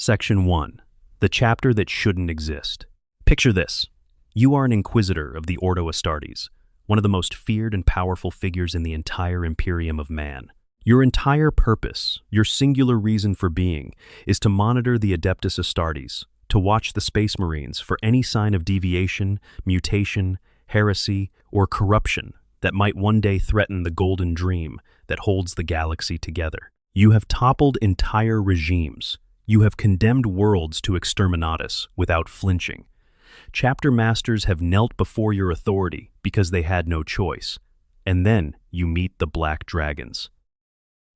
Section 1. The chapter that shouldn't exist. Picture this. You are an Inquisitor of the Ordo Astartes, one of the most feared and powerful figures in the entire Imperium of Man. Your entire purpose, your singular reason for being, is to monitor the Adeptus Astartes, to watch the Space Marines for any sign of deviation, mutation, heresy, or corruption that might one day threaten the golden dream that holds the galaxy together. You have toppled entire regimes. You have condemned worlds to exterminatus without flinching. Chapter masters have knelt before your authority because they had no choice. And then you meet the Black Dragons.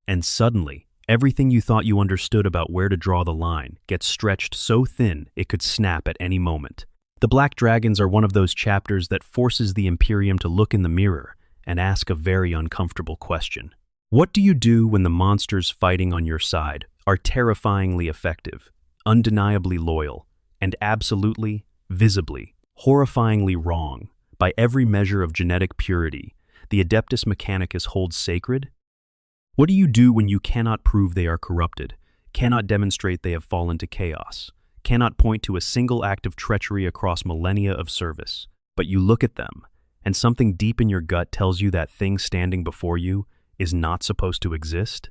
And suddenly, everything you thought you understood about where to draw the line gets stretched so thin it could snap at any moment. The Black Dragons are one of those chapters that forces the Imperium to look in the mirror and ask a very uncomfortable question. What do you do when the monsters fighting on your side are terrifyingly effective, undeniably loyal, and absolutely, visibly, horrifyingly wrong by every measure of genetic purity the Adeptus Mechanicus holds sacred? What do you do when you cannot prove they are corrupted, cannot demonstrate they have fallen to chaos, cannot point to a single act of treachery across millennia of service, but you look at them, and something deep in your gut tells you that thing standing before you is not supposed to exist?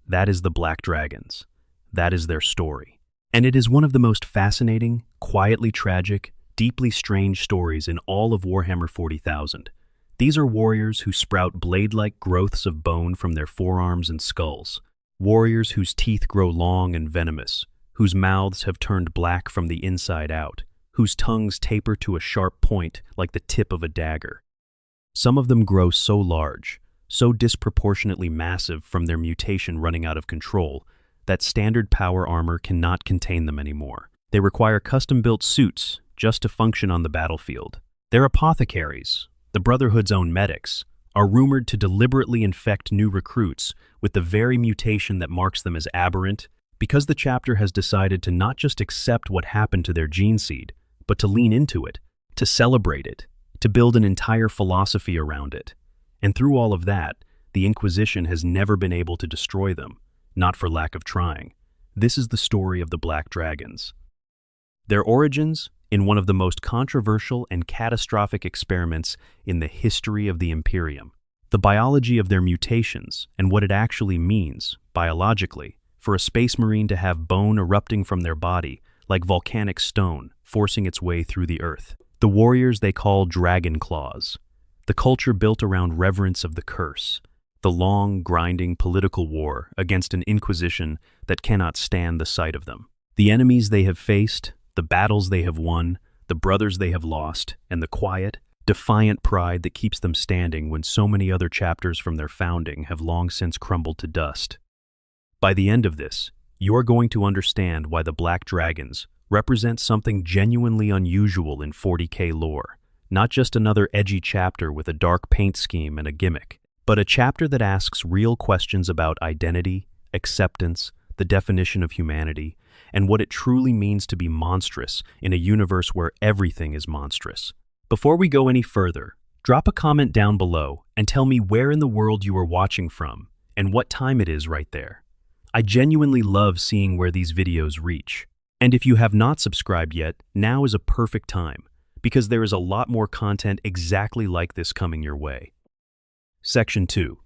That is the Black Dragons. That is their story. And it is one of the most fascinating, quietly tragic, deeply strange stories in all of Warhammer 40,000. These are warriors who sprout blade-like growths of bone from their forearms and skulls. Warriors whose teeth grow long and venomous, whose mouths have turned black from the inside out, whose tongues taper to a sharp point like the tip of a dagger. Some of them grow so large, so disproportionately massive from their mutation running out of control, that standard power armor cannot contain them anymore. They require custom-built suits just to function on the battlefield. Their apothecaries, the Brotherhood's own medics, are rumored to deliberately infect new recruits with the very mutation that marks them as aberrant, because the chapter has decided to not just accept what happened to their gene seed, but to lean into it, to celebrate it, to build an entire philosophy around it. And through all of that, the Inquisition has never been able to destroy them, not for lack of trying. This is the story of the Black Dragons. Their origins in one of the most controversial and catastrophic experiments in the history of the Imperium. The biology of their mutations and what it actually means, biologically, for a Space Marine to have bone erupting from their body like volcanic stone forcing its way through the earth. The warriors they call Dragon Claws. The culture built around reverence of the curse. The long, grinding political war against an Inquisition that cannot stand the sight of them. The enemies they have faced, the battles they have won, the brothers they have lost, and the quiet, defiant pride that keeps them standing when so many other chapters from their founding have long since crumbled to dust. By the end of this, you're going to understand why the Black Dragons represent something genuinely unusual in 40K lore. Not just another edgy chapter with a dark paint scheme and a gimmick, but a chapter that asks real questions about identity, acceptance, the definition of humanity, and what it truly means to be monstrous in a universe where everything is monstrous. Before we go any further, drop a comment down below and tell me where in the world you are watching from and what time it is right there. I genuinely love seeing where these videos reach. And if you have not subscribed yet, now is a perfect time, because there is a lot more content exactly like this coming your way. Section 2.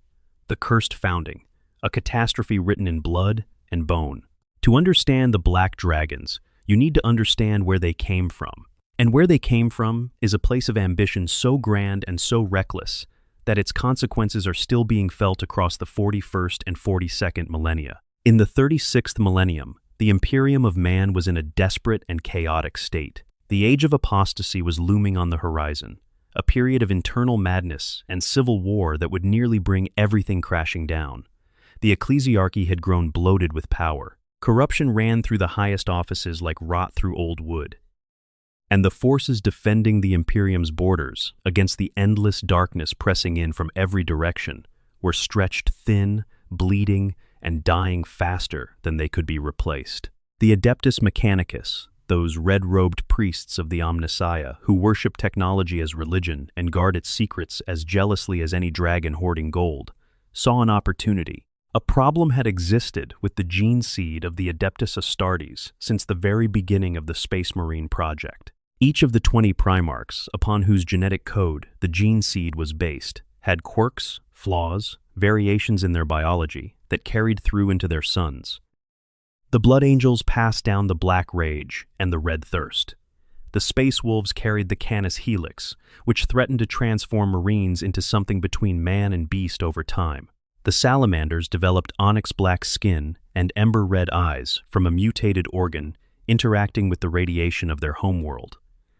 The Cursed Founding, a catastrophe written in blood and bone. To understand the Black Dragons, you need to understand where they came from. And where they came from is a place of ambition so grand and so reckless that its consequences are still being felt across the 41st and 42nd millennia. In the 36th millennium, the Imperium of Man was in a desperate and chaotic state. The age of apostasy was looming on the horizon, a period of internal madness and civil war that would nearly bring everything crashing down. The ecclesiarchy had grown bloated with power. Corruption ran through the highest offices like rot through old wood. And the forces defending the Imperium's borders against the endless darkness pressing in from every direction were stretched thin, bleeding, and dying faster than they could be replaced. The Adeptus Mechanicus, those red-robed priests of the Omnissiah who worship technology as religion and guard its secrets as jealously as any dragon hoarding gold, saw an opportunity A problem had existed with the gene seed of the Adeptus Astartes since the very beginning of the Space Marine project. Each of the 20 Primarchs, upon whose genetic code the gene seed was based, had quirks, flaws, variations in their biology that carried through into their sons. The Blood Angels passed down the Black Rage and the Red Thirst. The Space Wolves carried the Canis Helix, which threatened to transform Marines into something between man and beast over time. The Salamanders developed onyx-black skin and ember-red eyes from a mutated organ interacting with the radiation of their homeworld.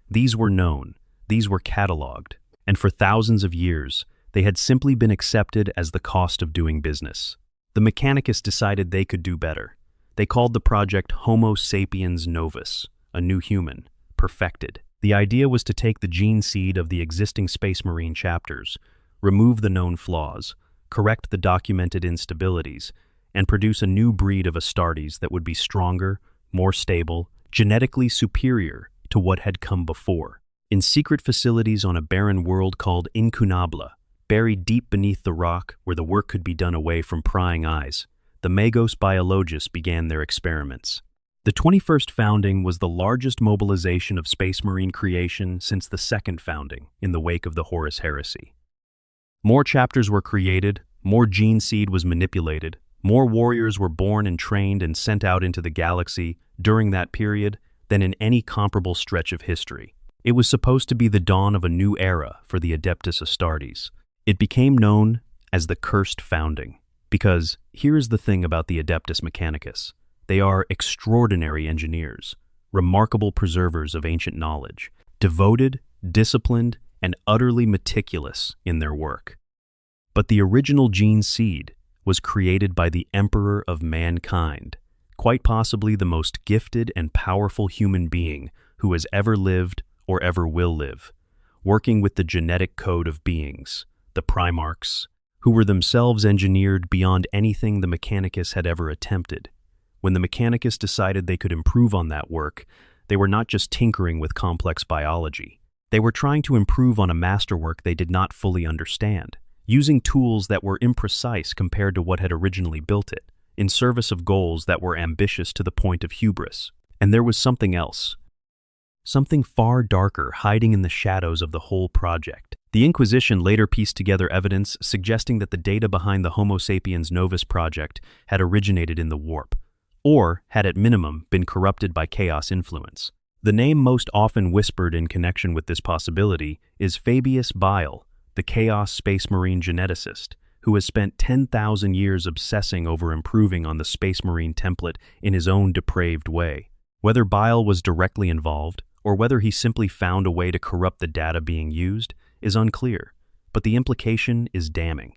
These were known, these were catalogued, and for thousands of years, they had simply been accepted as the cost of doing business. The Mechanicus decided they could do better. They called the project Homo sapiens novus, a new human, perfected. The idea was to take the gene seed of the existing Space Marine chapters, remove the known flaws, correct the documented instabilities, and produce a new breed of Astartes that would be stronger, more stable, genetically superior to what had come before. In secret facilities on a barren world called Incunabla, buried deep beneath the rock where the work could be done away from prying eyes, the Magos biologists began their experiments. The 21st founding was the largest mobilization of Space Marine creation since the second founding in the wake of the Horus Heresy. More chapters were created, more gene seed was manipulated, more warriors were born and trained and sent out into the galaxy during that period than in any comparable stretch of history. It was supposed to be the dawn of a new era for the Adeptus Astartes. It became known as the Cursed Founding, because here is the thing about the Adeptus Mechanicus. They are extraordinary engineers, remarkable preservers of ancient knowledge, devoted, disciplined, and utterly meticulous in their work. But the original gene seed was created by the Emperor of Mankind, quite possibly the most gifted and powerful human being who has ever lived or ever will live, working with the genetic code of beings, the Primarchs, who were themselves engineered beyond anything the Mechanicus had ever attempted. When the Mechanicus decided they could improve on that work, they were not just tinkering with complex biology. They were trying to improve on a masterwork they did not fully understand, using tools that were imprecise compared to what had originally built it, in service of goals that were ambitious to the point of hubris. And there was something else. Something far darker hiding in the shadows of the whole project. The Inquisition later pieced together evidence suggesting that the data behind the Homo sapiens novus project had originated in the warp, or had at minimum been corrupted by chaos influence. The name most often whispered in connection with this possibility is Fabius Bile, the Chaos Space Marine geneticist, who has spent 10,000 years obsessing over improving on the Space Marine template in his own depraved way. Whether Bile was directly involved, or whether he simply found a way to corrupt the data being used, is unclear, but the implication is damning.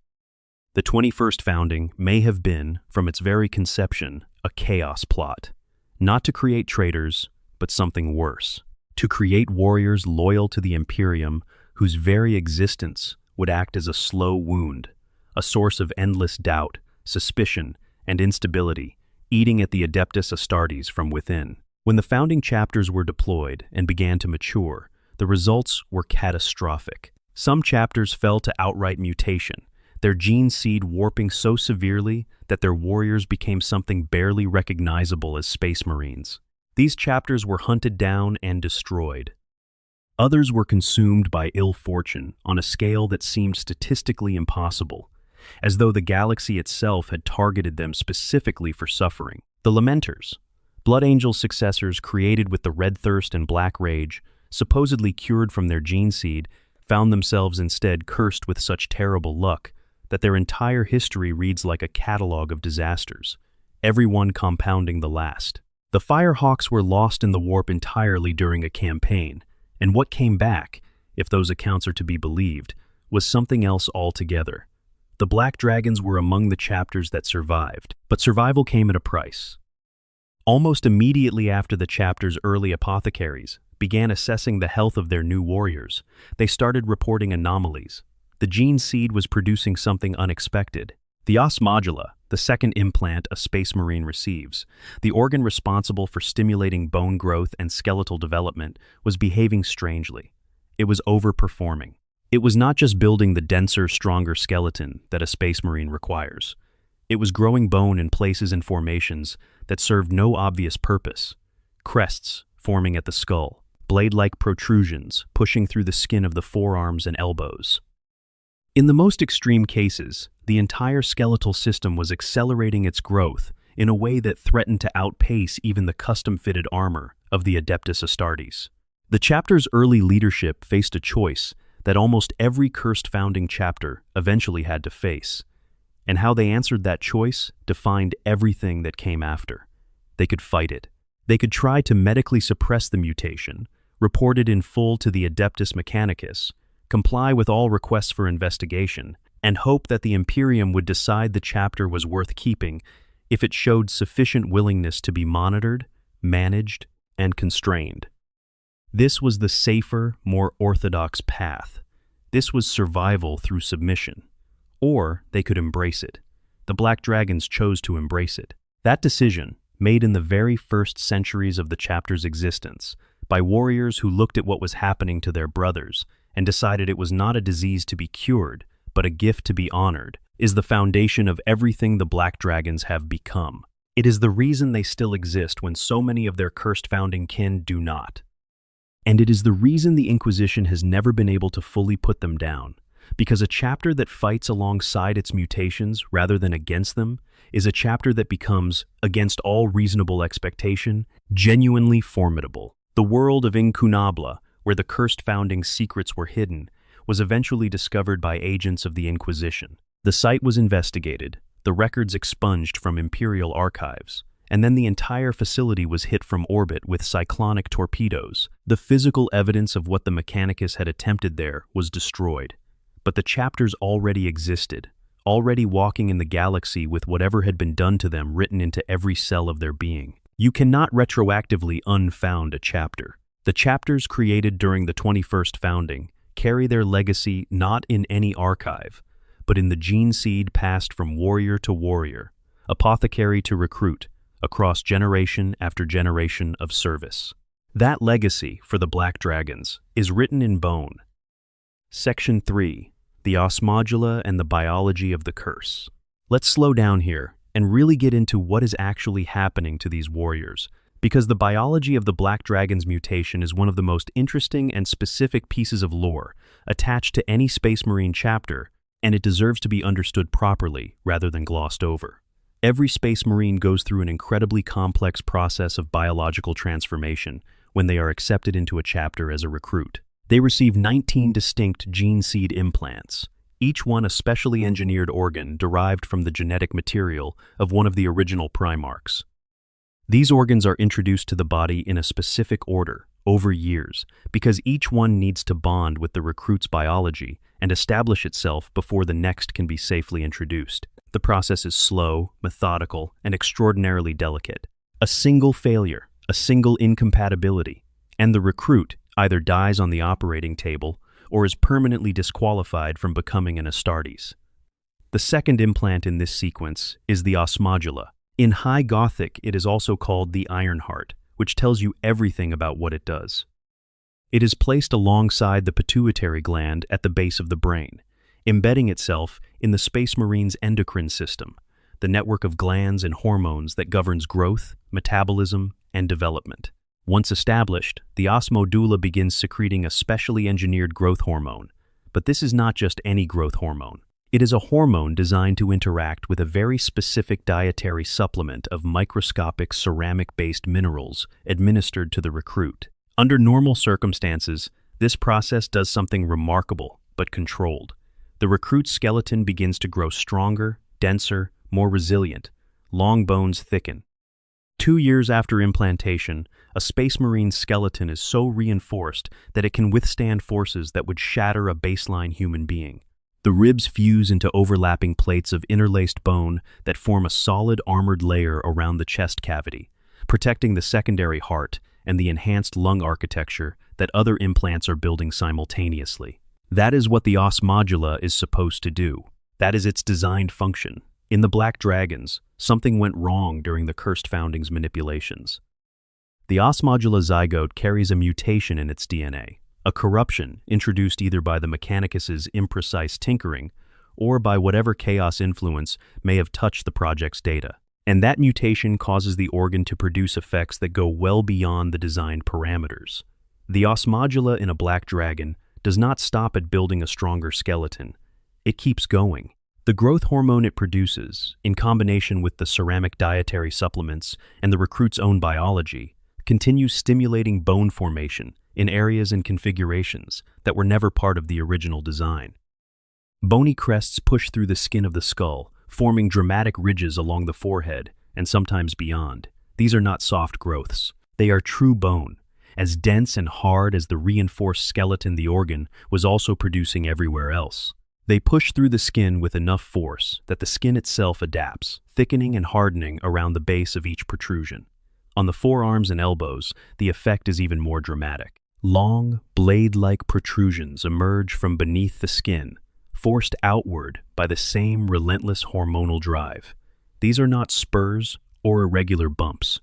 The 21st founding may have been, from its very conception, a chaos plot, not to create traitors, but something worse, to create warriors loyal to the Imperium whose very existence would act as a slow wound, a source of endless doubt, suspicion, and instability, eating at the Adeptus Astartes from within. When the founding chapters were deployed and began to mature, the results were catastrophic. Some chapters fell to outright mutation, their gene seed warping so severely that their warriors became something barely recognizable as Space Marines. These chapters were hunted down and destroyed. Others were consumed by ill fortune on a scale that seemed statistically impossible, as though the galaxy itself had targeted them specifically for suffering. The Lamenters, Blood Angel successors created with the Red Thirst and Black Rage, supposedly cured from their gene seed, found themselves instead cursed with such terrible luck that their entire history reads like a catalog of disasters, every one compounding the last. The Firehawks were lost in the warp entirely during a campaign, and what came back, if those accounts are to be believed, was something else altogether. The Black Dragons were among the chapters that survived, but survival came at a price. Almost immediately after the chapter's early apothecaries began assessing the health of their new warriors, they started reporting anomalies. The gene seed was producing something unexpected. The os modula, the second implant a Space Marine receives, the organ responsible for stimulating bone growth and skeletal development, was behaving strangely. It was overperforming. It was not just building the denser, stronger skeleton that a Space Marine requires. It was growing bone in places and formations that served no obvious purpose. Crests forming at the skull, blade-like protrusions pushing through the skin of the forearms and elbows. In the most extreme cases, the entire skeletal system was accelerating its growth in a way that threatened to outpace even the custom-fitted armor of the Adeptus Astartes. The chapter's early leadership faced a choice that almost every cursed founding chapter eventually had to face, and how they answered that choice defined everything that came after. They could fight it. They could try to medically suppress the mutation, report it in full to the Adeptus Mechanicus, comply with all requests for investigation, and hope that the Imperium would decide the chapter was worth keeping if it showed sufficient willingness to be monitored, managed, and constrained. This was the safer, more orthodox path. This was survival through submission. Or they could embrace it. The Black Dragons chose to embrace it. That decision, made in the very first centuries of the chapter's existence, by warriors who looked at what was happening to their brothers and decided it was not a disease to be cured, but a gift to be honored, is the foundation of everything the Black Dragons have become. It is the reason they still exist when so many of their cursed founding kin do not. And it is the reason the Inquisition has never been able to fully put them down, because a chapter that fights alongside its mutations rather than against them is a chapter that becomes, against all reasonable expectation, genuinely formidable. The world of Incunabla, where the cursed founding's secrets were hidden, was eventually discovered by agents of the Inquisition. The site was investigated, the records expunged from Imperial archives, and then the entire facility was hit from orbit with cyclonic torpedoes. The physical evidence of what the Mechanicus had attempted there was destroyed. But the chapters already existed, already walking in the galaxy with whatever had been done to them written into every cell of their being. You cannot retroactively unfound a chapter. The chapters created during the 21st founding carry their legacy not in any archive, but in the gene seed passed from warrior to warrior, apothecary to recruit, across generation after generation of service. That legacy, for the Black Dragons, is written in bone. Section 3. The Osmodula and the Biology of the Curse. Let's slow down here and really get into what is actually happening to these warriors, because the biology of the Black Dragon's mutation is one of the most interesting and specific pieces of lore attached to any Space Marine chapter, and it deserves to be understood properly rather than glossed over. Every Space Marine goes through an incredibly complex process of biological transformation when they are accepted into a chapter as a recruit. They receive 19 distinct gene seed implants, each one a specially engineered organ derived from the genetic material of one of the original Primarchs. These organs are introduced to the body in a specific order, over years, because each one needs to bond with the recruit's biology and establish itself before the next can be safely introduced. The process is slow, methodical, and extraordinarily delicate. A single failure, a single incompatibility, and the recruit either dies on the operating table or is permanently disqualified from becoming an Astartes. The second implant in this sequence is the Osmodula. In High Gothic, it is also called the Ironheart, which tells you everything about what it does. It is placed alongside the pituitary gland at the base of the brain, embedding itself in the Space Marine's endocrine system, the network of glands and hormones that governs growth, metabolism, and development. Once established, the Osmodula begins secreting a specially engineered growth hormone. But this is not just any growth hormone. It is a hormone designed to interact with a very specific dietary supplement of microscopic ceramic-based minerals administered to the recruit. Under normal circumstances, this process does something remarkable but controlled. The recruit's skeleton begins to grow stronger, denser, more resilient. Long bones thicken. 2 years after implantation, a Space Marine's skeleton is so reinforced that it can withstand forces that would shatter a baseline human being. The ribs fuse into overlapping plates of interlaced bone that form a solid armored layer around the chest cavity, protecting the secondary heart and the enhanced lung architecture that other implants are building simultaneously. That is what the Osmodula is supposed to do. That is its designed function. In the Black Dragons, something went wrong during the Cursed Founding's manipulations. The Osmodula zygote carries a mutation in its DNA, a corruption introduced either by the Mechanicus's imprecise tinkering or by whatever chaos influence may have touched the project's data. And that mutation causes the organ to produce effects that go well beyond the designed parameters. The osmodula in a black dragon does not stop at building a stronger skeleton. It keeps going. The growth hormone it produces, in combination with the ceramic dietary supplements and the recruit's own biology, continues stimulating bone formation in areas and configurations that were never part of the original design. Bony crests push through the skin of the skull, forming dramatic ridges along the forehead and sometimes beyond. These are not soft growths. They are true bone, as dense and hard as the reinforced skeleton the organ was also producing everywhere else. They push through the skin with enough force that the skin itself adapts, thickening and hardening around the base of each protrusion. On the forearms and elbows, the effect is even more dramatic. Long, blade-like protrusions emerge from beneath the skin, forced outward by the same relentless hormonal drive. These are not spurs or irregular bumps.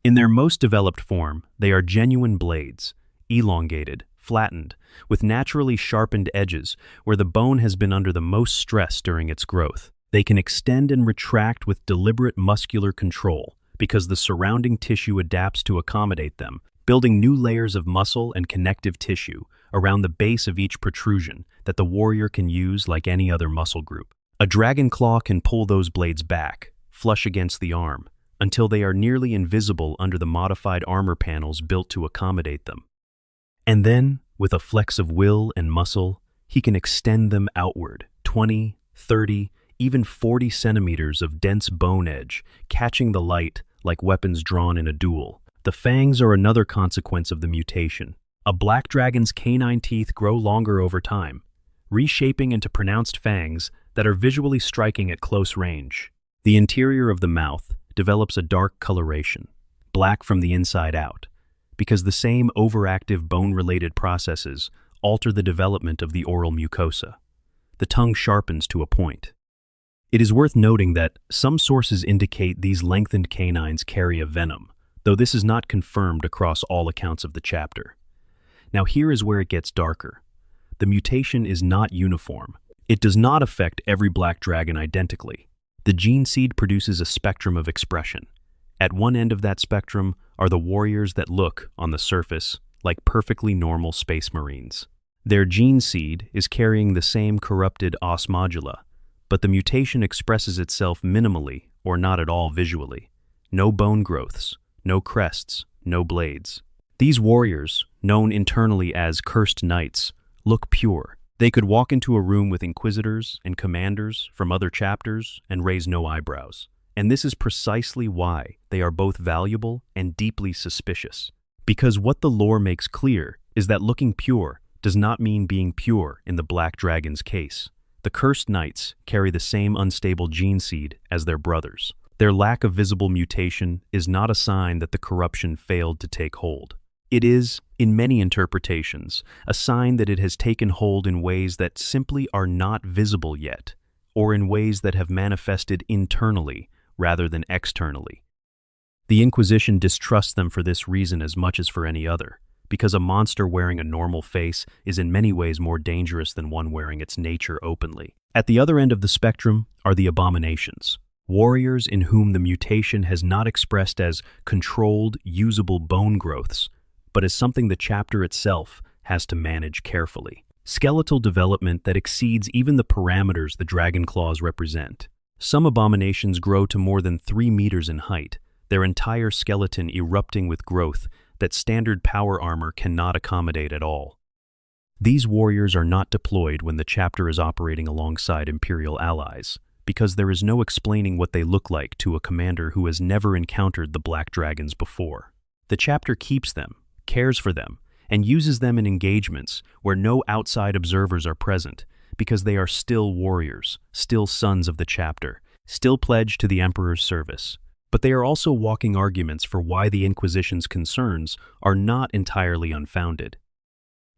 In their most developed form, they are genuine blades, elongated, flattened, with naturally sharpened edges where the bone has been under the most stress during its growth. They can extend and retract with deliberate muscular control because the surrounding tissue adapts to accommodate them, building new layers of muscle and connective tissue around the base of each protrusion that the warrior can use like any other muscle group. A dragon claw can pull those blades back, flush against the arm, until they are nearly invisible under the modified armor panels built to accommodate them. And then, with a flex of will and muscle, he can extend them outward, 20, 30, even 40 centimeters of dense bone edge, catching the light like weapons drawn in a duel. The fangs are another consequence of the mutation. A black dragon's canine teeth grow longer over time, reshaping into pronounced fangs that are visually striking at close range. The interior of the mouth develops a dark coloration, black from the inside out, because the same overactive bone-related processes alter the development of the oral mucosa. The tongue sharpens to a point. It is worth noting that some sources indicate these lengthened canines carry a venom, though this is not confirmed across all accounts of the chapter. Now here is where it gets darker. The mutation is not uniform. It does not affect every black dragon identically. The gene seed produces a spectrum of expression. At one end of that spectrum are the warriors that look, on the surface, like perfectly normal space marines. Their gene seed is carrying the same corrupted osmodula, but the mutation expresses itself minimally or not at all visually. No bone growths, no crests, no blades. These warriors, known internally as cursed knights, look pure. They could walk into a room with inquisitors and commanders from other chapters and raise no eyebrows. And this is precisely why they are both valuable and deeply suspicious. Because what the lore makes clear is that looking pure does not mean being pure in the Black Dragon's case. The Cursed Knights carry the same unstable gene seed as their brothers. Their lack of visible mutation is not a sign that the corruption failed to take hold. It is, in many interpretations, a sign that it has taken hold in ways that simply are not visible yet, or in ways that have manifested internally rather than externally. The Inquisition distrusts them for this reason as much as for any other, because a monster wearing a normal face is in many ways more dangerous than one wearing its nature openly. At the other end of the spectrum are the abominations, warriors in whom the mutation has not expressed as controlled, usable bone growths, but as something the chapter itself has to manage carefully. Skeletal development that exceeds even the parameters the dragon claws represent. Some abominations grow to more than 3 meters in height, their entire skeleton erupting with growth that standard power armor cannot accommodate at all. These warriors are not deployed when the chapter is operating alongside Imperial allies, because there is no explaining what they look like to a commander who has never encountered the Black Dragons before. The chapter keeps them, cares for them, and uses them in engagements where no outside observers are present, because they are still warriors, still sons of the chapter, still pledged to the Emperor's service. But they are also walking arguments for why the Inquisition's concerns are not entirely unfounded.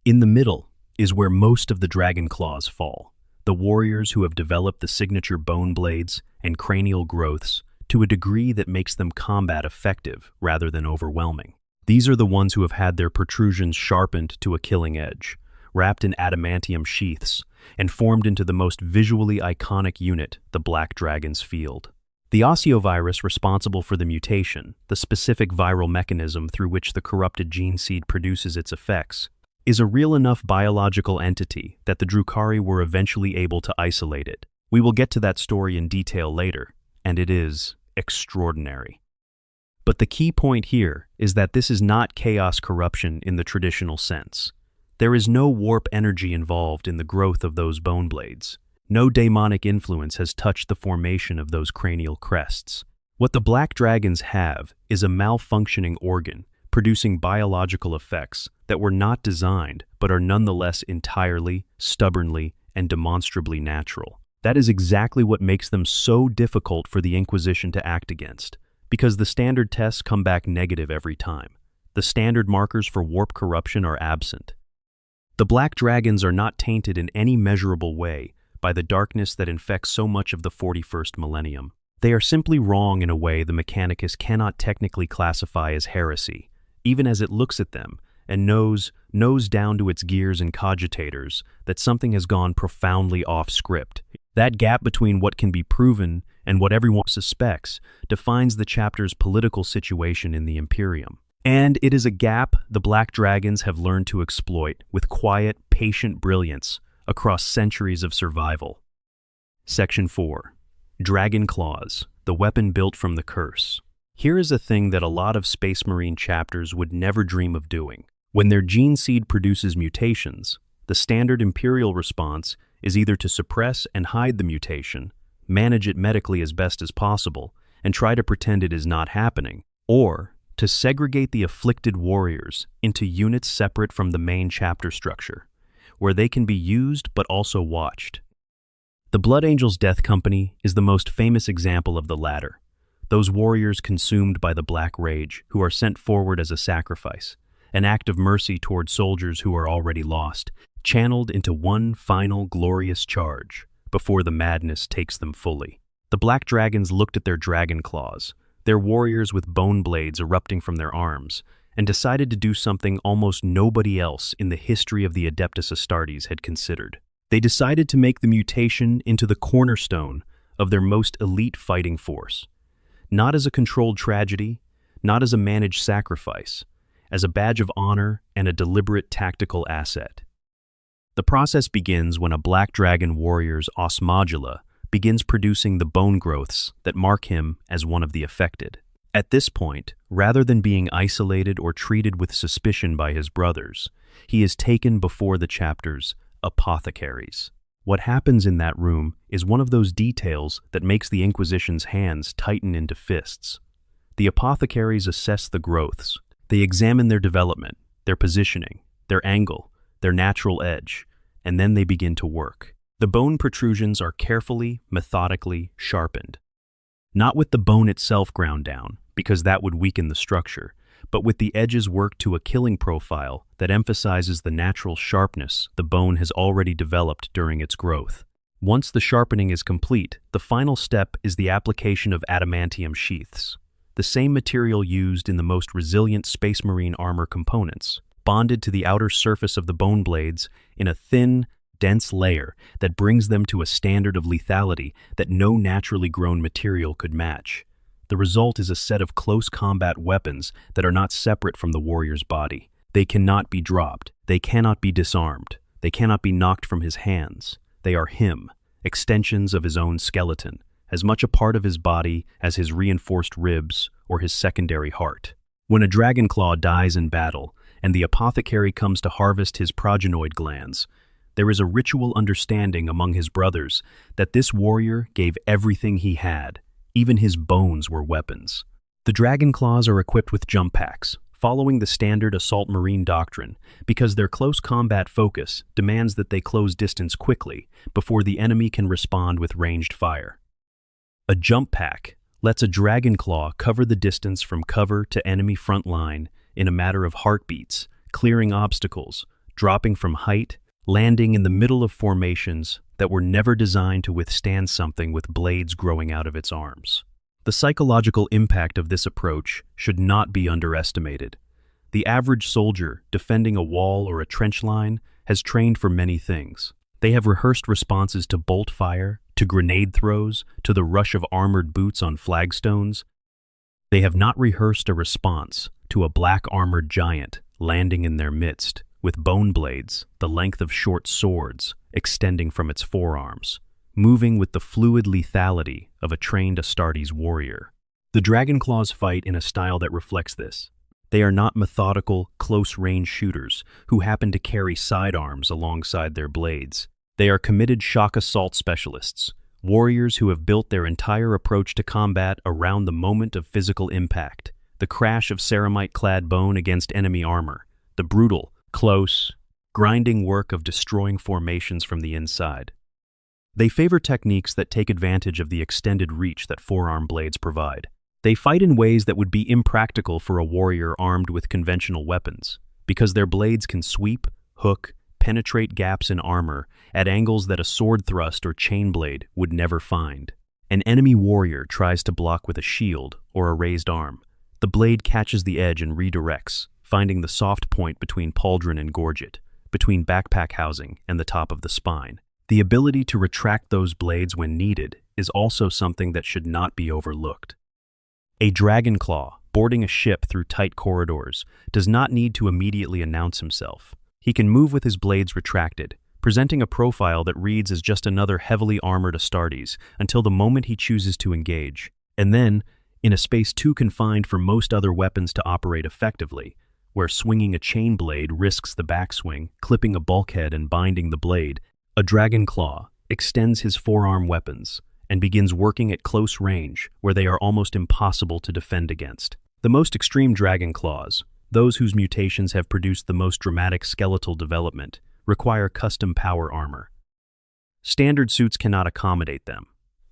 In the middle is where most of the dragon claws fall, the warriors who have developed the signature bone blades and cranial growths to a degree that makes them combat effective rather than overwhelming. These are the ones who have had their protrusions sharpened to a killing edge, wrapped in adamantium sheaths, and formed into the most visually iconic unit, the Black Dragon's Field. The osteovirus responsible for the mutation, the specific viral mechanism through which the corrupted gene seed produces its effects, is a real enough biological entity that the Drukhari were eventually able to isolate it. We will get to that story in detail later, and it is extraordinary. But the key point here is that this is not chaos corruption in the traditional sense. There is no warp energy involved in the growth of those bone blades. No demonic influence has touched the formation of those cranial crests. What the Black Dragons have is a malfunctioning organ, producing biological effects that were not designed but are nonetheless entirely, stubbornly, and demonstrably natural. That is exactly what makes them so difficult for the Inquisition to act against, because the standard tests come back negative every time. The standard markers for warp corruption are absent. The Black Dragons are not tainted in any measurable way by the darkness that infects so much of the 41st millennium. They are simply wrong in a way the Mechanicus cannot technically classify as heresy, even as it looks at them and knows down to its gears and cogitators that something has gone profoundly off script. That gap between what can be proven and what everyone suspects defines the chapter's political situation in the Imperium. And it is a gap the Black Dragons have learned to exploit with quiet, patient brilliance across centuries of survival. Section 4. Dragon Claws, the weapon built from the curse. Here is a thing that a lot of Space Marine chapters would never dream of doing. When their gene seed produces mutations, the standard Imperial response is either to suppress and hide the mutation, manage it medically as best as possible, and try to pretend it is not happening, or to segregate the afflicted warriors into units separate from the main chapter structure, where they can be used but also watched. The Blood Angels' Death Company is the most famous example of the latter, those warriors consumed by the Black Rage who are sent forward as a sacrifice, an act of mercy toward soldiers who are already lost, channeled into one final glorious charge before the madness takes them fully. The Black Dragons looked at their dragon claws, their warriors with bone blades erupting from their arms, and decided to do something almost nobody else in the history of the Adeptus Astartes had considered. They decided to make the mutation into the cornerstone of their most elite fighting force, not as a controlled tragedy, not as a managed sacrifice, as a badge of honor and a deliberate tactical asset. The process begins when a Black Dragon warrior's osmodula begins producing the bone growths that mark him as one of the affected. At this point, rather than being isolated or treated with suspicion by his brothers, he is taken before the chapter's apothecaries. What happens in that room is one of those details that makes the Inquisition's hands tighten into fists. The apothecaries assess the growths. They examine their development, their positioning, their angle, their natural edge, and then they begin to work. The bone protrusions are carefully, methodically sharpened. Not with the bone itself ground down, because that would weaken the structure, but with the edges worked to a killing profile that emphasizes the natural sharpness the bone has already developed during its growth. Once the sharpening is complete, the final step is the application of adamantium sheaths, the same material used in the most resilient Space Marine armor components, bonded to the outer surface of the bone blades in a thin, dense layer that brings them to a standard of lethality that no naturally grown material could match. The result is a set of close combat weapons that are not separate from the warrior's body. They cannot be dropped. They cannot be disarmed. They cannot be knocked from his hands. They are him, extensions of his own skeleton, as much a part of his body as his reinforced ribs or his secondary heart. When a dragonclaw dies in battle, and the apothecary comes to harvest his progenoid glands, there is a ritual understanding among his brothers that this warrior gave everything he had. Even his bones were weapons. The dragonclaws are equipped with jump packs, following the standard assault marine doctrine, because their close combat focus demands that they close distance quickly before the enemy can respond with ranged fire. A jump pack lets a dragonclaw cover the distance from cover to enemy front line in a matter of heartbeats, clearing obstacles, dropping from height, landing in the middle of formations that were never designed to withstand something with blades growing out of its arms. The psychological impact of this approach should not be underestimated. The average soldier defending a wall or a trench line has trained for many things. They have rehearsed responses to bolt fire, to grenade throws, to the rush of armored boots on flagstones. They have not rehearsed a response to a black-armored giant landing in their midst, with bone blades, the length of short swords, extending from its forearms, moving with the fluid lethality of a trained Astartes warrior. The Dragonclaws fight in a style that reflects this. They are not methodical, close-range shooters who happen to carry sidearms alongside their blades. They are committed shock assault specialists, warriors who have built their entire approach to combat around the moment of physical impact, the crash of ceramite-clad bone against enemy armor, the brutal, close, grinding work of destroying formations from the inside. They favor techniques that take advantage of the extended reach that forearm blades provide. They fight in ways that would be impractical for a warrior armed with conventional weapons, because their blades can sweep, hook, penetrate gaps in armor at angles that a sword thrust or chain blade would never find. An enemy warrior tries to block with a shield or a raised arm. The blade catches the edge and redirects, finding the soft point between pauldron and gorget, between backpack housing and the top of the spine. The ability to retract those blades when needed is also something that should not be overlooked. A Dragonclaw, boarding a ship through tight corridors, does not need to immediately announce himself. He can move with his blades retracted, presenting a profile that reads as just another heavily armored Astartes until the moment he chooses to engage. And then, in a space too confined for most other weapons to operate effectively, where swinging a chain blade risks the backswing, clipping a bulkhead and binding the blade, a Dragonclaw extends his forearm weapons and begins working at close range where they are almost impossible to defend against. The most extreme Dragonclaws, those whose mutations have produced the most dramatic skeletal development, require custom power armor. Standard suits cannot accommodate them.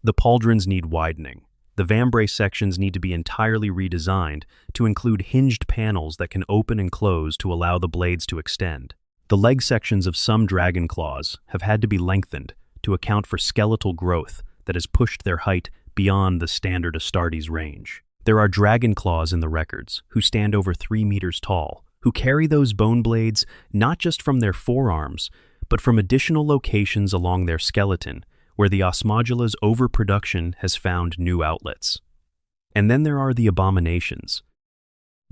The pauldrons need widening. The vambrace sections need to be entirely redesigned to include hinged panels that can open and close to allow the blades to extend. The leg sections of some Dragonclaws have had to be lengthened to account for skeletal growth that has pushed their height beyond the standard Astartes range. There are Dragonclaws in the records who stand over 3 meters tall, who carry those bone blades not just from their forearms, but from additional locations along their skeleton, where the Osmodula's overproduction has found new outlets. And then there are the abominations,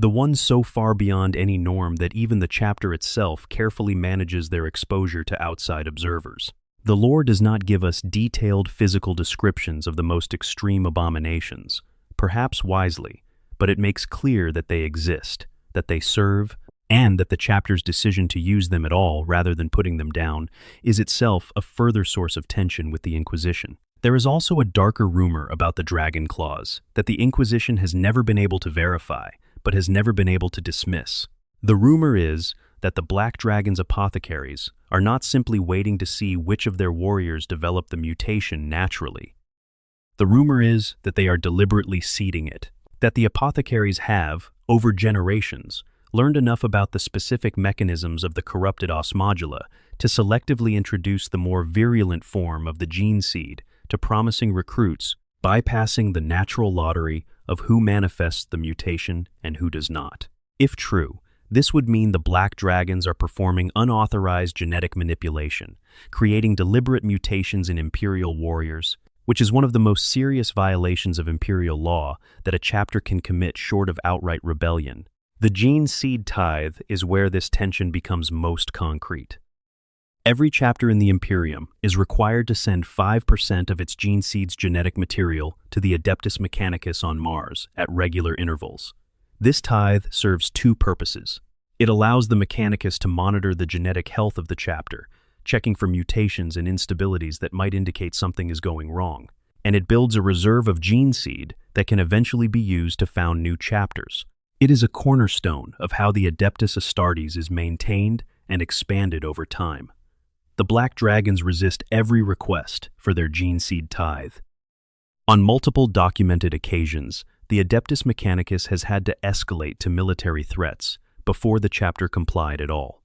the ones so far beyond any norm that even the chapter itself carefully manages their exposure to outside observers. The lore does not give us detailed physical descriptions of the most extreme abominations, perhaps wisely, but it makes clear that they exist, that they serve, and that the chapter's decision to use them at all rather than putting them down is itself a further source of tension with the Inquisition. There is also a darker rumor about the Dragonclaws that the Inquisition has never been able to verify, but has never been able to dismiss. The rumor is that the Black Dragon's apothecaries are not simply waiting to see which of their warriors develop the mutation naturally. The rumor is that they are deliberately seeding it, that the apothecaries have, over generations, learned enough about the specific mechanisms of the corrupted Osmodula to selectively introduce the more virulent form of the gene seed to promising recruits, bypassing the natural lottery of who manifests the mutation and who does not. If true, this would mean the Black Dragons are performing unauthorized genetic manipulation, creating deliberate mutations in Imperial warriors, which is one of the most serious violations of Imperial law that a chapter can commit short of outright rebellion. The gene seed tithe is where this tension becomes most concrete. Every chapter in the Imperium is required to send 5% of its gene seed's genetic material to the Adeptus Mechanicus on Mars at regular intervals. This tithe serves two purposes. It allows the Mechanicus to monitor the genetic health of the chapter, checking for mutations and instabilities that might indicate something is going wrong, and it builds a reserve of gene seed that can eventually be used to found new chapters. It is a cornerstone of how the Adeptus Astartes is maintained and expanded over time. The Black Dragons resist every request for their gene seed tithe. On multiple documented occasions, the Adeptus Mechanicus has had to escalate to military threats before the chapter complied at all.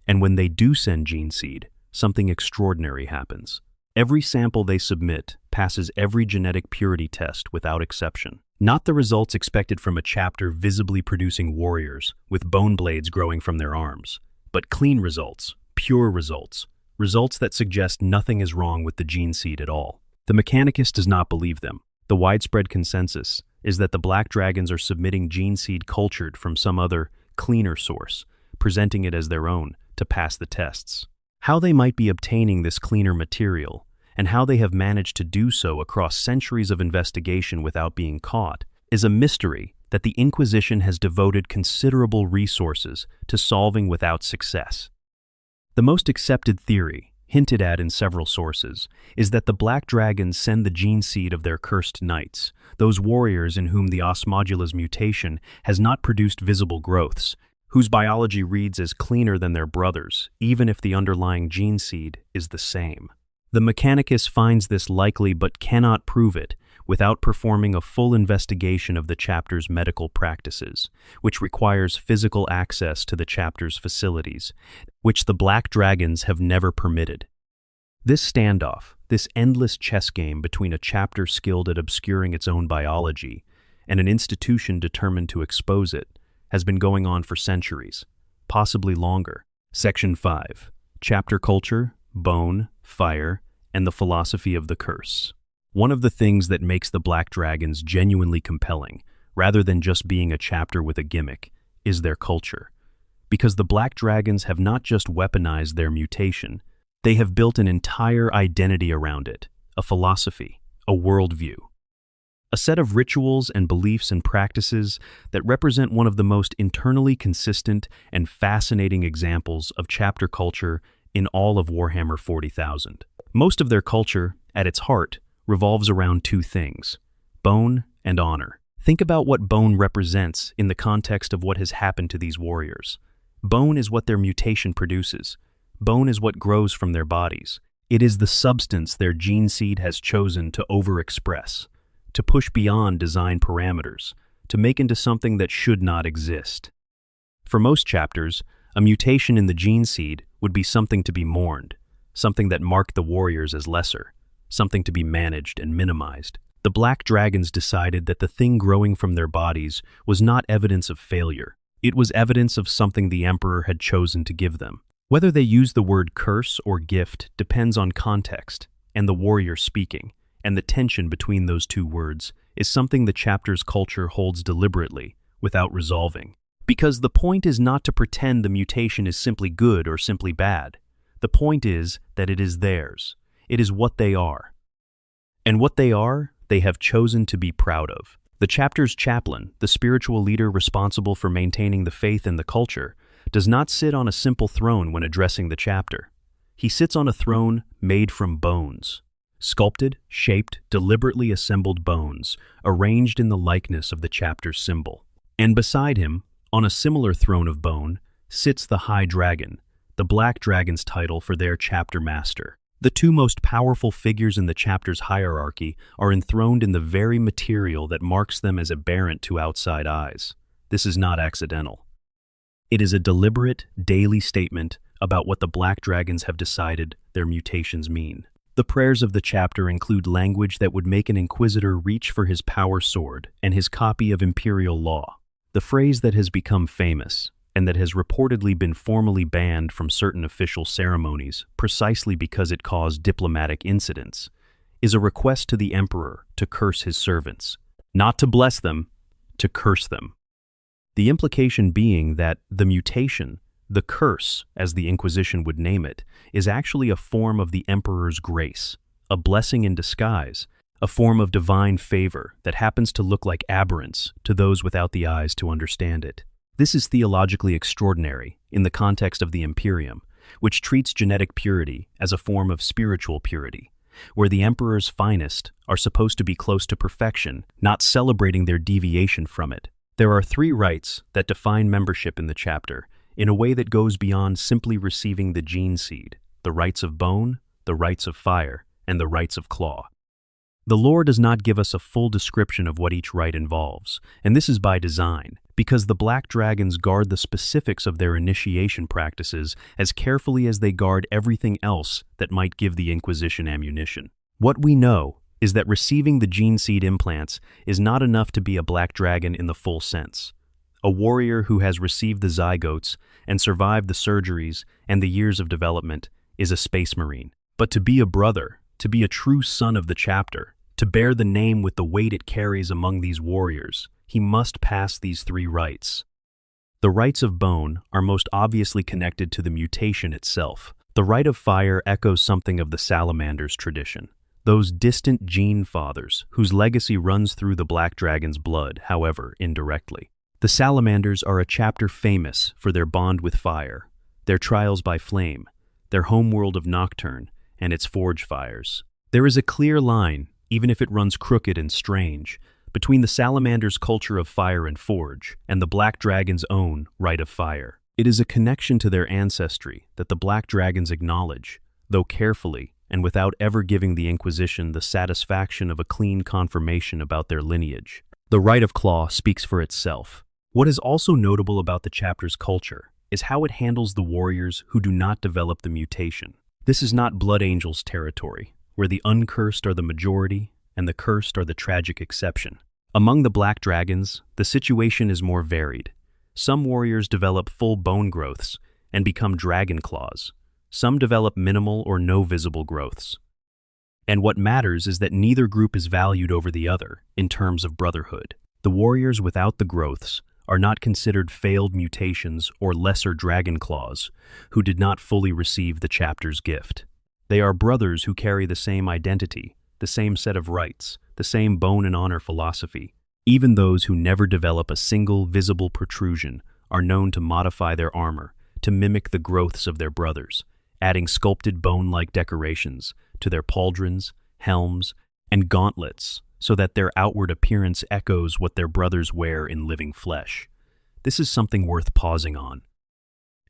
And when they do send gene seed, something extraordinary happens. Every sample they submit passes every genetic purity test without exception. Not the results expected from a chapter visibly producing warriors with bone blades growing from their arms, but clean results, pure results, results that suggest nothing is wrong with the gene seed at all. The Mechanicus does not believe them. The widespread consensus is that the black dragons are submitting gene seed cultured from some other, cleaner source, presenting it as their own to pass the tests. How they might be obtaining this cleaner material, and how they have managed to do so across centuries of investigation without being caught, is a mystery that the Inquisition has devoted considerable resources to solving without success. The most accepted theory, hinted at in several sources, is that the black dragons send the gene seed of their cursed knights, those warriors in whom the Osmodula's mutation has not produced visible growths, whose biology reads as cleaner than their brothers, even if the underlying gene seed is the same. The Mechanicus finds this likely but cannot prove it without performing a full investigation of the chapter's medical practices, which requires physical access to the chapter's facilities, which the black dragons have never permitted. This standoff, this endless chess game between a chapter skilled at obscuring its own biology and an institution determined to expose it, has been going on for centuries, possibly longer. Section 5. Chapter Culture, Bone, Fire, and the Philosophy of the Curse. One of the things that makes the Black Dragons genuinely compelling, rather than just being a chapter with a gimmick, is their culture. Because the Black Dragons have not just weaponized their mutation, they have built an entire identity around it, a philosophy, a worldview. A set of rituals and beliefs and practices that represent one of the most internally consistent and fascinating examples of chapter culture in all of Warhammer 40,000. Most of their culture, at its heart, revolves around two things: bone and honor. Think about what bone represents in the context of what has happened to these warriors. Bone is what their mutation produces. Bone is what grows from their bodies. It is the substance their gene seed has chosen to overexpress, to push beyond design parameters, to make into something that should not exist. For most chapters, a mutation in the gene seed would be something to be mourned, something that marked the warriors as lesser, something to be managed and minimized. The Black Dragons decided that the thing growing from their bodies was not evidence of failure. It was evidence of something the Emperor had chosen to give them. Whether they use the word curse or gift depends on context and the warrior speaking, and the tension between those two words is something the chapter's culture holds deliberately, without resolving. Because the point is not to pretend the mutation is simply good or simply bad. The point is that it is theirs. It is what they are. And what they are, they have chosen to be proud of. The chapter's chaplain, the spiritual leader responsible for maintaining the faith in the culture, does not sit on a simple throne when addressing the chapter. He sits on a throne made from bones. Sculpted, shaped, deliberately assembled bones, arranged in the likeness of the chapter's symbol. And beside him, on a similar throne of bone, sits the High Dragon, the Black Dragon's title for their chapter master. The two most powerful figures in the chapter's hierarchy are enthroned in the very material that marks them as aberrant to outside eyes. This is not accidental. It is a deliberate, daily statement about what the Black Dragons have decided their mutations mean. The prayers of the chapter include language that would make an Inquisitor reach for his power sword and his copy of Imperial law. The phrase that has become famous, and that has reportedly been formally banned from certain official ceremonies precisely because it caused diplomatic incidents, is a request to the Emperor to curse his servants, not to bless them, to curse them. The implication being that the mutation, the curse, as the Inquisition would name it, is actually a form of the Emperor's grace, a blessing in disguise, a form of divine favor that happens to look like aberrance to those without the eyes to understand it. This is theologically extraordinary in the context of the Imperium, which treats genetic purity as a form of spiritual purity, where the Emperor's finest are supposed to be close to perfection, not celebrating their deviation from it. There are 3 rights that define membership in the chapter, in a way that goes beyond simply receiving the gene seed: the rights of bone, the rights of fire, and the rights of claw. The lore does not give us a full description of what each right involves, and this is by design, because the Black Dragons guard the specifics of their initiation practices as carefully as they guard everything else that might give the Inquisition ammunition. What we know is that receiving the gene seed implants is not enough to be a Black Dragon in the full sense. A warrior who has received the zygotes and survived the surgeries and the years of development is a Space Marine. But to be a brother, to be a true son of the chapter, to bear the name with the weight it carries among these warriors, he must pass these 3 rites. The rites of bone are most obviously connected to the mutation itself. The rite of fire echoes something of the salamander's tradition. Those distant gene fathers whose legacy runs through the black dragon's blood, however, indirectly. The salamanders are a chapter famous for their bond with fire, their trials by flame, their homeworld of Nocturne, and its forge fires. There is a clear line, even if it runs crooked and strange, between the salamander's culture of fire and forge and the black dragon's own rite of fire. It is a connection to their ancestry that the black dragons acknowledge, though carefully and without ever giving the Inquisition the satisfaction of a clean confirmation about their lineage. The rite of claw speaks for itself. What is also notable about the chapter's culture is how it handles the warriors who do not develop the mutation. This is not Blood Angels territory, where the uncursed are the majority and the cursed are the tragic exception. Among the black dragons, the situation is more varied. Some warriors develop full bone growths and become dragon claws. Some develop minimal or no visible growths. And what matters is that neither group is valued over the other in terms of brotherhood. The warriors without the growths are not considered failed mutations or lesser dragon claws who did not fully receive the chapter's gift. They are brothers who carry the same identity, the same set of rights, the same bone and honor philosophy. Even those who never develop a single visible protrusion are known to modify their armor to mimic the growths of their brothers, adding sculpted bone-like decorations to their pauldrons, helms, and gauntlets so that their outward appearance echoes what their brothers wear in living flesh. This is something worth pausing on.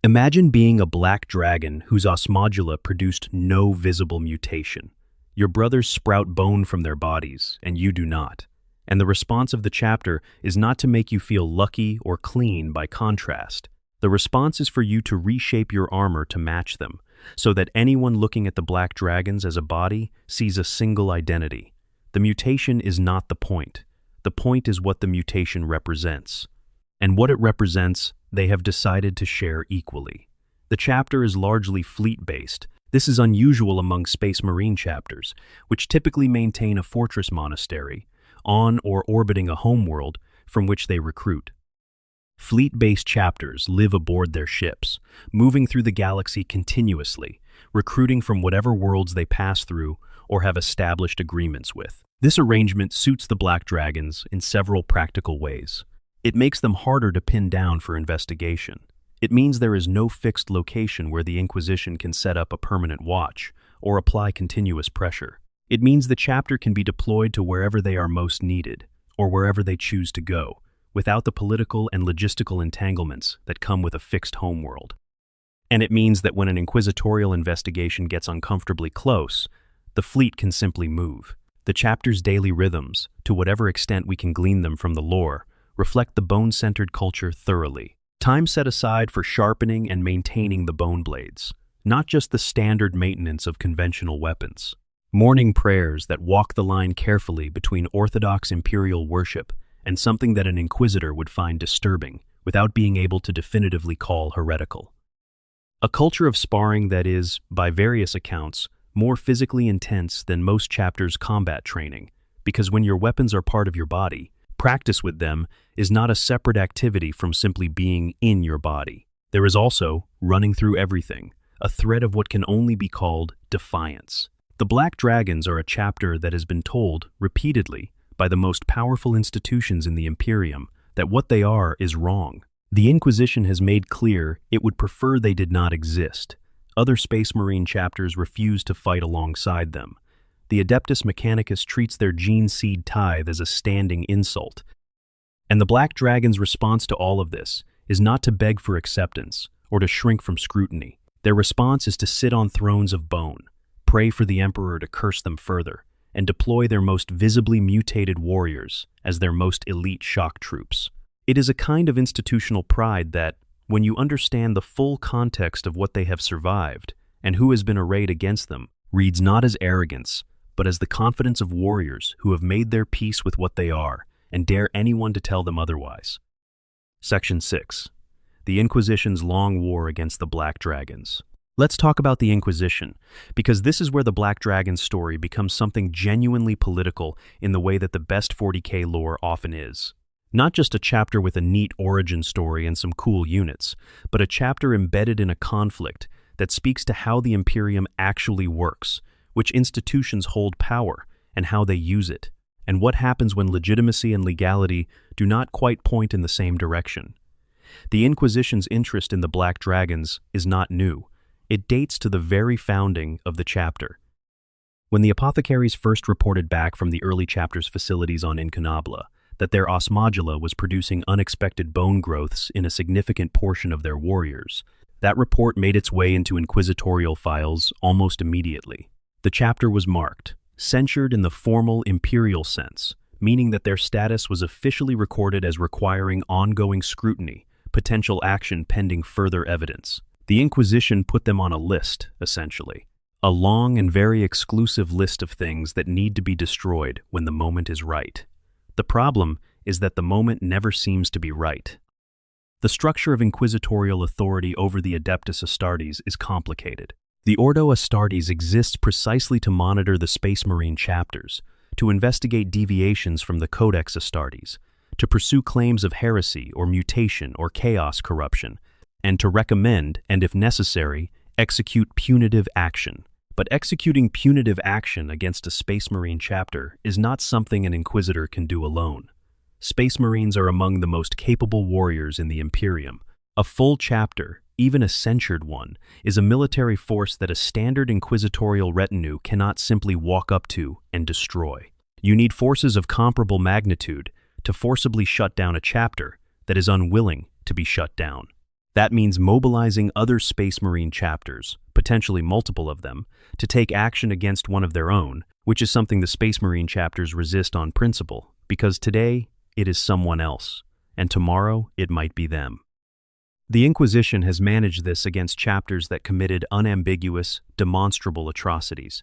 Imagine being a black dragon whose osmodula produced no visible mutation. Your brothers sprout bone from their bodies, and you do not. And the response of the chapter is not to make you feel lucky or clean by contrast. The response is for you to reshape your armor to match them, so that anyone looking at the black dragons as a body sees a single identity. The mutation is not the point. The point is what the mutation represents. And what it represents, they have decided to share equally. The chapter is largely fleet-based. This is unusual among Space Marine chapters, which typically maintain a fortress monastery, on or orbiting a homeworld from which they recruit. Fleet-based chapters live aboard their ships, moving through the galaxy continuously, recruiting from whatever worlds they pass through or have established agreements with. This arrangement suits the Black Dragons in several practical ways. It makes them harder to pin down for investigation. It means there is no fixed location where the Inquisition can set up a permanent watch or apply continuous pressure. It means the chapter can be deployed to wherever they are most needed, or wherever they choose to go, without the political and logistical entanglements that come with a fixed homeworld. And it means that when an inquisitorial investigation gets uncomfortably close, the fleet can simply move. The chapter's daily rhythms, to whatever extent we can glean them from the lore, reflect the bone-centered culture thoroughly. Time set aside for sharpening and maintaining the bone blades, not just the standard maintenance of conventional weapons. Morning prayers that walk the line carefully between orthodox imperial worship and something that an inquisitor would find disturbing without being able to definitively call heretical. A culture of sparring that is, by various accounts, more physically intense than most chapters' combat training, because when your weapons are part of your body, practice with them is not a separate activity from simply being in your body. There is also, running through everything, a thread of what can only be called defiance. The Black Dragons are a chapter that has been told, repeatedly, by the most powerful institutions in the Imperium, that what they are is wrong. The Inquisition has made clear it would prefer they did not exist. Other Space Marine chapters refuse to fight alongside them. The Adeptus Mechanicus treats their gene seed tithe as a standing insult. And the Black Dragon's response to all of this is not to beg for acceptance or to shrink from scrutiny. Their response is to sit on thrones of bone, pray for the Emperor to curse them further, and deploy their most visibly mutated warriors as their most elite shock troops. It is a kind of institutional pride that, when you understand the full context of what they have survived and who has been arrayed against them, reads not as arrogance, but as the confidence of warriors who have made their peace with what they are and dare anyone to tell them otherwise. Section 6. The Inquisition's long war against the Black Dragons. Let's talk about the Inquisition, because this is where the Black Dragon story becomes something genuinely political in the way that the best 40K lore often is. Not just a chapter with a neat origin story and some cool units, but a chapter embedded in a conflict that speaks to how the Imperium actually works, which institutions hold power, and how they use it, and what happens when legitimacy and legality do not quite point in the same direction. The Inquisition's interest in the Black Dragons is not new. It dates to the very founding of the chapter. When the apothecaries first reported back from the early chapter's facilities on Incanabla that their osmodula was producing unexpected bone growths in a significant portion of their warriors, that report made its way into inquisitorial files almost immediately. The chapter was marked, censured in the formal Imperial sense, meaning that their status was officially recorded as requiring ongoing scrutiny, potential action pending further evidence. The Inquisition put them on a list, essentially. A long and very exclusive list of things that need to be destroyed when the moment is right. The problem is that the moment never seems to be right. The structure of inquisitorial authority over the Adeptus Astartes is complicated. The Ordo Astartes exists precisely to monitor the Space Marine chapters, to investigate deviations from the Codex Astartes, to pursue claims of heresy or mutation or chaos corruption, and to recommend, and if necessary, execute punitive action. But executing punitive action against a Space Marine chapter is not something an Inquisitor can do alone. Space Marines are among the most capable warriors in the Imperium. A full chapter, even a censured one, is a military force that a standard inquisitorial retinue cannot simply walk up to and destroy. You need forces of comparable magnitude to forcibly shut down a chapter that is unwilling to be shut down. That means mobilizing other Space Marine chapters, potentially multiple of them, to take action against one of their own, which is something the Space Marine chapters resist on principle, because today it is someone else, and tomorrow it might be them. The Inquisition has managed this against chapters that committed unambiguous, demonstrable atrocities.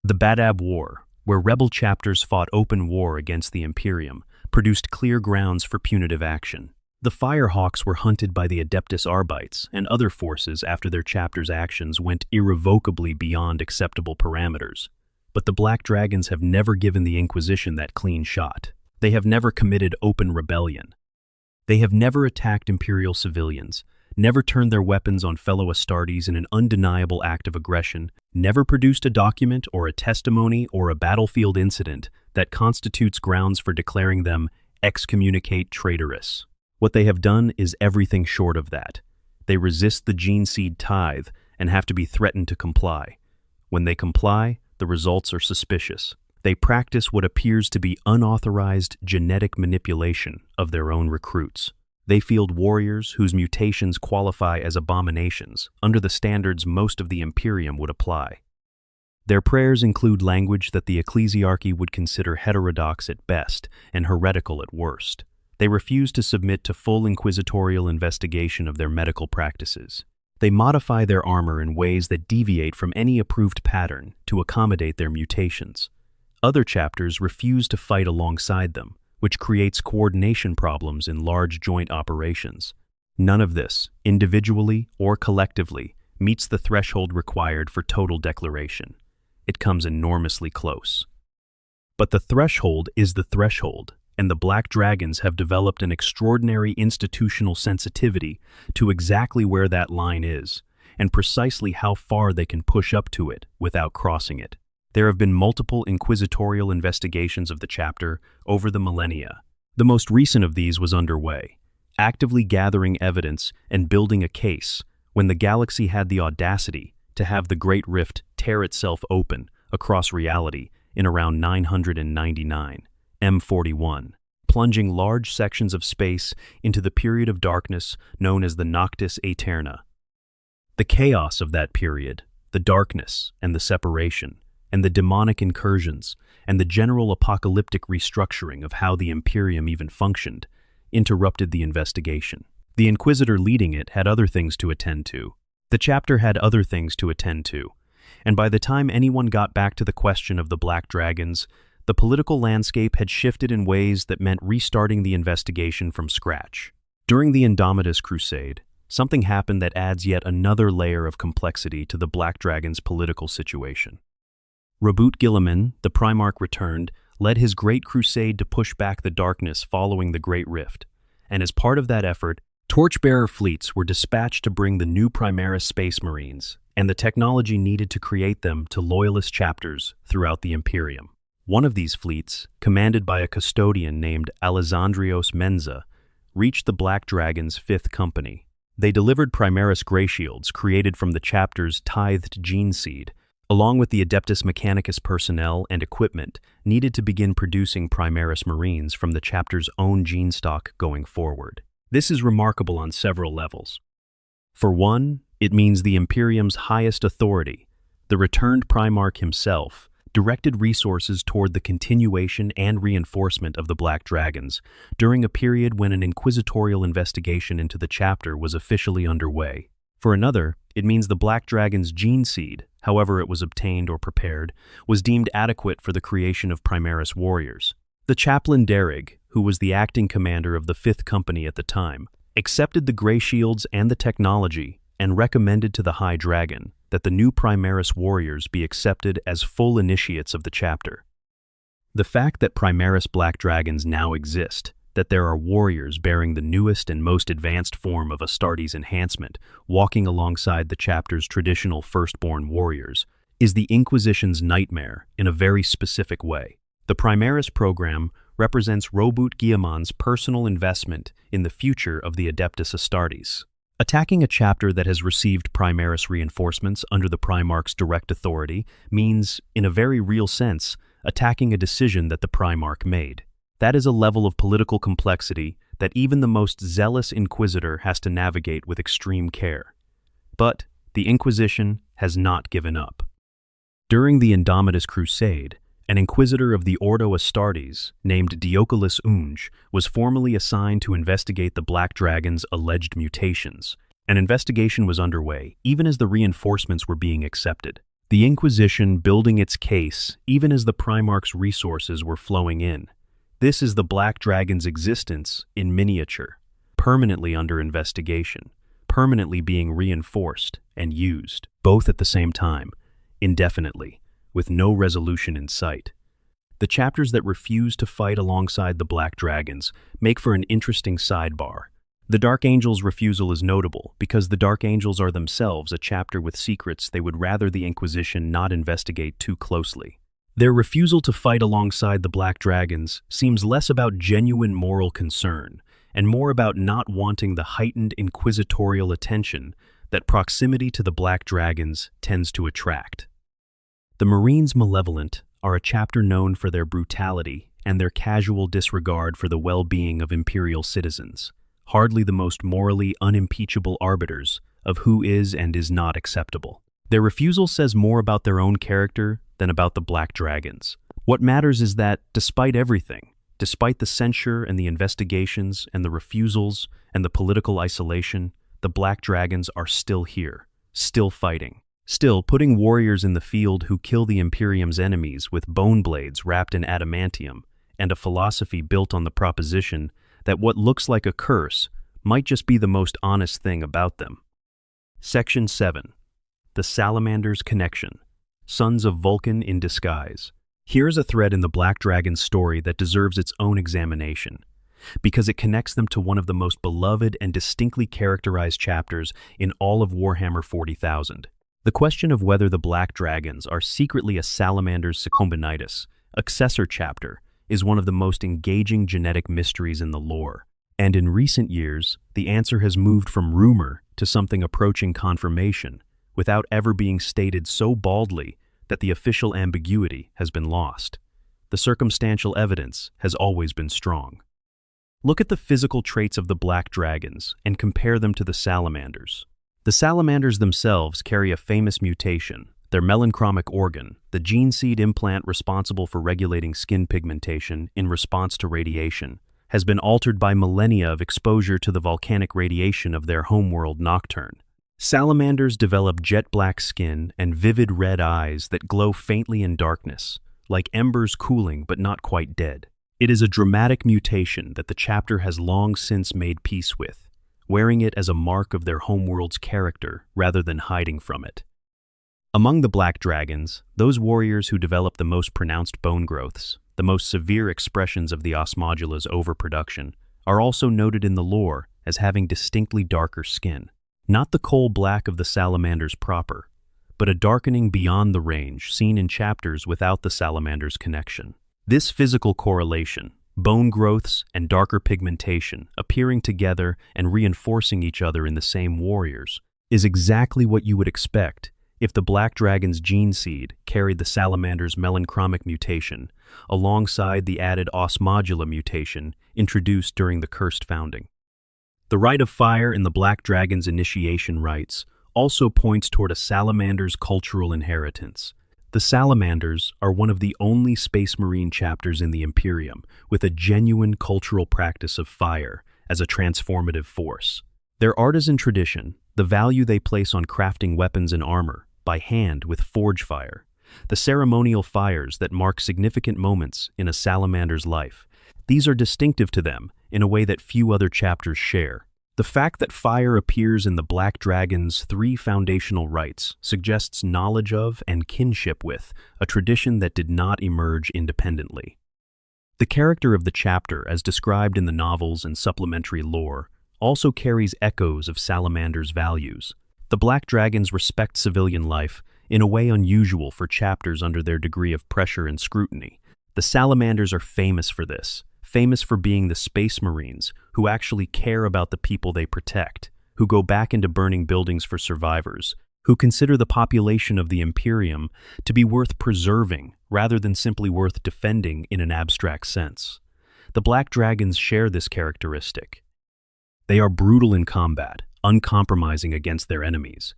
The Badab War, where rebel chapters fought open war against the Imperium, produced clear grounds for punitive action. The Firehawks were hunted by the Adeptus Arbites and other forces after their chapter's actions went irrevocably beyond acceptable parameters. But the Black Dragons have never given the Inquisition that clean shot. They have never committed open rebellion. They have never attacked Imperial civilians, never turned their weapons on fellow Astartes in an undeniable act of aggression, never produced a document or a testimony or a battlefield incident that constitutes grounds for declaring them excommunicate traitorous. What they have done is everything short of that. They resist the gene seed tithe and have to be threatened to comply. When they comply, the results are suspicious. They practice what appears to be unauthorized genetic manipulation of their own recruits. They field warriors whose mutations qualify as abominations under the standards most of the Imperium would apply. Their prayers include language that the ecclesiarchy would consider heterodox at best and heretical at worst. They refuse to submit to full inquisitorial investigation of their medical practices. They modify their armor in ways that deviate from any approved pattern to accommodate their mutations. Other chapters refuse to fight alongside them, which creates coordination problems in large joint operations. None of this, individually or collectively, meets the threshold required for total declaration. It comes enormously close. But the threshold is the threshold, and the Black Dragons have developed an extraordinary institutional sensitivity to exactly where that line is, and precisely how far they can push up to it without crossing it. There have been multiple inquisitorial investigations of the chapter over the millennia. The most recent of these was underway, actively gathering evidence and building a case when the galaxy had the audacity to have the Great Rift tear itself open across reality in around 999, M41, plunging large sections of space into the period of darkness known as the Noctis Aeterna. The chaos of that period, the darkness and the separation, and the demonic incursions, and the general apocalyptic restructuring of how the Imperium even functioned, interrupted the investigation. The Inquisitor leading it had other things to attend to. The chapter had other things to attend to, and by the time anyone got back to the question of the Black Dragons, the political landscape had shifted in ways that meant restarting the investigation from scratch. During the Indomitus Crusade, something happened that adds yet another layer of complexity to the Black Dragon's political situation. Roboute Guilliman, the Primarch returned, led his great crusade to push back the darkness following the Great Rift, and as part of that effort, torchbearer fleets were dispatched to bring the new Primaris Space Marines and the technology needed to create them to loyalist chapters throughout the Imperium. One of these fleets, commanded by a custodian named Alessandrios Menza, reached the Black Dragon's 5th Company. They delivered Primaris Grey Shields created from the chapter's tithed gene seed, along with the Adeptus Mechanicus personnel and equipment needed to begin producing Primaris Marines from the chapter's own gene stock going forward. This is remarkable on several levels. For one, it means the Imperium's highest authority, the returned Primarch himself, directed resources toward the continuation and reinforcement of the Black Dragons during a period when an inquisitorial investigation into the chapter was officially underway. For another, it means the Black Dragon's gene seed, however it was obtained or prepared, was deemed adequate for the creation of Primaris warriors. The chaplain Derrig, who was the acting commander of the 5th Company at the time, accepted the Grey Shields and the technology and recommended to the High Dragon that the new Primaris warriors be accepted as full initiates of the chapter. The fact that Primaris Black Dragons now exist, that there are warriors bearing the newest and most advanced form of Astartes enhancement, walking alongside the chapter's traditional firstborn warriors, is the Inquisition's nightmare in a very specific way. The Primaris program represents Roboute Guilliman's personal investment in the future of the Adeptus Astartes. Attacking a chapter that has received Primaris reinforcements under the Primarch's direct authority means, in a very real sense, attacking a decision that the Primarch made. That is a level of political complexity that even the most zealous Inquisitor has to navigate with extreme care. But the Inquisition has not given up. During the Indomitus Crusade, an Inquisitor of the Ordo Astartes, named Dioclus Unge, was formally assigned to investigate the Black Dragon's alleged mutations. An investigation was underway, even as the reinforcements were being accepted. The Inquisition building its case, even as the Primarch's resources were flowing in. This is the Black Dragon's existence in miniature, permanently under investigation, permanently being reinforced and used, both at the same time, indefinitely, with no resolution in sight. The chapters that refuse to fight alongside the Black Dragons make for an interesting sidebar. The Dark Angels' refusal is notable because the Dark Angels are themselves a chapter with secrets they would rather the Inquisition not investigate too closely. Their refusal to fight alongside the Black Dragons seems less about genuine moral concern and more about not wanting the heightened inquisitorial attention that proximity to the Black Dragons tends to attract. The Marines Malevolent are a chapter known for their brutality and their casual disregard for the well-being of Imperial citizens, hardly the most morally unimpeachable arbiters of who is and is not acceptable. Their refusal says more about their own character than about the Black Dragons. What matters is that, despite everything, despite the censure and the investigations and the refusals and the political isolation, the Black Dragons are still here, still fighting, still putting warriors in the field who kill the Imperium's enemies with bone blades wrapped in adamantium and a philosophy built on the proposition that what looks like a curse might just be the most honest thing about them. Section 7. The Salamander's Connection. Sons of Vulcan in Disguise. Here's a thread in the Black Dragon's story that deserves its own examination, because it connects them to one of the most beloved and distinctly characterized chapters in all of Warhammer 40,000. The question of whether the Black Dragons are secretly a Salamander's Secombinitis, successor chapter, is one of the most engaging genetic mysteries in the lore. And in recent years, the answer has moved from rumor to something approaching confirmation, without ever being stated so baldly that the official ambiguity has been lost. The circumstantial evidence has always been strong. Look at the physical traits of the Black Dragons and compare them to the Salamanders. The Salamanders themselves carry a famous mutation. Their melanchromic organ, the gene seed implant responsible for regulating skin pigmentation in response to radiation, has been altered by millennia of exposure to the volcanic radiation of their homeworld Nocturne. Salamanders develop jet-black skin and vivid red eyes that glow faintly in darkness, like embers cooling but not quite dead. It is a dramatic mutation that the chapter has long since made peace with, wearing it as a mark of their homeworld's character rather than hiding from it. Among the Black Dragons, those warriors who develop the most pronounced bone growths, the most severe expressions of the osmodula's overproduction, are also noted in the lore as having distinctly darker skin. Not the coal black of the salamanders proper, but a darkening beyond the range seen in chapters without the salamander's connection. This physical correlation, bone growths and darker pigmentation appearing together and reinforcing each other in the same warriors, is exactly what you would expect if the Black Dragon's gene seed carried the salamander's melanchromic mutation alongside the added osmodula mutation introduced during the cursed founding. The Rite of Fire in the Black Dragon's initiation rites also points toward a salamander's cultural inheritance. The Salamanders are one of the only Space Marine chapters in the Imperium with a genuine cultural practice of fire as a transformative force. Their artisan tradition, the value they place on crafting weapons and armor by hand with forge fire, the ceremonial fires that mark significant moments in a Salamander's life, these are distinctive to them in a way that few other chapters share. The fact that fire appears in the Black Dragon's 3 foundational rites suggests knowledge of and kinship with a tradition that did not emerge independently. The character of the chapter, as described in the novels and supplementary lore, also carries echoes of Salamander's values. The Black Dragons respect civilian life in a way unusual for chapters under their degree of pressure and scrutiny. The Salamanders are famous for this. Famous for being the Space Marines who actually care about the people they protect, who go back into burning buildings for survivors, who consider the population of the Imperium to be worth preserving rather than simply worth defending in an abstract sense. The Black Dragons share this characteristic. They are brutal in combat, uncompromising against their enemies,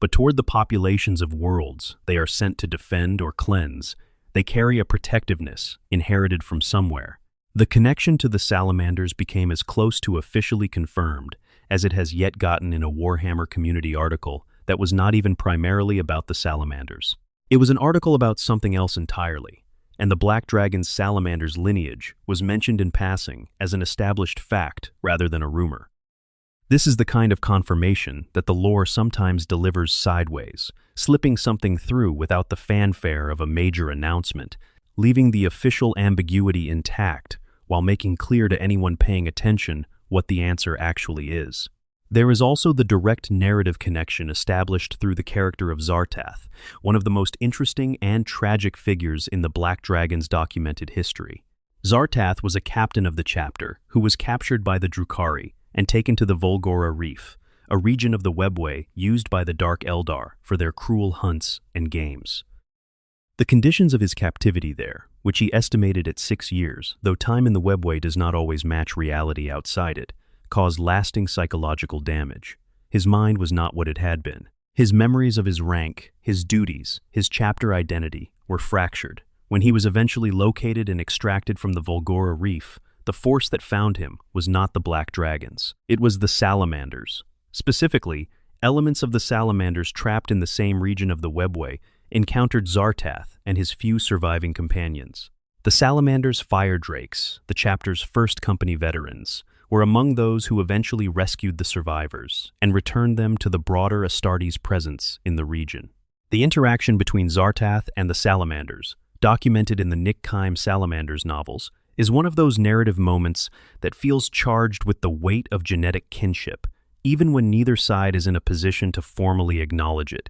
but toward the populations of worlds they are sent to defend or cleanse, they carry a protectiveness inherited from somewhere. The connection to the Salamanders became as close to officially confirmed as it has yet gotten in a Warhammer community article that was not even primarily about the Salamanders. It was an article about something else entirely, and the Black Dragon's Salamander's lineage was mentioned in passing as an established fact rather than a rumor. This is the kind of confirmation that the lore sometimes delivers sideways, slipping something through without the fanfare of a major announcement, leaving the official ambiguity intact while making clear to anyone paying attention what the answer actually is. There is also the direct narrative connection established through the character of Zartath, one of the most interesting and tragic figures in the Black Dragon's documented history. Zartath was a captain of the chapter who was captured by the Drukhari and taken to the Volgora Reef, a region of the Webway used by the Dark Eldar for their cruel hunts and games. The conditions of his captivity there, which he estimated at 6 years, though time in the Webway does not always match reality outside it, caused lasting psychological damage. His mind was not what it had been. His memories of his rank, his duties, his chapter identity were fractured. When he was eventually located and extracted from the Volgora Reef, the force that found him was not the Black Dragons. It was the Salamanders. Specifically, elements of the Salamanders trapped in the same region of the Webway encountered Zartath and his few surviving companions. The Salamander's Fire Drakes, the chapter's first company veterans, were among those who eventually rescued the survivors and returned them to the broader Astartes' presence in the region. The interaction between Zartath and the Salamanders, documented in the Nick Kime Salamanders novels, is one of those narrative moments that feels charged with the weight of genetic kinship, even when neither side is in a position to formally acknowledge it.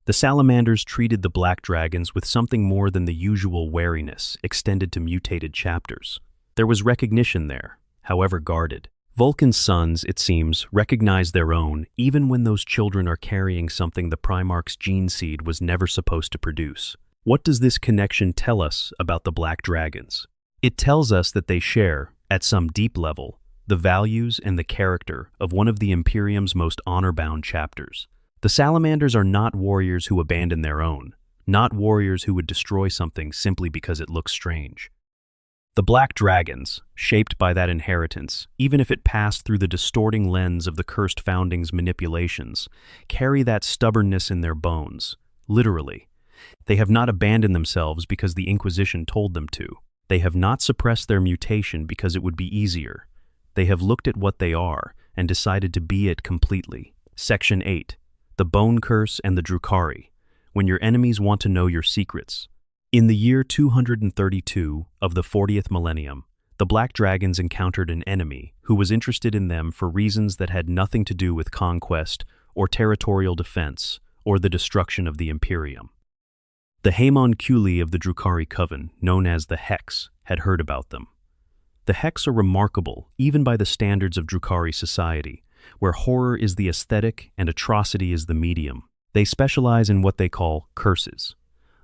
The Salamanders treated the Black Dragons with something more than the usual wariness extended to mutated chapters. There was recognition there, however guarded. Vulcan's sons, it seems, recognize their own even when those children are carrying something the Primarch's gene seed was never supposed to produce. What does this connection tell us about the Black Dragons? It tells us that they share, at some deep level, the values and the character of one of the Imperium's most honor-bound chapters. The Salamanders are not warriors who abandon their own, not warriors who would destroy something simply because it looks strange. The Black Dragons, shaped by that inheritance, even if it passed through the distorting lens of the Cursed Founding's manipulations, carry that stubbornness in their bones, literally. They have not abandoned themselves because the Inquisition told them to. They have not suppressed their mutation because it would be easier. They have looked at what they are and decided to be it completely. Section 8. The Bone Curse and the Drukhari. When your enemies want to know your secrets. In the year 232 of the 40th millennium, the Black Dragons encountered an enemy who was interested in them for reasons that had nothing to do with conquest or territorial defense or the destruction of the Imperium. The homunculi of the Drukhari Coven, known as the Hex, had heard about them. The Hex are remarkable even by the standards of Drukhari society, where horror is the aesthetic and atrocity is the medium. They specialize in what they call curses,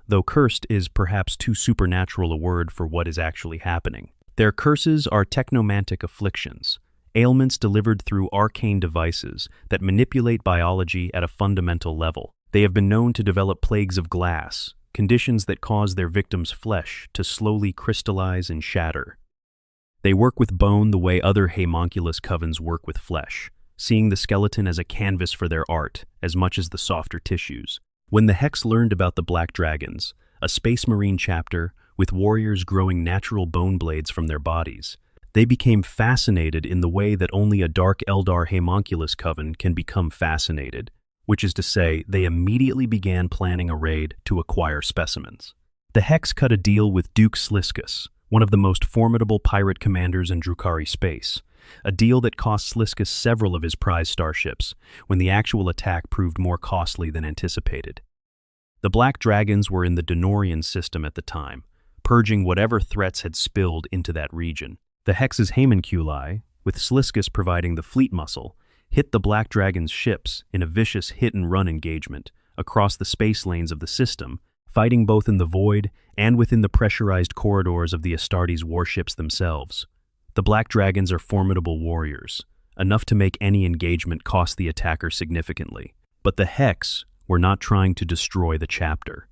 though cursed is perhaps too supernatural a word for what is actually happening. Their curses are technomantic afflictions, ailments delivered through arcane devices that manipulate biology at a fundamental level. They have been known to develop plagues of glass, conditions that cause their victims' flesh to slowly crystallize and shatter. They work with bone the way other homunculus covens work with flesh, seeing the skeleton as a canvas for their art as much as the softer tissues. When the Hex learned about the Black Dragons, a Space Marine chapter with warriors growing natural bone blades from their bodies, they became fascinated in the way that only a Dark Eldar homunculus coven can become fascinated, which is to say, they immediately began planning a raid to acquire specimens. The Hex cut a deal with Duke Sliskus, one of the most formidable pirate commanders in Drukhari space, a deal that cost Sliskus several of his prize starships when the actual attack proved more costly than anticipated. The Black Dragons were in the Denorian system at the time, purging whatever threats had spilled into that region. The Hex's homunculi, with Sliskus providing the fleet muscle, hit the Black Dragon's ships in a vicious hit-and-run engagement across the space lanes of the system, fighting both in the void and within the pressurized corridors of the Astartes warships themselves. The Black Dragons are formidable warriors, enough to make any engagement cost the attacker significantly. But the Hex were not trying to destroy the chapter.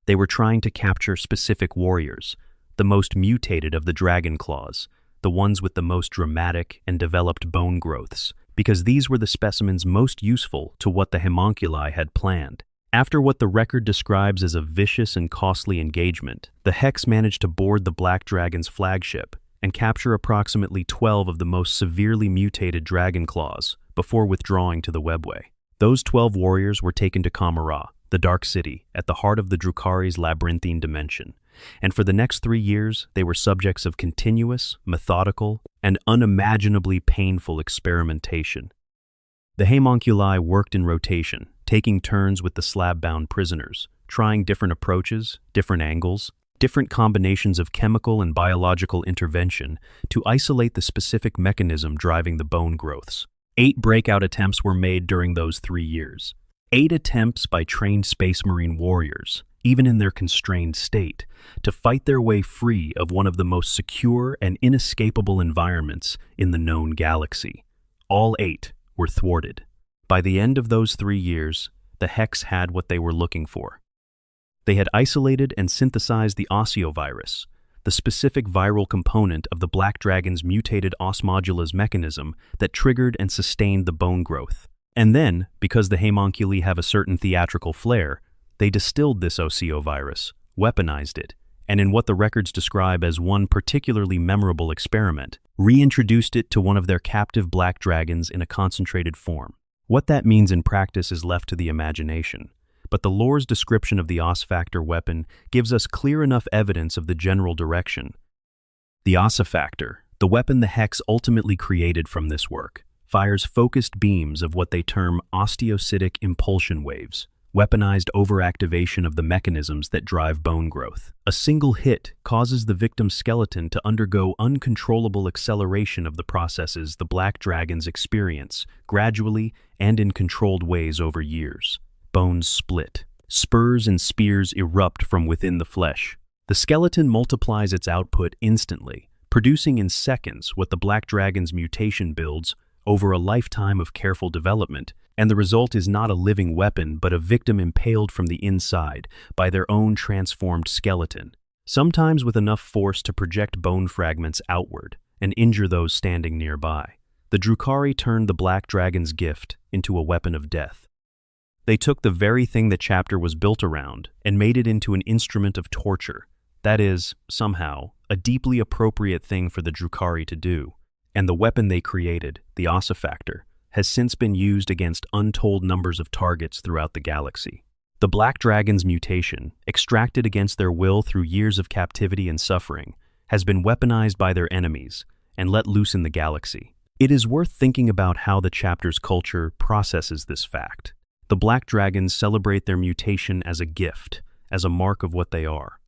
They were trying to capture specific warriors, the most mutated of the Dragon Claws, the ones with the most dramatic and developed bone growths, because these were the specimens most useful to what the homunculi had planned. After what the record describes as a vicious and costly engagement, the Hex managed to board the Black Dragon's flagship and capture approximately 12 of the most severely mutated Dragon Claws before withdrawing to the Webway. Those 12 warriors were taken to Kamara, the Dark City, at the heart of the Drukhari's labyrinthine dimension, and for the next 3 years they were subjects of continuous, methodical, and unimaginably painful experimentation. The homunculi worked in rotation, taking turns with the slab-bound prisoners, trying different approaches, different angles, different combinations of chemical and biological intervention to isolate the specific mechanism driving the bone growths. 8 breakout attempts were made during those 3 years. 8 attempts by trained Space Marine warriors, even in their constrained state, to fight their way free of one of the most secure and inescapable environments in the known galaxy. All 8 were thwarted. By the end of those 3 years, the Hex had what they were looking for. They had isolated and synthesized the osteovirus, the specific viral component of the Black Dragon's mutated osmodulus mechanism that triggered and sustained the bone growth. And then, because the homunculi have a certain theatrical flair, they distilled this osteovirus, weaponized it, and in what the records describe as one particularly memorable experiment, reintroduced it to one of their captive Black Dragons in a concentrated form. What that means in practice is left to the imagination, but the lore's description of the Os-Factor weapon gives us clear enough evidence of the general direction. The Os-Factor, the weapon the Hex ultimately created from this work, fires focused beams of what they term osteocytic impulsion waves, weaponized overactivation of the mechanisms that drive bone growth. A single hit causes the victim's skeleton to undergo uncontrollable acceleration of the processes the Black Dragons experience, gradually and in controlled ways over years. Bones split. Spurs and spears erupt from within the flesh. The skeleton multiplies its output instantly, producing in seconds what the Black Dragon's mutation builds over a lifetime of careful development, and the result is not a living weapon but a victim impaled from the inside by their own transformed skeleton, sometimes with enough force to project bone fragments outward and injure those standing nearby. The Drukhari turned the Black Dragon's gift into a weapon of death. They took the very thing the chapter was built around and made it into an instrument of torture, that is, somehow, a deeply appropriate thing for the Drukhari to do, and the weapon they created, the Ossifactor, has since been used against untold numbers of targets throughout the galaxy. The Black Dragon's mutation, extracted against their will through years of captivity and suffering, has been weaponized by their enemies and let loose in the galaxy. It is worth thinking about how the chapter's culture processes this fact. The Black Dragons celebrate their mutation as a gift, as a mark of what they are.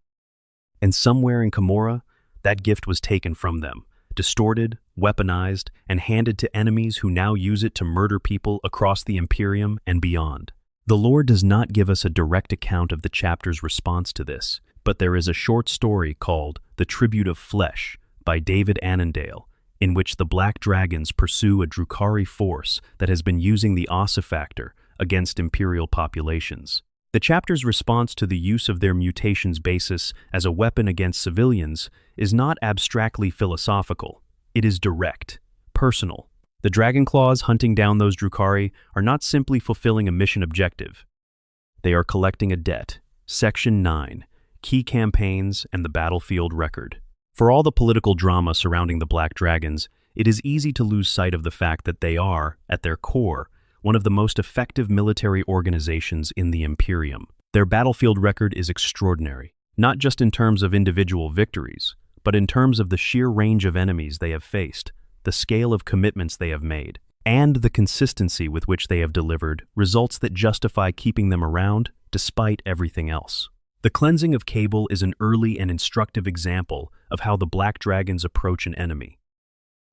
And somewhere in Camorra, that gift was taken from them, distorted, weaponized, and handed to enemies who now use it to murder people across the Imperium and beyond. The lore does not give us a direct account of the chapter's response to this, but there is a short story called The Tribute of Flesh by David Annandale, in which the Black Dragons pursue a Drukhari force that has been using the Ossifactor against Imperial populations. The chapter's response to the use of their mutation's basis as a weapon against civilians is not abstractly philosophical. It is direct, personal. The Dragonclaws hunting down those Drukhari are not simply fulfilling a mission objective. They are collecting a debt. Section 9, Key Campaigns and the Battlefield Record. For all the political drama surrounding the Black Dragons, it is easy to lose sight of the fact that they are, at their core, one of the most effective military organizations in the Imperium. Their battlefield record is extraordinary, not just in terms of individual victories, but in terms of the sheer range of enemies they have faced, the scale of commitments they have made, and the consistency with which they have delivered results that justify keeping them around despite everything else. The cleansing of Cawl is an early and instructive example of how the Black Dragons approach an enemy.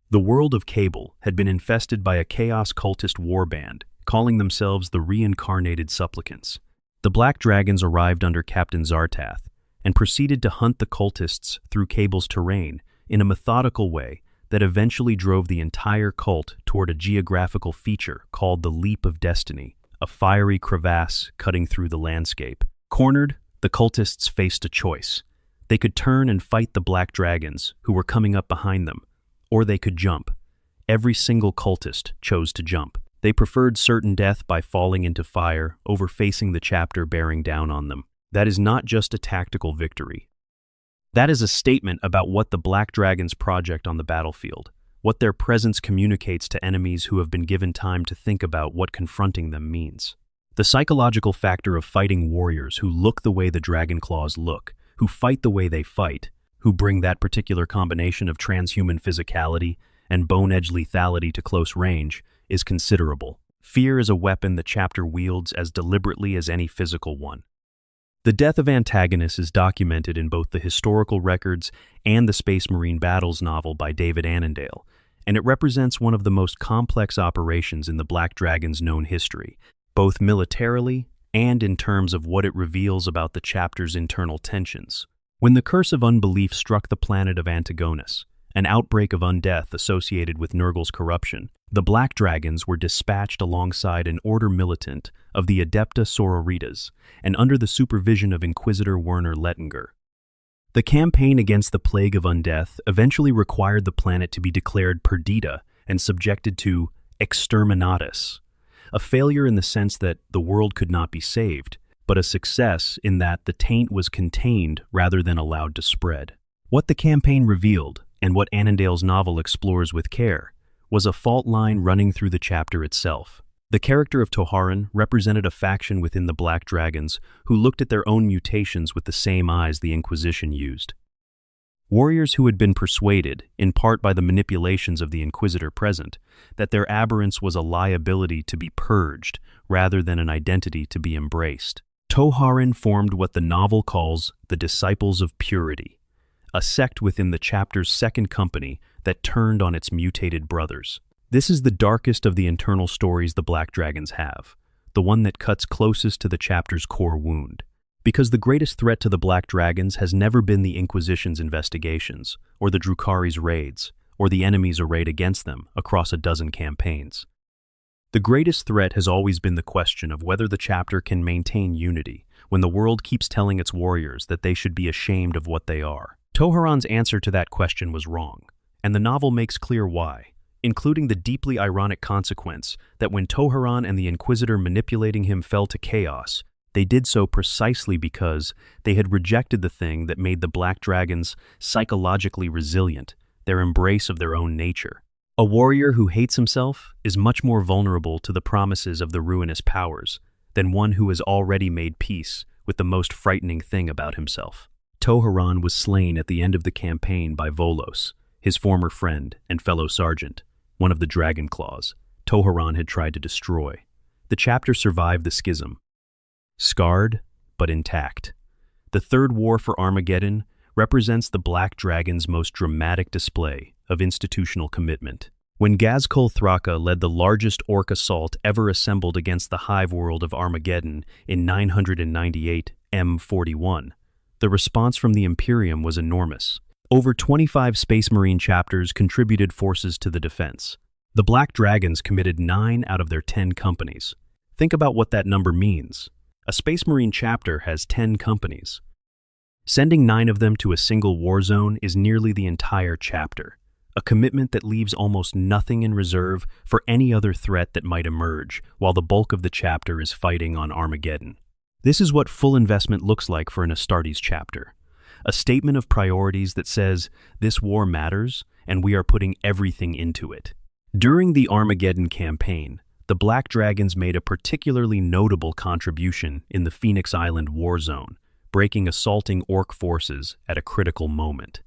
The world of Cawl had been infested by a chaos cultist warband, calling themselves the Reincarnated Supplicants. The Black Dragons arrived under Captain Zartath and proceeded to hunt the cultists through Cawl's terrain in a methodical way that eventually drove the entire cult toward a geographical feature called the Leap of Destiny, a fiery crevasse cutting through the landscape. Cornered, the cultists faced a choice. They could turn and fight the Black Dragons, who were coming up behind them, or they could jump. Every single cultist chose to jump. They preferred certain death by falling into fire over facing the chapter bearing down on them. That is not just a tactical victory. That is a statement about what the Black Dragons project on the battlefield, what their presence communicates to enemies who have been given time to think about what confronting them means. The psychological factor of fighting warriors who look the way the Dragonclaws look, who fight the way they fight, who bring that particular combination of transhuman physicality and bone-edge lethality to close range, is considerable. Fear is a weapon the chapter wields as deliberately as any physical one. The death of antagonists is documented in both the historical records and the Space Marine Battles novel by David Annandale, and it represents one of the most complex operations in the Black Dragon's known history, both militarily and in terms of what it reveals about the chapter's internal tensions. When the curse of unbelief struck the planet of Antigonus, an outbreak of undeath associated with Nurgle's corruption, the Black Dragons were dispatched alongside an order militant of the Adepta Sororitas and under the supervision of Inquisitor Werner Lettinger. The campaign against the plague of undeath eventually required the planet to be declared perdita and subjected to exterminatus, a failure in the sense that the world could not be saved, but a success in that the taint was contained rather than allowed to spread. What the campaign revealed, and what Annandale's novel explores with care, was a fault line running through the chapter itself. The character of Toharan represented a faction within the Black Dragons who looked at their own mutations with the same eyes the Inquisition used. Warriors who had been persuaded, in part by the manipulations of the Inquisitor present, that their aberrance was a liability to be purged rather than an identity to be embraced. Toharan formed what the novel calls the Disciples of Purity, a sect within the chapter's second company that turned on its mutated brothers. This is the darkest of the internal stories the Black Dragons have, the one that cuts closest to the chapter's core wound. Because the greatest threat to the Black Dragons has never been the Inquisition's investigations, or the Drukhari's raids, or the enemies arrayed against them across a dozen campaigns. The greatest threat has always been the question of whether the chapter can maintain unity when the world keeps telling its warriors that they should be ashamed of what they are. Toharan's answer to that question was wrong, and the novel makes clear why, including the deeply ironic consequence that when Toharan and the Inquisitor manipulating him fell to chaos, They did so precisely because they had rejected the thing that made the Black Dragons psychologically resilient, their embrace of their own nature. A warrior who hates himself is much more vulnerable to the promises of the ruinous powers than one who has already made peace with the most frightening thing about himself. Toharan was slain at the end of the campaign by Volos, his former friend and fellow sergeant, one of the Dragon Claws Toharan had tried to destroy. The chapter survived the schism, scarred but intact. The Third War for Armageddon represents the Black Dragon's most dramatic display of institutional commitment. When Ghazghkull Thraka led the largest orc assault ever assembled against the hive world of Armageddon in 998 M41, the response from the Imperium was enormous. Over 25 Space Marine chapters contributed forces to the defense. The Black Dragons committed 9 out of their 10 companies. Think about what that number means. A Space Marine chapter has 10 companies. Sending 9 of them to a single war zone is nearly the entire chapter, a commitment that leaves almost nothing in reserve for any other threat that might emerge while the bulk of the chapter is fighting on Armageddon. This is what full investment looks like for an Astartes chapter. A statement of priorities that says, this war matters, and we are putting everything into it. During the Armageddon campaign, the Black Dragons made a particularly notable contribution in the Phoenix Island war zone, breaking assaulting orc forces at a critical moment.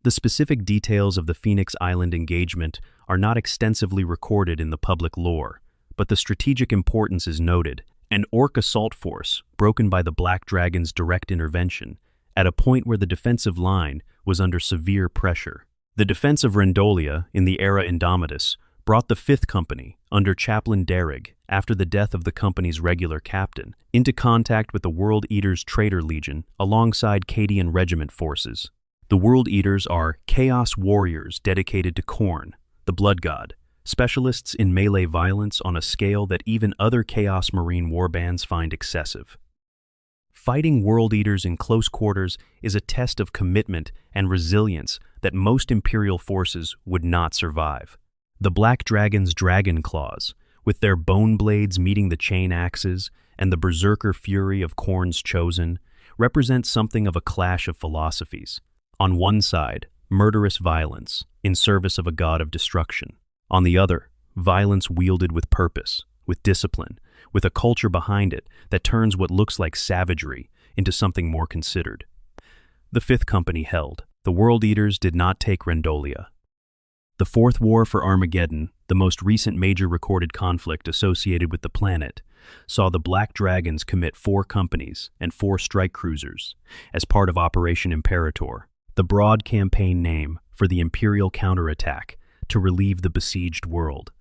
The specific details of the Phoenix Island engagement are not extensively recorded in the public lore, but the strategic importance is noted. An orc assault force, broken by the Black Dragon's direct intervention, at a point where the defensive line was under severe pressure. The defense of Rendolia in the Era Indomitus brought the 5th Company, under Chaplain Derrig, after the death of the company's regular captain, into contact with the World Eaters Traitor Legion alongside Cadian Regiment forces. The World Eaters are Chaos Warriors dedicated to Khorne, the Blood God, specialists in melee violence on a scale that even other Chaos Marine warbands find excessive. Fighting World Eaters in close quarters is a test of commitment and resilience that most Imperial forces would not survive. The Black Dragon's Dragon Claws, with their bone blades meeting the chain axes and the berserker fury of Khorne's Chosen, represent something of a clash of philosophies. On one side, murderous violence, in service of a god of destruction. On the other, violence wielded with purpose, with discipline, with a culture behind it that turns what looks like savagery into something more considered. The 5th Company held. The World Eaters did not take Rendolia. The 4th War for Armageddon, the most recent major recorded conflict associated with the planet, saw the Black Dragons commit 4 companies and 4 strike cruisers as part of Operation Imperator, the broad campaign name for the Imperial counterattack to relieve the besieged world.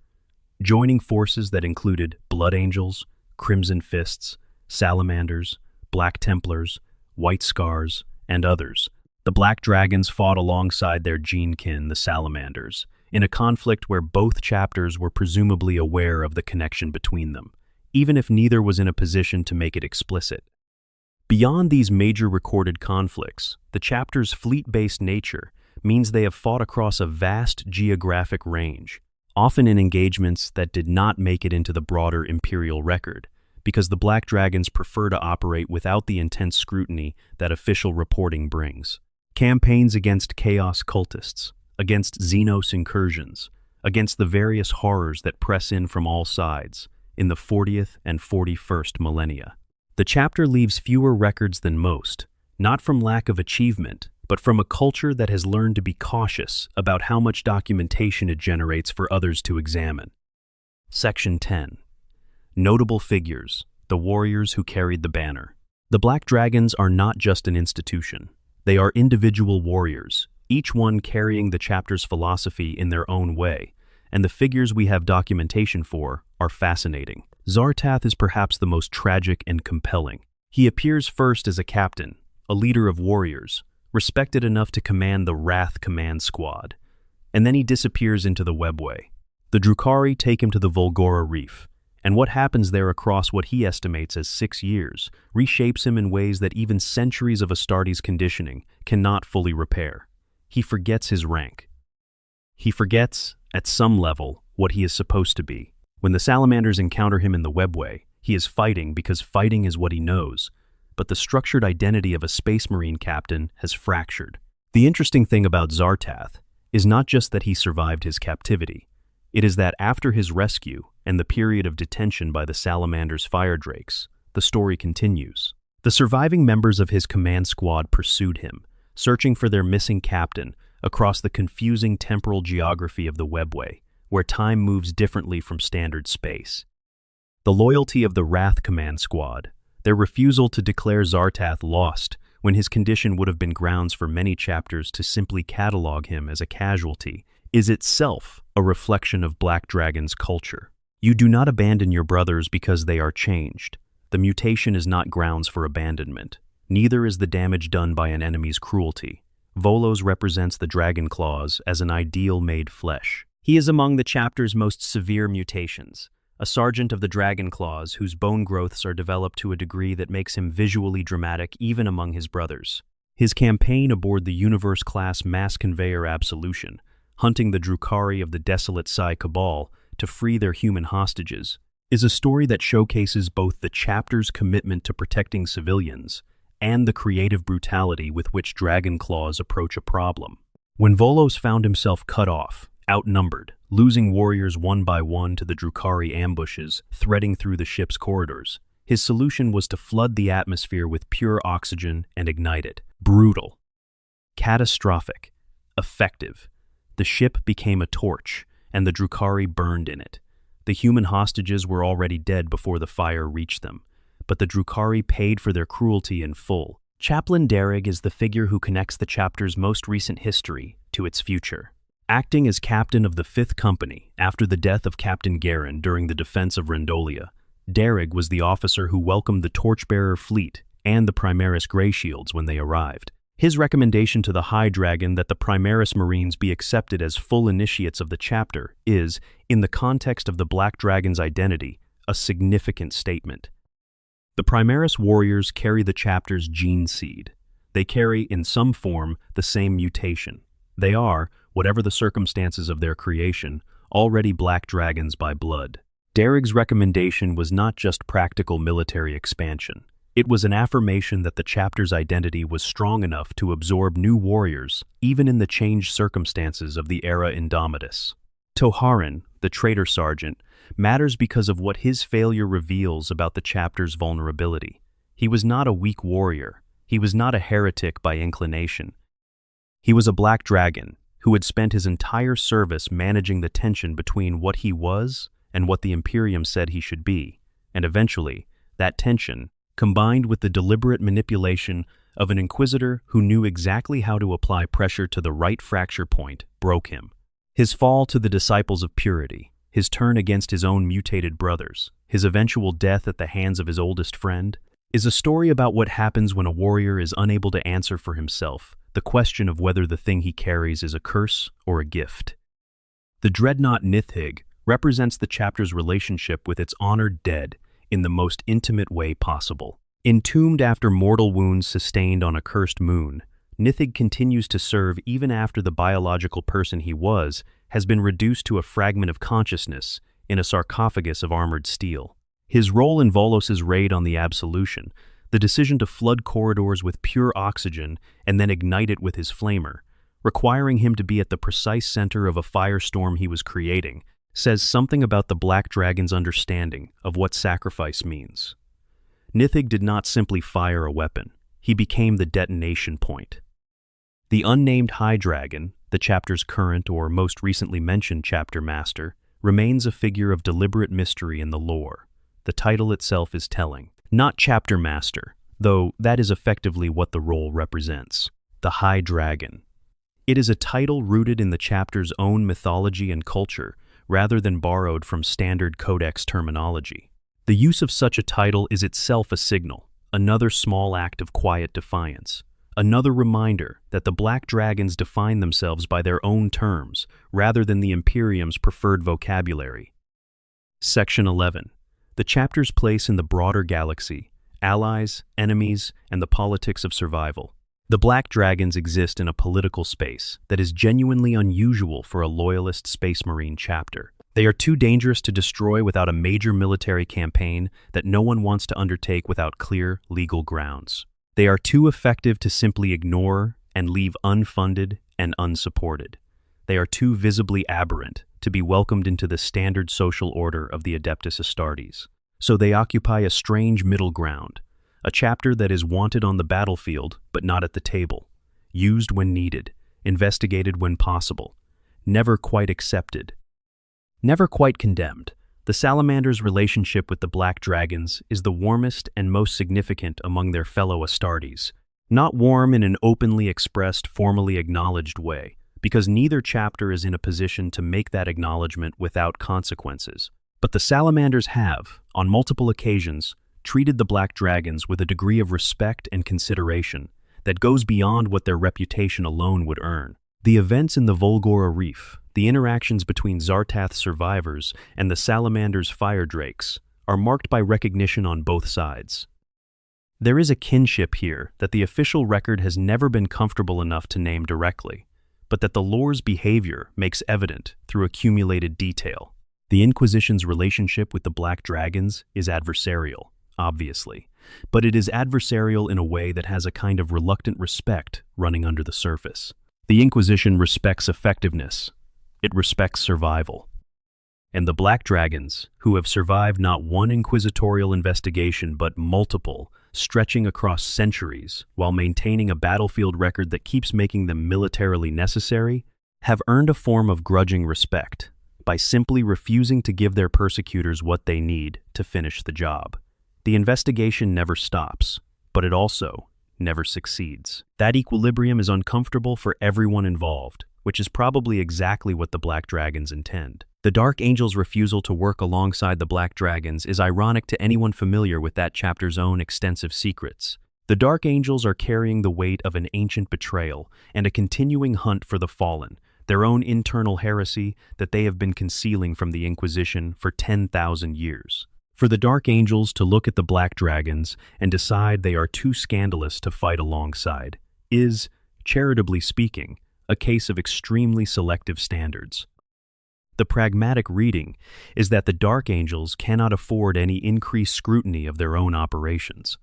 Joining forces that included Blood Angels, Crimson Fists, Salamanders, Black Templars, White Scars, and others, the Black Dragons fought alongside their gene-kin, the Salamanders, in a conflict where both chapters were presumably aware of the connection between them, even if neither was in a position to make it explicit. Beyond these major recorded conflicts, the chapter's fleet-based nature means they have fought across a vast geographic range, often in engagements that did not make it into the broader Imperial record, because the Black Dragons prefer to operate without the intense scrutiny that official reporting brings. Campaigns against Chaos cultists, against Xenos incursions, against the various horrors that press in from all sides in the 40th and 41st millennia. The chapter leaves fewer records than most, not from lack of achievement, but from a culture that has learned to be cautious about how much documentation it generates for others to examine. Section 10. Notable figures, the warriors who carried the banner. The Black Dragons are not just an institution. They are individual warriors, each one carrying the chapter's philosophy in their own way, and the figures we have documentation for are fascinating. Zartath is perhaps the most tragic and compelling. He appears first as a captain, a leader of warriors, respected enough to command the Wrath Command Squad, and then he disappears into the webway. The Drukhari take him to the Volgora Reef, and what happens there across what he estimates as 6 years reshapes him in ways that even centuries of Astartes conditioning cannot fully repair. He forgets his rank. He forgets, at some level, what he is supposed to be. When the Salamanders encounter him in the webway, He is fighting because fighting is what he knows, but the structured identity of a Space Marine captain has fractured. The interesting thing about Zartath is not just that he survived his captivity. It is that after his rescue and the period of detention by the Salamander's fire drakes, the story continues. The surviving members of his command squad pursued him, searching for their missing captain across the confusing temporal geography of the Webway, where time moves differently from standard space. The loyalty of the Wrath command squad, their refusal to declare Zartath lost when his condition would have been grounds for many chapters to simply catalog him as a casualty, is itself a reflection of Black Dragon's culture. You do not abandon your brothers because they are changed. The mutation is not grounds for abandonment. Neither is the damage done by an enemy's cruelty. Volos represents the Dragon Claws as an ideal made flesh. He is among the chapter's most severe mutations, a sergeant of the Dragon Claws whose bone growths are developed to a degree that makes him visually dramatic even among his brothers. His campaign aboard the Universe-class mass conveyor Absolution, hunting the Drukhari of the desolate Psi Cabal to free their human hostages, is a story that showcases both the chapter's commitment to protecting civilians and the creative brutality with which Dragon Claws approach a problem. When Volos found himself cut off, outnumbered, losing warriors one by one to the Drukhari ambushes threading through the ship's corridors, his solution was to flood the atmosphere with pure oxygen and ignite it. Brutal. Catastrophic. Effective. The ship became a torch, and the Drukhari burned in it. The human hostages were already dead before the fire reached them, but the Drukhari paid for their cruelty in full. Chaplain Derrig is the figure who connects the chapter's most recent history to its future. Acting as captain of the 5th Company after the death of Captain Garen during the defense of Rendolia, Derrig was the officer who welcomed the Torchbearer fleet and the Primaris Greyshields when they arrived. His recommendation to the High Dragon that the Primaris Marines be accepted as full initiates of the chapter is, in the context of the Black Dragon's identity, a significant statement. The Primaris warriors carry the chapter's gene seed. They carry, in some form, the same mutation. They are, whatever the circumstances of their creation, already Black Dragons by blood. Derrick's recommendation was not just practical military expansion. It was an affirmation that the chapter's identity was strong enough to absorb new warriors, even in the changed circumstances of the era Indomitus. Toharin, the traitor sergeant, matters because of what his failure reveals about the chapter's vulnerability. He was not a weak warrior. He was not a heretic by inclination. He was a Black Dragon who had spent his entire service managing the tension between what he was and what the Imperium said he should be, and eventually, that tension, combined with the deliberate manipulation of an Inquisitor who knew exactly how to apply pressure to the right fracture point, broke him. His fall to the Disciples of Purity, his turn against his own mutated brothers, his eventual death at the hands of his oldest friend, is a story about what happens when a warrior is unable to answer for himself the question of whether the thing he carries is a curse or a gift. The Dreadnought Nithig represents the chapter's relationship with its honored dead in the most intimate way possible. Entombed after mortal wounds sustained on a cursed moon, Nithig continues to serve even after the biological person he was has been reduced to a fragment of consciousness in a sarcophagus of armored steel. His role in Volos's raid on the Absolution, the decision to flood corridors with pure oxygen and then ignite it with his flamer, requiring him to be at the precise center of a firestorm he was creating, says something about the Black Dragon's understanding of what sacrifice means. Nithig did not simply fire a weapon. He became the detonation point. The unnamed High Dragon, the chapter's current or most recently mentioned chapter master, remains a figure of deliberate mystery in the lore. The title itself is telling. Not chapter master, though that is effectively what the role represents. The High Dragon. It is a title rooted in the chapter's own mythology and culture, rather than borrowed from standard codex terminology. The use of such a title is itself a signal, another small act of quiet defiance, another reminder that the Black Dragons define themselves by their own terms, rather than the Imperium's preferred vocabulary. Section 11. The chapter's place in the broader galaxy, allies, enemies, and the politics of survival. The Black Dragons exist in a political space that is genuinely unusual for a loyalist Space Marine chapter. They are too dangerous to destroy without a major military campaign that no one wants to undertake without clear legal grounds. They are too effective to simply ignore and leave unfunded and unsupported. They are too visibly aberrant to be welcomed into the standard social order of the Adeptus Astartes. So they occupy a strange middle ground, a chapter that is wanted on the battlefield but not at the table, used when needed, investigated when possible, never quite accepted, never quite condemned. The Salamanders' relationship with the Black Dragons is the warmest and most significant among their fellow Astartes. Not warm in an openly expressed, formally acknowledged way, because neither chapter is in a position to make that acknowledgement without consequences. But the Salamanders have, on multiple occasions, treated the Black Dragons with a degree of respect and consideration that goes beyond what their reputation alone would earn. The events in the Volgora Reef, the interactions between Zartath's survivors and the Salamanders' fire drakes, are marked by recognition on both sides. There is a kinship here that the official record has never been comfortable enough to name directly, but that the lore's behavior makes evident through accumulated detail. The Inquisition's relationship with the Black Dragons is adversarial, obviously, but it is adversarial in a way that has a kind of reluctant respect running under the surface. The Inquisition respects effectiveness. It respects survival. And the Black Dragons, who have survived not one inquisitorial investigation but multiple, stretching across centuries while maintaining a battlefield record that keeps making them militarily necessary, have earned a form of grudging respect by simply refusing to give their persecutors what they need to finish the job. The investigation never stops, but it also never succeeds. That equilibrium is uncomfortable for everyone involved, which is probably exactly what the Black Dragons intend. The Dark Angel's refusal to work alongside the Black Dragons is ironic to anyone familiar with that chapter's own extensive secrets. The Dark Angels are carrying the weight of an ancient betrayal and a continuing hunt for the fallen, their own internal heresy that they have been concealing from the Inquisition for 10,000 years. For the Dark Angels to look at the Black Dragons and decide they are too scandalous to fight alongside is, charitably speaking, a case of extremely selective standards. The pragmatic reading is that the Dark Angels cannot afford any increased scrutiny of their own operations,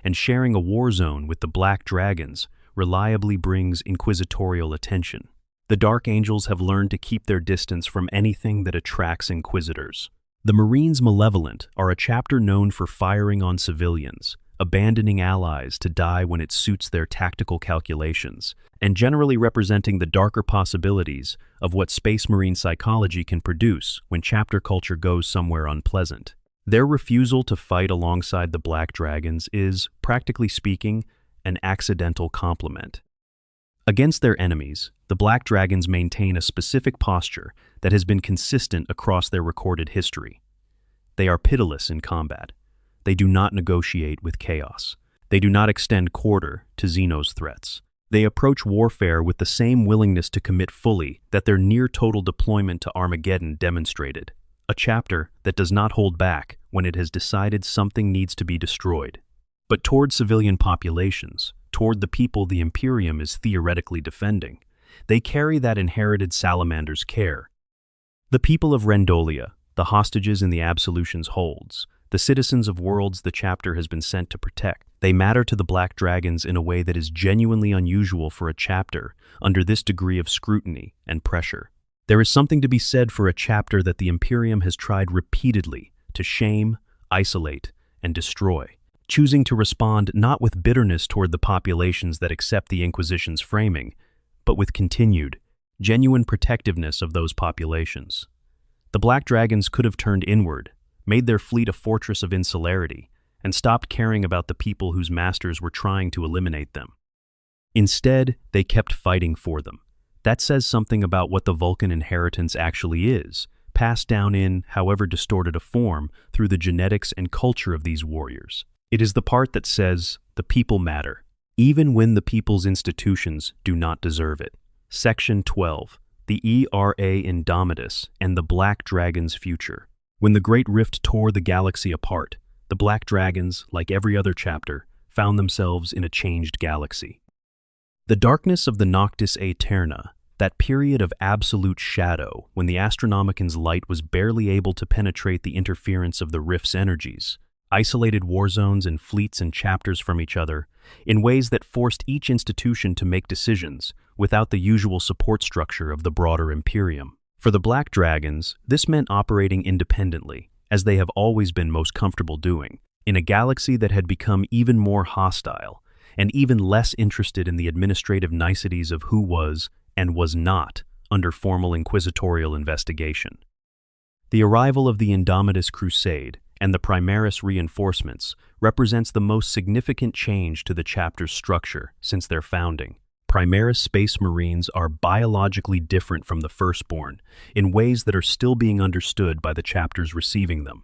and sharing a war zone with the Black Dragons reliably brings inquisitorial attention. The Dark Angels have learned to keep their distance from anything that attracts inquisitors. The Marines Malevolent are a chapter known for firing on civilians, abandoning allies to die when it suits their tactical calculations, and generally representing the darker possibilities of what Space Marine psychology can produce when chapter culture goes somewhere unpleasant. Their refusal to fight alongside the Black Dragons is, practically speaking, an accidental compliment. Against their enemies, the Black Dragons maintain a specific posture that has been consistent across their recorded history. They are pitiless in combat. They do not negotiate with chaos. They do not extend quarter to Xenos threats. They approach warfare with the same willingness to commit fully that their near-total deployment to Armageddon demonstrated, a chapter that does not hold back when it has decided something needs to be destroyed. But toward civilian populations, toward the people the Imperium is theoretically defending, they carry that inherited Salamander's care. The people of Rendolia, the hostages in the Absolution's holds, the citizens of worlds the chapter has been sent to protect, they matter to the Black Dragons in a way that is genuinely unusual for a chapter under this degree of scrutiny and pressure. There is something to be said for a chapter that the Imperium has tried repeatedly to shame, isolate, and destroy, choosing to respond not with bitterness toward the populations that accept the Inquisition's framing, but with continued, genuine protectiveness of those populations. The Black Dragons could have turned inward, made their fleet a fortress of insularity, and stopped caring about the people whose masters were trying to eliminate them. Instead, they kept fighting for them. That says something about what the Vulcan inheritance actually is, passed down in, however distorted a form, through the genetics and culture of these warriors. It is the part that says, the people matter, even when the people's institutions do not deserve it. Section 12. The ERA Indomitus and the Black Dragon's Future. When the Great Rift tore the galaxy apart, the Black Dragons, like every other chapter, found themselves in a changed galaxy. The darkness of the Noctis Aeterna, that period of absolute shadow when the Astronomican's light was barely able to penetrate the interference of the Rift's energies, isolated war zones and fleets and chapters from each other in ways that forced each institution to make decisions without the usual support structure of the broader Imperium. For the Black Dragons, this meant operating independently, as they have always been most comfortable doing, in a galaxy that had become even more hostile and even less interested in the administrative niceties of who was and was not under formal inquisitorial investigation. The arrival of the Indomitus Crusade and the Primaris reinforcements represents the most significant change to the chapter's structure since their founding. Primaris Space Marines are biologically different from the Firstborn in ways that are still being understood by the chapters receiving them.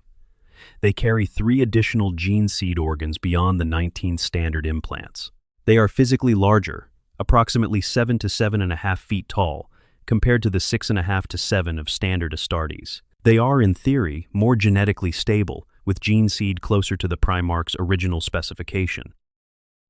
They carry 3 additional gene seed organs beyond the 19 standard implants. They are physically larger, approximately 7 to 7.5 feet tall, compared to the 6.5 to 7 of standard Astartes. They are, in theory, more genetically stable, with gene seed closer to the Primarch's original specification.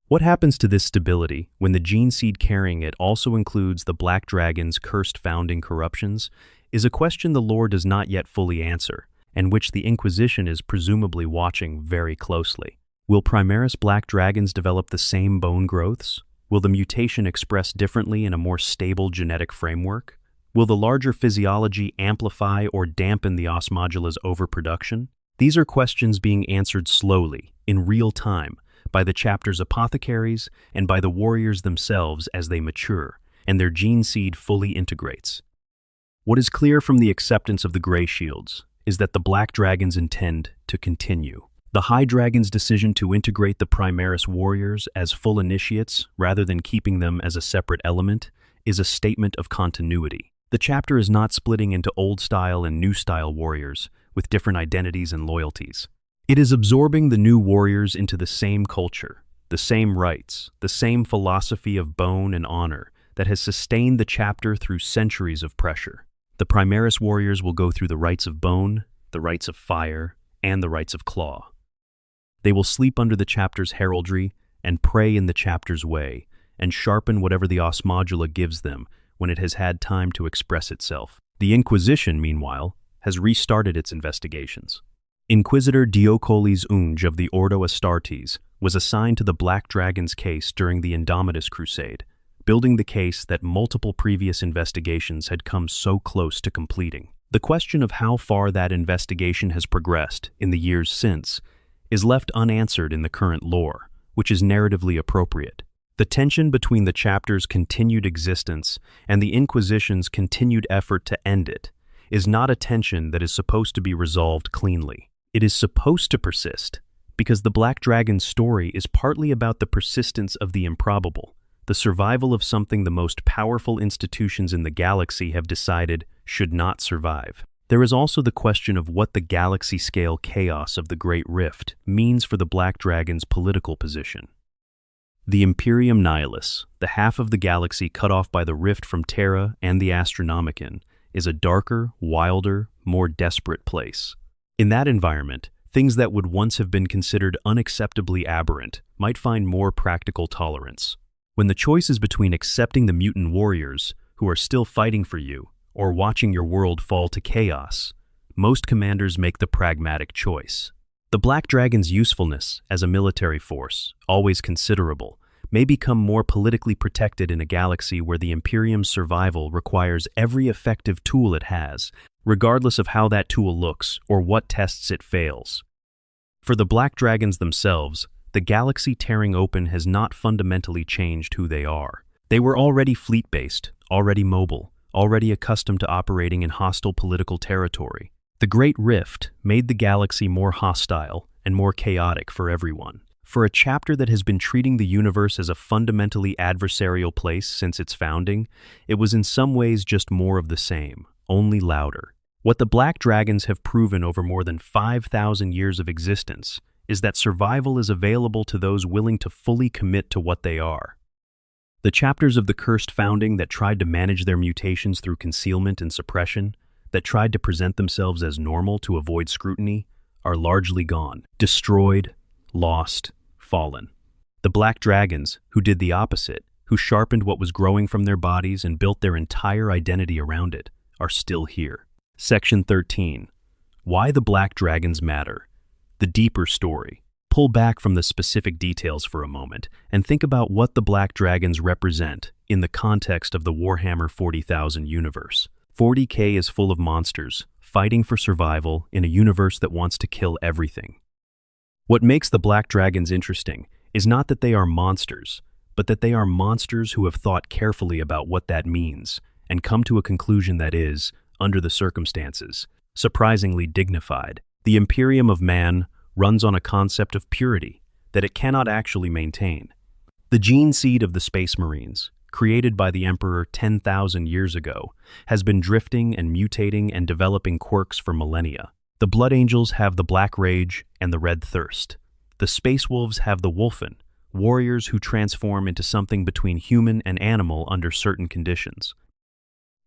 What happens to this stability when the gene seed carrying it also includes the Black Dragon's cursed founding corruptions is a question the lore does not yet fully answer, and which the Inquisition is presumably watching very closely. Will Primaris Black Dragons develop the same bone growths? Will the mutation express differently in a more stable genetic framework? Will the larger physiology amplify or dampen the osmodula's overproduction? These are questions being answered slowly, in real time, by the chapter's apothecaries and by the warriors themselves as they mature, and their gene seed fully integrates. What is clear from the acceptance of the Grey Shields is that the Black Dragons intend to continue. The High Dragon's decision to integrate the Primaris warriors as full initiates rather than keeping them as a separate element is a statement of continuity. The chapter is not splitting into old-style and new-style warriors with different identities and loyalties. It is absorbing the new warriors into the same culture, the same rights, the same philosophy of bone and honor that has sustained the chapter through centuries of pressure. The Primaris warriors will go through the rites of bone, the rites of fire, and the rites of claw. They will sleep under the chapter's heraldry and pray in the chapter's way, and sharpen whatever the osmodula gives them when it has had time to express itself. The Inquisition, meanwhile, has restarted its investigations. Inquisitor Diocoles Unge of the Ordo Astartes was assigned to the Black Dragon's case during the Indomitus Crusade, building the case that multiple previous investigations had come so close to completing. The question of how far that investigation has progressed in the years since is left unanswered in the current lore, which is narratively appropriate. The tension between the chapter's continued existence and the Inquisition's continued effort to end it is not a tension that is supposed to be resolved cleanly. It is supposed to persist because the Black Dragon's story is partly about the persistence of the improbable, the survival of something the most powerful institutions in the galaxy have decided should not survive. There is also the question of what the galaxy-scale chaos of the Great Rift means for the Black Dragon's political position. The Imperium Nihilus, the half of the galaxy cut off by the rift from Terra and the Astronomican, is a darker, wilder, more desperate place. In that environment, things that would once have been considered unacceptably aberrant might find more practical tolerance. When the choice is between accepting the mutant warriors, who are still fighting for you, or watching your world fall to chaos, most commanders make the pragmatic choice. The Black Dragon's usefulness as a military force, always considerable, may become more politically protected in a galaxy where the Imperium's survival requires every effective tool it has, regardless of how that tool looks or what tests it fails. For the Black Dragons themselves, the galaxy tearing open has not fundamentally changed who they are. They were already fleet-based, already mobile, already accustomed to operating in hostile political territory. The Great Rift made the galaxy more hostile and more chaotic for everyone. For a chapter that has been treating the universe as a fundamentally adversarial place since its founding, it was in some ways just more of the same, only louder. What the Black Dragons have proven over more than 5,000 years of existence is that survival is available to those willing to fully commit to what they are. The chapters of the cursed founding that tried to manage their mutations through concealment and suppression, that tried to present themselves as normal to avoid scrutiny, are largely gone, destroyed, lost, fallen. The Black Dragons, who did the opposite, who sharpened what was growing from their bodies and built their entire identity around it, are still here. Section 13. Why the Black Dragons Matter. The deeper story. Pull back from the specific details for a moment and think about what the Black Dragons represent in the context of the Warhammer 40,000 universe. 40K is full of monsters, fighting for survival in a universe that wants to kill everything. What makes the Black Dragons interesting is not that they are monsters, but that they are monsters who have thought carefully about what that means and come to a conclusion that is, under the circumstances, surprisingly dignified. The Imperium of Man runs on a concept of purity that it cannot actually maintain. The gene seed of the Space Marines, created by the Emperor 10,000 years ago, has been drifting and mutating and developing quirks for millennia. The Blood Angels have the Black Rage and the Red Thirst. The Space Wolves have the Wolfen, warriors who transform into something between human and animal under certain conditions.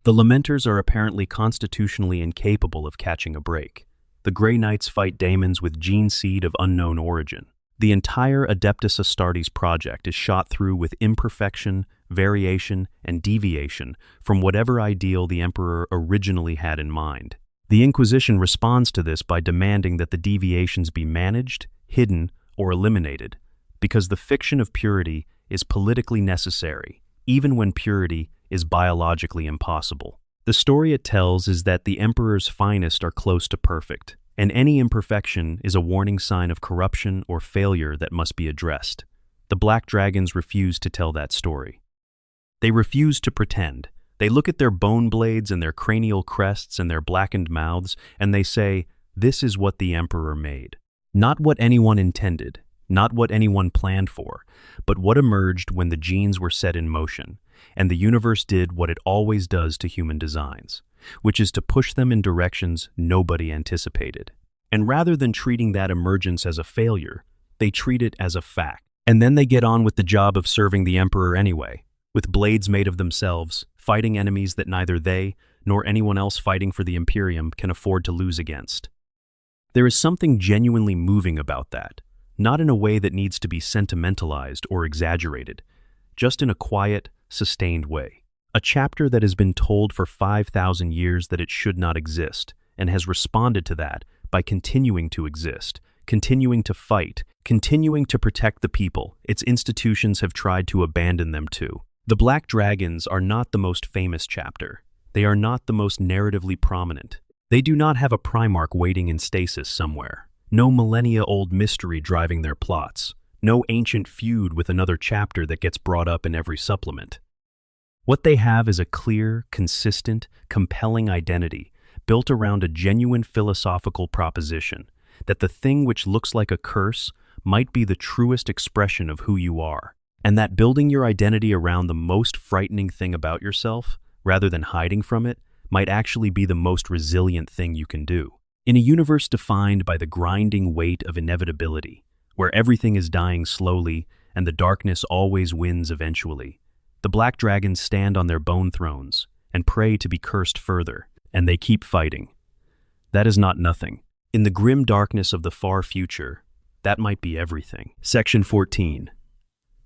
The Lamenters are apparently constitutionally incapable of catching a break. The Grey Knights fight daemons with gene seed of unknown origin. The entire Adeptus Astartes project is shot through with imperfection, variation, and deviation from whatever ideal the Emperor originally had in mind. The Inquisition responds to this by demanding that the deviations be managed, hidden, or eliminated, because the fiction of purity is politically necessary, even when purity is biologically impossible. The story it tells is that the Emperor's finest are close to perfect, and any imperfection is a warning sign of corruption or failure that must be addressed. The Black Dragons refuse to tell that story. They refuse to pretend. They look at their bone blades and their cranial crests and their blackened mouths, and they say, "This is what the Emperor made." Not what anyone intended, not what anyone planned for, but what emerged when the genes were set in motion, and the universe did what it always does to human designs, which is to push them in directions nobody anticipated. And rather than treating that emergence as a failure, they treat it as a fact. And then they get on with the job of serving the Emperor anyway, with blades made of themselves, fighting enemies that neither they nor anyone else fighting for the Imperium can afford to lose against. There is something genuinely moving about that, not in a way that needs to be sentimentalized or exaggerated, just in a quiet, sustained way. A chapter that has been told for 5,000 years that it should not exist, and has responded to that by continuing to exist, continuing to fight, continuing to protect the people its institutions have tried to abandon them to. The Black Dragons are not the most famous chapter. They are not the most narratively prominent. They do not have a Primarch waiting in stasis somewhere. No millennia-old mystery driving their plots. No ancient feud with another chapter that gets brought up in every supplement. What they have is a clear, consistent, compelling identity built around a genuine philosophical proposition that the thing which looks like a curse might be the truest expression of who you are, and that building your identity around the most frightening thing about yourself, rather than hiding from it, might actually be the most resilient thing you can do. In a universe defined by the grinding weight of inevitability, where everything is dying slowly and the darkness always wins eventually, the Black Dragons stand on their bone thrones and pray to be cursed further, and they keep fighting. That is not nothing. In the grim darkness of the far future, that might be everything. Section 14.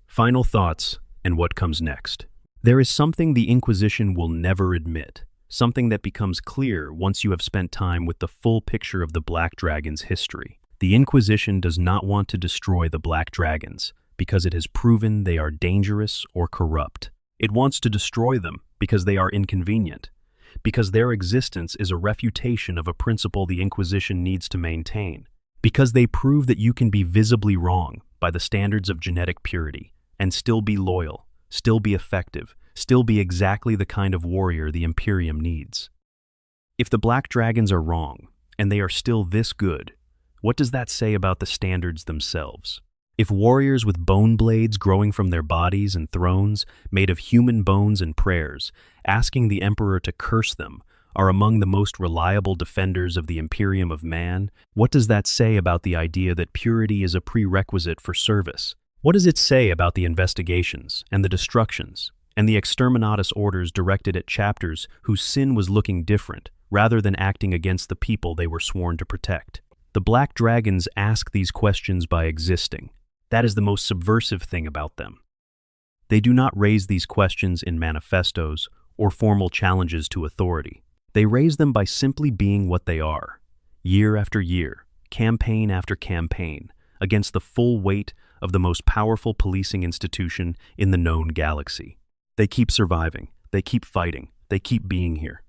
Final thoughts and what comes next. There is something the Inquisition will never admit, something that becomes clear once you have spent time with the full picture of the Black Dragons' history. The Inquisition does not want to destroy the Black Dragons because it has proven they are dangerous or corrupt. It wants to destroy them because they are inconvenient, because their existence is a refutation of a principle the Inquisition needs to maintain, because they prove that you can be visibly wrong by the standards of genetic purity and still be loyal, still be effective, still be exactly the kind of warrior the Imperium needs. If the Black Dragons are wrong, and they are still this good, what does that say about the standards themselves? If warriors with bone blades growing from their bodies and thrones, made of human bones and prayers, asking the Emperor to curse them, are among the most reliable defenders of the Imperium of Man, what does that say about the idea that purity is a prerequisite for service? What does it say about the investigations and the destructions and the exterminatus orders directed at chapters whose sin was looking different, rather than acting against the people they were sworn to protect? The Black Dragons ask these questions by existing. That is the most subversive thing about them. They do not raise these questions in manifestos or formal challenges to authority. They raise them by simply being what they are, year after year, campaign after campaign, against the full weight of the most powerful policing institution in the known galaxy. They keep surviving, they keep fighting, they keep being here.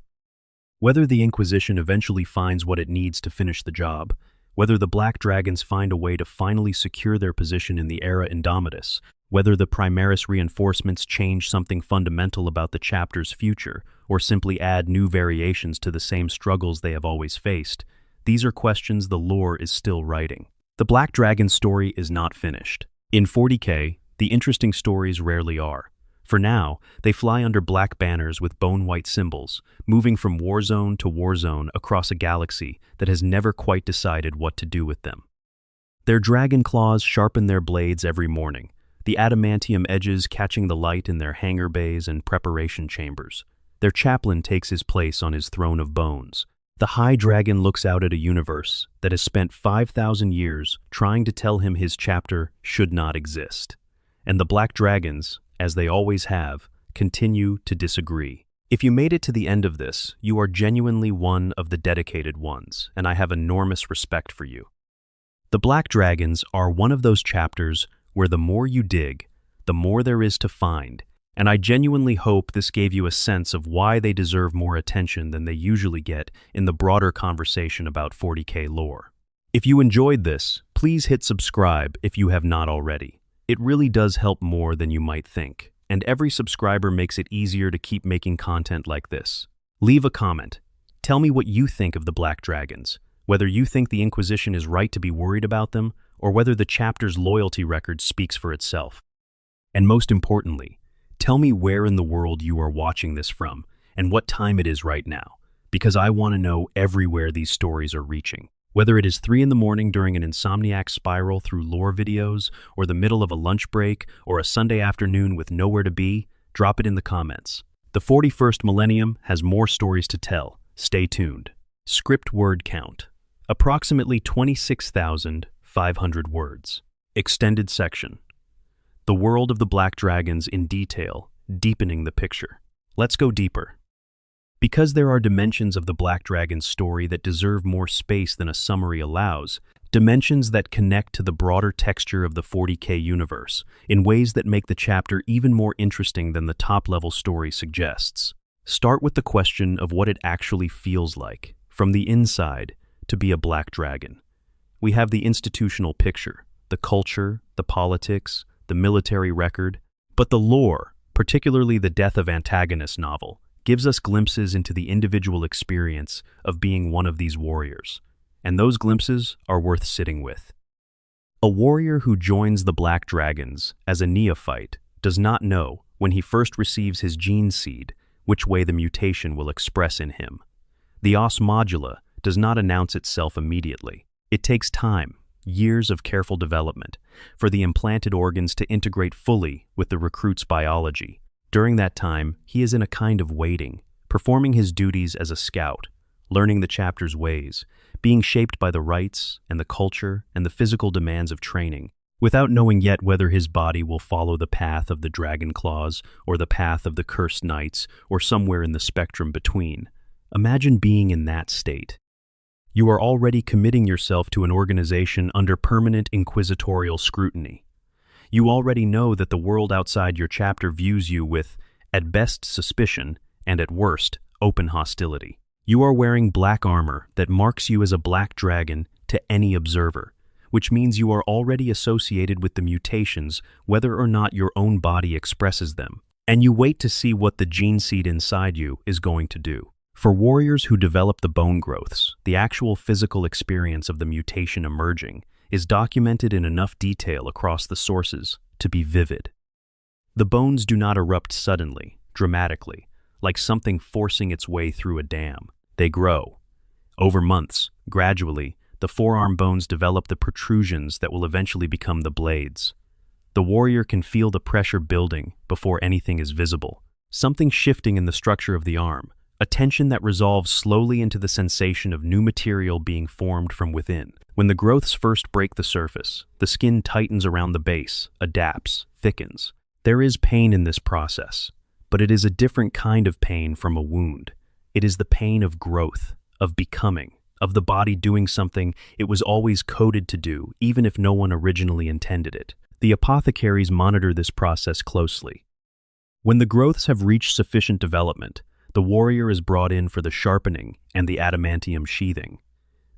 Whether the Inquisition eventually finds what it needs to finish the job, whether the Black Dragons find a way to finally secure their position in the Era Indomitus, whether the Primaris reinforcements change something fundamental about the chapter's future, or simply add new variations to the same struggles they have always faced, these are questions the lore is still writing. The Black Dragon story is not finished. In 40K, the interesting stories rarely are. For now, they fly under black banners with bone-white symbols, moving from warzone to warzone across a galaxy that has never quite decided what to do with them. Their dragon claws sharpen their blades every morning, the adamantium edges catching the light in their hangar bays and preparation chambers. Their chaplain takes his place on his throne of bones. The High Dragon looks out at a universe that has spent 5,000 years trying to tell him his chapter should not exist. And the Black Dragons, as they always have, continue to disagree. If you made it to the end of this, you are genuinely one of the dedicated ones, and I have enormous respect for you. The Black Dragons are one of those chapters where the more you dig, the more there is to find, and I genuinely hope this gave you a sense of why they deserve more attention than they usually get in the broader conversation about 40K lore. If you enjoyed this, please hit subscribe if you have not already. It really does help more than you might think, and every subscriber makes it easier to keep making content like this. Leave a comment. Tell me what you think of the Black Dragons, whether you think the Inquisition is right to be worried about them, or whether the chapter's loyalty record speaks for itself. And most importantly, tell me where in the world you are watching this from, and what time it is right now, because I want to know everywhere these stories are reaching. Whether it is 3 in the morning during an insomniac spiral through lore videos, or the middle of a lunch break, or a Sunday afternoon with nowhere to be, drop it in the comments. The 41st millennium has more stories to tell. Stay tuned. Script word count: approximately 26,500 words. Extended section: the world of the Black Dragons in detail, deepening the picture. Let's go deeper. Because there are dimensions of the Black Dragon's story that deserve more space than a summary allows, dimensions that connect to the broader texture of the 40K universe in ways that make the chapter even more interesting than the top-level story suggests. Start with the question of what it actually feels like, from the inside, to be a Black Dragon. We have the institutional picture, the culture, the politics, the military record, but the lore, particularly the Death of Antagonist novel, gives us glimpses into the individual experience of being one of these warriors, and those glimpses are worth sitting with. A warrior who joins the Black Dragons as a neophyte does not know, when he first receives his gene seed, which way the mutation will express in him. The os modula does not announce itself immediately. It takes time, years of careful development, for the implanted organs to integrate fully with the recruit's biology. During that time, he is in a kind of waiting, performing his duties as a scout, learning the chapter's ways, being shaped by the rites and the culture and the physical demands of training, without knowing yet whether his body will follow the path of the dragon claws or the path of the cursed knights or somewhere in the spectrum between. Imagine being in that state. You are already committing yourself to an organization under permanent inquisitorial scrutiny. You already know that the world outside your chapter views you with, at best, suspicion, and at worst, open hostility. You are wearing black armor that marks you as a Black Dragon to any observer, which means you are already associated with the mutations whether or not your own body expresses them, and you wait to see what the gene seed inside you is going to do. For warriors who develop the bone growths, the actual physical experience of the mutation emerging is documented in enough detail across the sources to be vivid. The bones do not erupt suddenly, dramatically, like something forcing its way through a dam. They grow. Over months, gradually, the forearm bones develop the protrusions that will eventually become the blades. The warrior can feel the pressure building before anything is visible, something shifting in the structure of the arm, a tension that resolves slowly into the sensation of new material being formed from within. When the growths first break the surface, the skin tightens around the base, adapts, thickens. There is pain in this process, but it is a different kind of pain from a wound. It is the pain of growth, of becoming, of the body doing something it was always coded to do, even if no one originally intended it. The apothecaries monitor this process closely. When the growths have reached sufficient development, the warrior is brought in for the sharpening and the adamantium sheathing.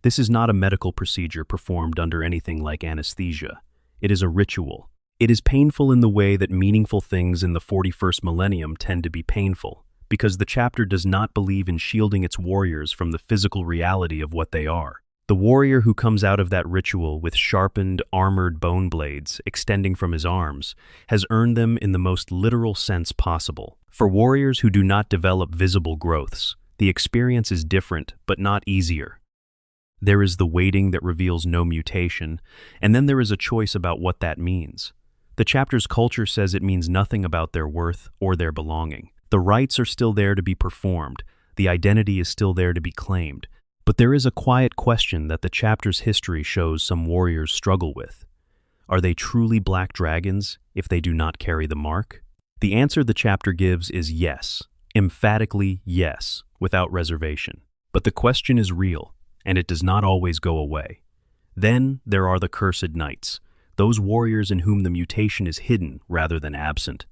This is not a medical procedure performed under anything like anesthesia. It is a ritual. It is painful in the way that meaningful things in the 41st millennium tend to be painful, because the chapter does not believe in shielding its warriors from the physical reality of what they are. The warrior who comes out of that ritual with sharpened, armored bone blades extending from his arms has earned them in the most literal sense possible. For warriors who do not develop visible growths, the experience is different but not easier. There is the waiting that reveals no mutation, and then there is a choice about what that means. The chapter's culture says it means nothing about their worth or their belonging. The rites are still there to be performed, the identity is still there to be claimed, but there is a quiet question that the chapter's history shows some warriors struggle with. Are they truly black dragons if they do not carry the mark? The answer the chapter gives is yes, emphatically yes, without reservation. But the question is real, and it does not always go away. Then there are the cursed knights, those warriors in whom the mutation is hidden rather than absent.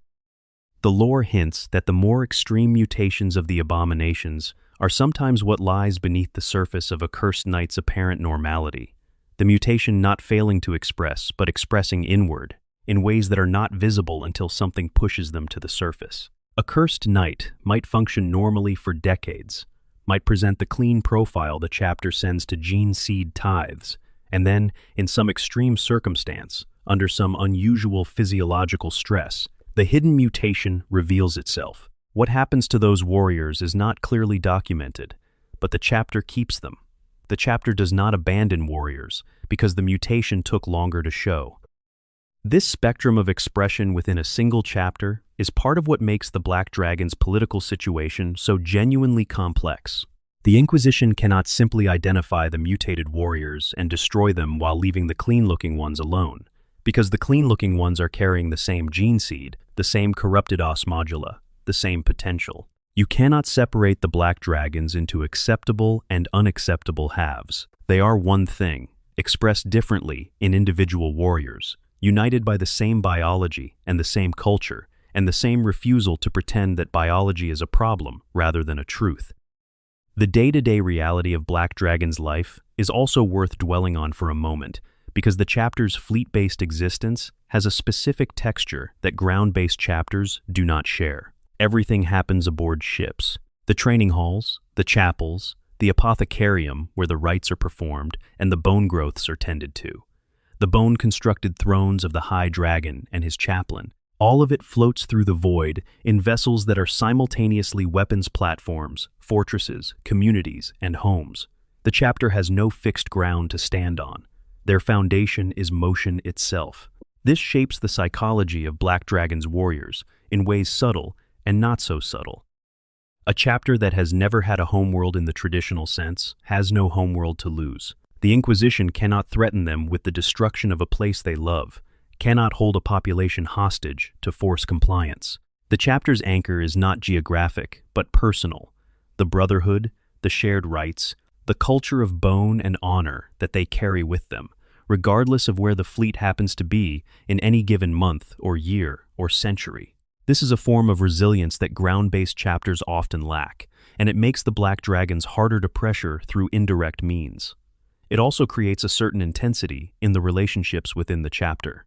The lore hints that the more extreme mutations of the abominations are sometimes what lies beneath the surface of a cursed knight's apparent normality, the mutation not failing to express, but expressing inward, in ways that are not visible until something pushes them to the surface. A cursed knight might function normally for decades, might present the clean profile the chapter sends to gene seed tithes, and then, in some extreme circumstance, under some unusual physiological stress, the hidden mutation reveals itself. What happens to those warriors is not clearly documented, but the chapter keeps them. The chapter does not abandon warriors because the mutation took longer to show. This spectrum of expression within a single chapter is part of what makes the Black Dragon's political situation so genuinely complex. The Inquisition cannot simply identify the mutated warriors and destroy them while leaving the clean-looking ones alone, because the clean-looking ones are carrying the same gene seed, the same corrupted os modula, the same potential. You cannot separate the Black Dragons into acceptable and unacceptable halves. They are one thing, expressed differently in individual warriors, united by the same biology and the same culture, and the same refusal to pretend that biology is a problem rather than a truth. The day-to-day reality of Black Dragon's life is also worth dwelling on for a moment, because the chapter's fleet-based existence has a specific texture that ground-based chapters do not share. Everything happens aboard ships. The training halls, the chapels, the apothecarium where the rites are performed, and the bone growths are tended to. The bone-constructed thrones of the High Dragon and his chaplain. All of it floats through the void in vessels that are simultaneously weapons platforms, fortresses, communities, and homes. The chapter has no fixed ground to stand on. Their foundation is motion itself. This shapes the psychology of Black Dragon's warriors in ways subtle and not so subtle. A chapter that has never had a homeworld in the traditional sense has no homeworld to lose. The Inquisition cannot threaten them with the destruction of a place they love, cannot hold a population hostage to force compliance. The chapter's anchor is not geographic, but personal. The brotherhood, the shared rites, the culture of bone and honor that they carry with them, regardless of where the fleet happens to be in any given month or year or century. This is a form of resilience that ground-based chapters often lack, and it makes the Black Dragons harder to pressure through indirect means. It also creates a certain intensity in the relationships within the chapter.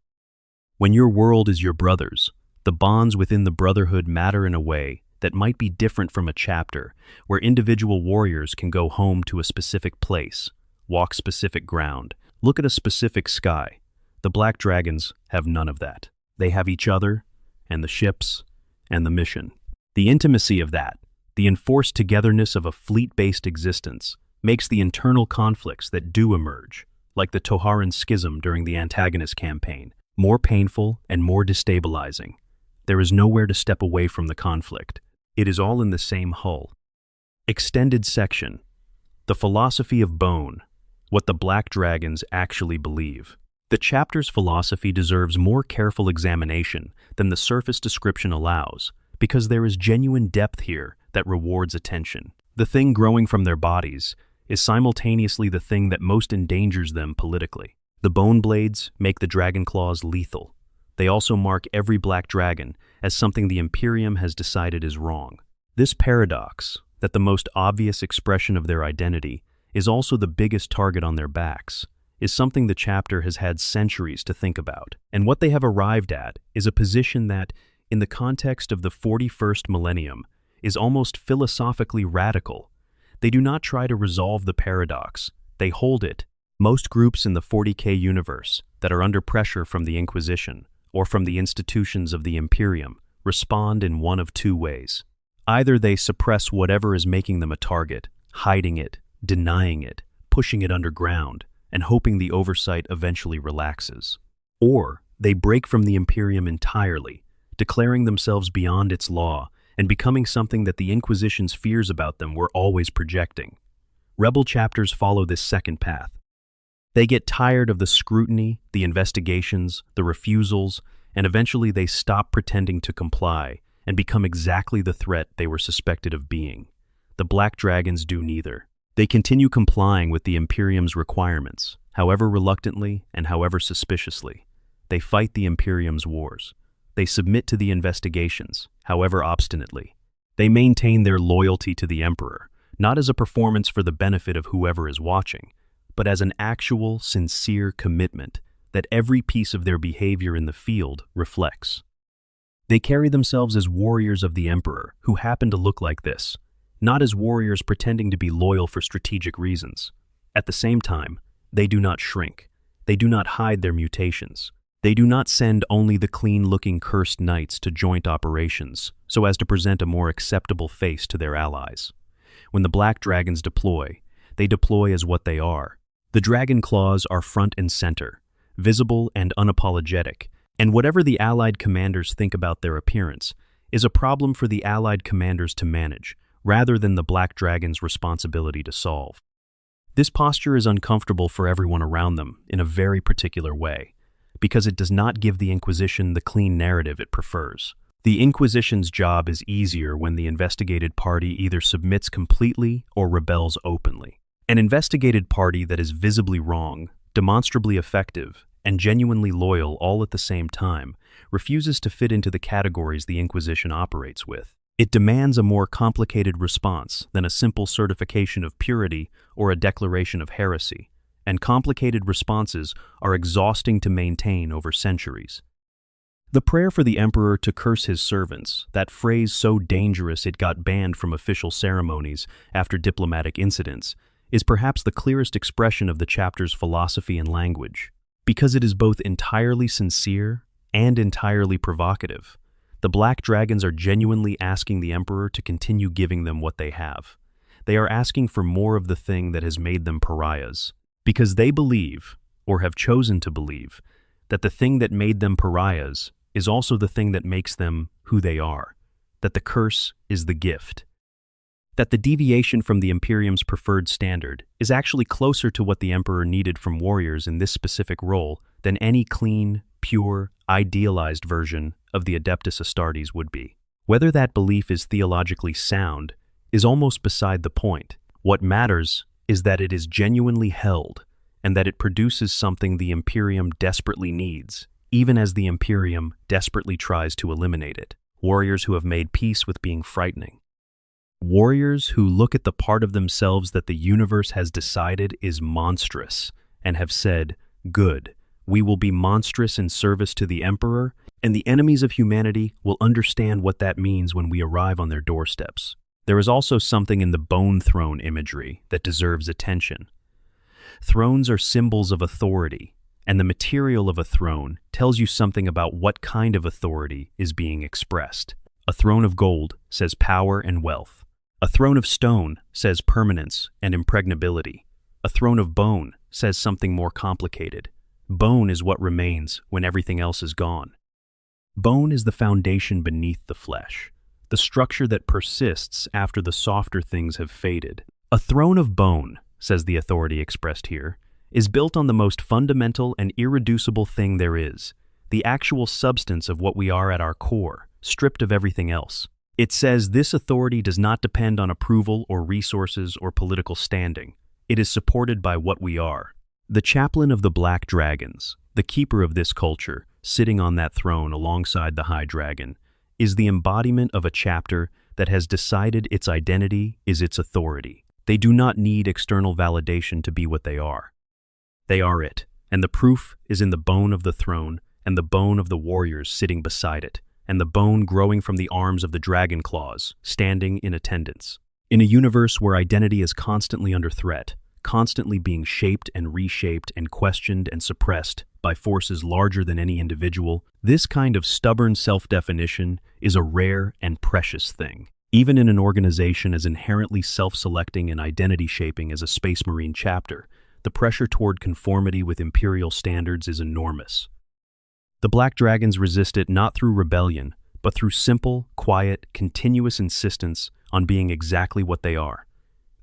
When your world is your brother's, the bonds within the brotherhood matter in a way that might be different from a chapter where individual warriors can go home to a specific place, walk specific ground, look at a specific sky. The Black Dragons have none of that. They have each other, and the ships, and the mission. The intimacy of that, the enforced togetherness of a fleet-based existence, makes the internal conflicts that do emerge, like the Toharan schism during the antagonist campaign, more painful and more destabilizing. There is nowhere to step away from the conflict. It is all in the same hull. Extended section. The philosophy of bone, what the Black Dragons actually believe. The chapter's philosophy deserves more careful examination than the surface description allows, because there is genuine depth here that rewards attention. The thing growing from their bodies is simultaneously the thing that most endangers them politically. The bone blades make the dragon claws lethal. They also mark every black dragon as something the Imperium has decided is wrong. This paradox, that the most obvious expression of their identity is also the biggest target on their backs, is something the chapter has had centuries to think about. And what they have arrived at is a position that, in the context of the 41st millennium, is almost philosophically radical. They do not try to resolve the paradox, they hold it. Most groups in the 40K universe that are under pressure from the Inquisition or from the institutions of the Imperium respond in one of two ways. Either they suppress whatever is making them a target, hiding it, denying it, pushing it underground, and hoping the oversight eventually relaxes. Or they break from the Imperium entirely, declaring themselves beyond its law and becoming something that the Inquisition's fears about them were always projecting. Rebel chapters follow this second path. They get tired of the scrutiny, the investigations, the refusals, and eventually they stop pretending to comply and become exactly the threat they were suspected of being. The Black Dragons do neither. They continue complying with the Imperium's requirements, however reluctantly and however suspiciously. They fight the Imperium's wars. They submit to the investigations, however obstinately. They maintain their loyalty to the Emperor, not as a performance for the benefit of whoever is watching, but as an actual, sincere commitment that every piece of their behavior in the field reflects. They carry themselves as warriors of the Emperor who happen to look like this, not as warriors pretending to be loyal for strategic reasons. At the same time, they do not shrink. They do not hide their mutations. They do not send only the clean-looking cursed knights to joint operations so as to present a more acceptable face to their allies. When the Black Dragons deploy, they deploy as what they are. The dragon claws are front and center, visible and unapologetic, and whatever the Allied commanders think about their appearance is a problem for the Allied commanders to manage, rather than the Black Dragon's responsibility to solve. This posture is uncomfortable for everyone around them in a very particular way, because it does not give the Inquisition the clean narrative it prefers. The Inquisition's job is easier when the investigated party either submits completely or rebels openly. An investigated party that is visibly wrong, demonstrably effective, and genuinely loyal all at the same time refuses to fit into the categories the Inquisition operates with. It demands a more complicated response than a simple certification of purity or a declaration of heresy, and complicated responses are exhausting to maintain over centuries. The prayer for the Emperor to curse his servants, that phrase so dangerous it got banned from official ceremonies after diplomatic incidents, is perhaps the clearest expression of the chapter's philosophy and language. Because it is both entirely sincere and entirely provocative, the Black Dragons are genuinely asking the Emperor to continue giving them what they have. They are asking for more of the thing that has made them pariahs, because they believe, or have chosen to believe, that the thing that made them pariahs is also the thing that makes them who they are, that the curse is the gift, that the deviation from the Imperium's preferred standard is actually closer to what the Emperor needed from warriors in this specific role than any clean, pure, idealized version of the Adeptus Astartes would be. Whether that belief is theologically sound is almost beside the point. What matters is that it is genuinely held and that it produces something the Imperium desperately needs, even as the Imperium desperately tries to eliminate it. Warriors who have made peace with being frightening. Warriors who look at the part of themselves that the universe has decided is monstrous and have said, "Good, we will be monstrous in service to the Emperor, and the enemies of humanity will understand what that means when we arrive on their doorsteps." There is also something in the bone throne imagery that deserves attention. Thrones are symbols of authority, and the material of a throne tells you something about what kind of authority is being expressed. A throne of gold says power and wealth. A throne of stone says permanence and impregnability. A throne of bone says something more complicated. Bone is what remains when everything else is gone. Bone is the foundation beneath the flesh, the structure that persists after the softer things have faded. A throne of bone, says the authority expressed here, is built on the most fundamental and irreducible thing there is, the actual substance of what we are at our core, stripped of everything else. It says this authority does not depend on approval or resources or political standing. It is supported by what we are. The chaplain of the Black Dragons, the keeper of this culture, sitting on that throne alongside the High Dragon, is the embodiment of a chapter that has decided its identity is its authority. They do not need external validation to be what they are. They are it, and the proof is in the bone of the throne and the bone of the warriors sitting beside it, and the bone growing from the arms of the dragon claws, standing in attendance. In a universe where identity is constantly under threat, constantly being shaped and reshaped and questioned and suppressed by forces larger than any individual, this kind of stubborn self-definition is a rare and precious thing. Even in an organization as inherently self-selecting and identity-shaping as a Space Marine chapter, the pressure toward conformity with Imperial standards is enormous. The Black Dragons resist it not through rebellion, but through simple, quiet, continuous insistence on being exactly what they are.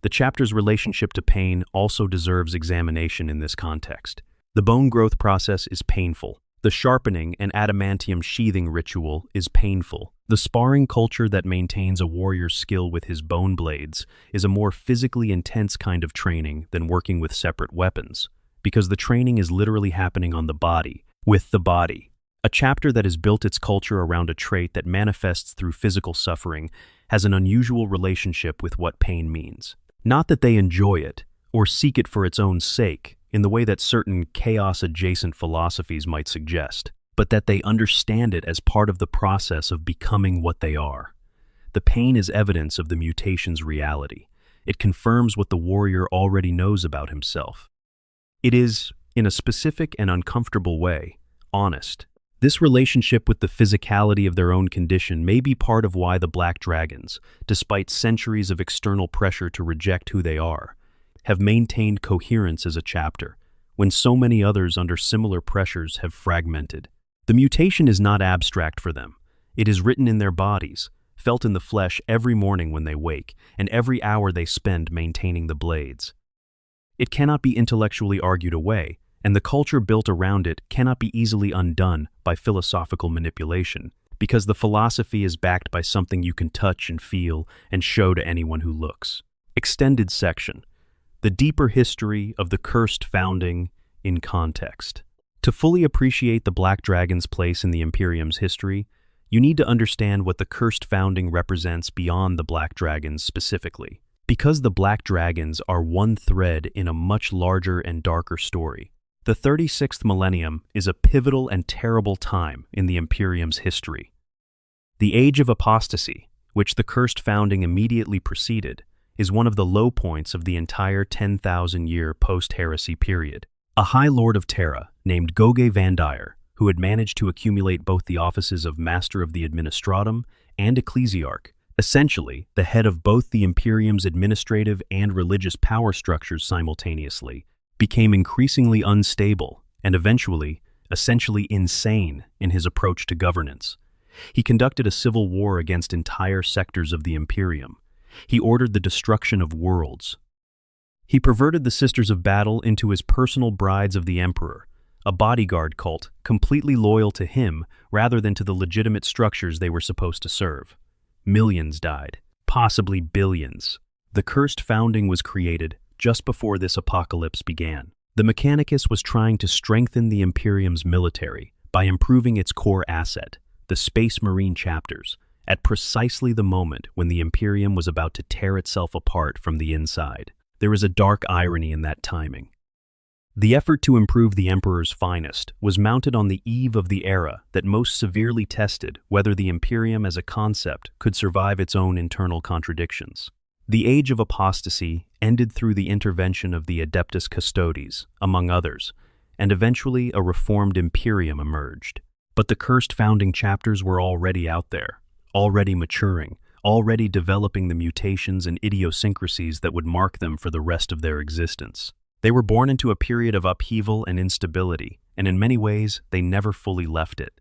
The chapter's relationship to pain also deserves examination in this context. The bone growth process is painful. The sharpening and adamantium sheathing ritual is painful. The sparring culture that maintains a warrior's skill with his bone blades is a more physically intense kind of training than working with separate weapons, because the training is literally happening on the body, with the body. A chapter that has built its culture around a trait that manifests through physical suffering has an unusual relationship with what pain means. Not that they enjoy it, or seek it for its own sake, in the way that certain chaos-adjacent philosophies might suggest, but that they understand it as part of the process of becoming what they are. The pain is evidence of the mutation's reality. It confirms what the warrior already knows about himself. It is, in a specific and uncomfortable way, honest. This relationship with the physicality of their own condition may be part of why the Black Dragons, despite centuries of external pressure to reject who they are, have maintained coherence as a chapter, when so many others under similar pressures have fragmented. The mutation is not abstract for them. It is written in their bodies, felt in the flesh every morning when they wake, and every hour they spend maintaining the blades. It cannot be intellectually argued away, and the culture built around it cannot be easily undone by philosophical manipulation, because the philosophy is backed by something you can touch and feel and show to anyone who looks. Extended section. The deeper history of the cursed founding in context. To fully appreciate the Black Dragon's place in the Imperium's history, you need to understand what the cursed founding represents beyond the Black Dragons specifically. Because the Black Dragons are one thread in a much larger and darker story, the 36th millennium is a pivotal and terrible time in the Imperium's history. The Age of Apostasy, which the cursed founding immediately preceded, is one of the low points of the entire 10,000-year post-heresy period. A High Lord of Terra named Goge Vandyre, who had managed to accumulate both the offices of Master of the Administratum and Ecclesiarch, essentially the head of both the Imperium's administrative and religious power structures simultaneously, became increasingly unstable and eventually, essentially insane in his approach to governance. He conducted a civil war against entire sectors of the Imperium. He ordered the destruction of worlds. He perverted the Sisters of Battle into his personal brides of the Emperor, a bodyguard cult completely loyal to him rather than to the legitimate structures they were supposed to serve. Millions died, possibly billions. The cursed founding was created just before this apocalypse began. The Mechanicus was trying to strengthen the Imperium's military by improving its core asset, the Space Marine chapters, at precisely the moment when the Imperium was about to tear itself apart from the inside. There is a dark irony in that timing. The effort to improve the Emperor's finest was mounted on the eve of the era that most severely tested whether the Imperium as a concept could survive its own internal contradictions. The Age of Apostasy ended through the intervention of the Adeptus Custodes, among others, and eventually a reformed Imperium emerged. But the cursed founding chapters were already out there, already maturing, already developing the mutations and idiosyncrasies that would mark them for the rest of their existence. They were born into a period of upheaval and instability, and in many ways, they never fully left it.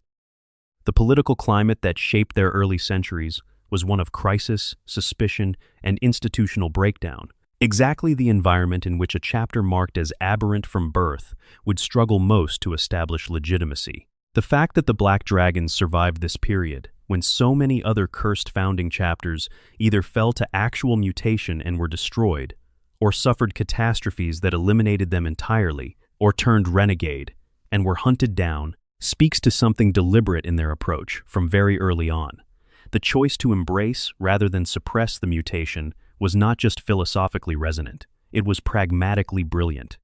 The political climate that shaped their early centuries was one of crisis, suspicion, and institutional breakdown, Exactly the environment in which a chapter marked as aberrant from birth would struggle most to establish legitimacy. The fact that the Black Dragons survived this period, when so many other cursed founding chapters either fell to actual mutation and were destroyed, or suffered catastrophes that eliminated them entirely, or turned renegade and were hunted down, speaks to something deliberate in their approach from very early on. The choice to embrace rather than suppress the mutation was not just philosophically resonant, it was pragmatically brilliant.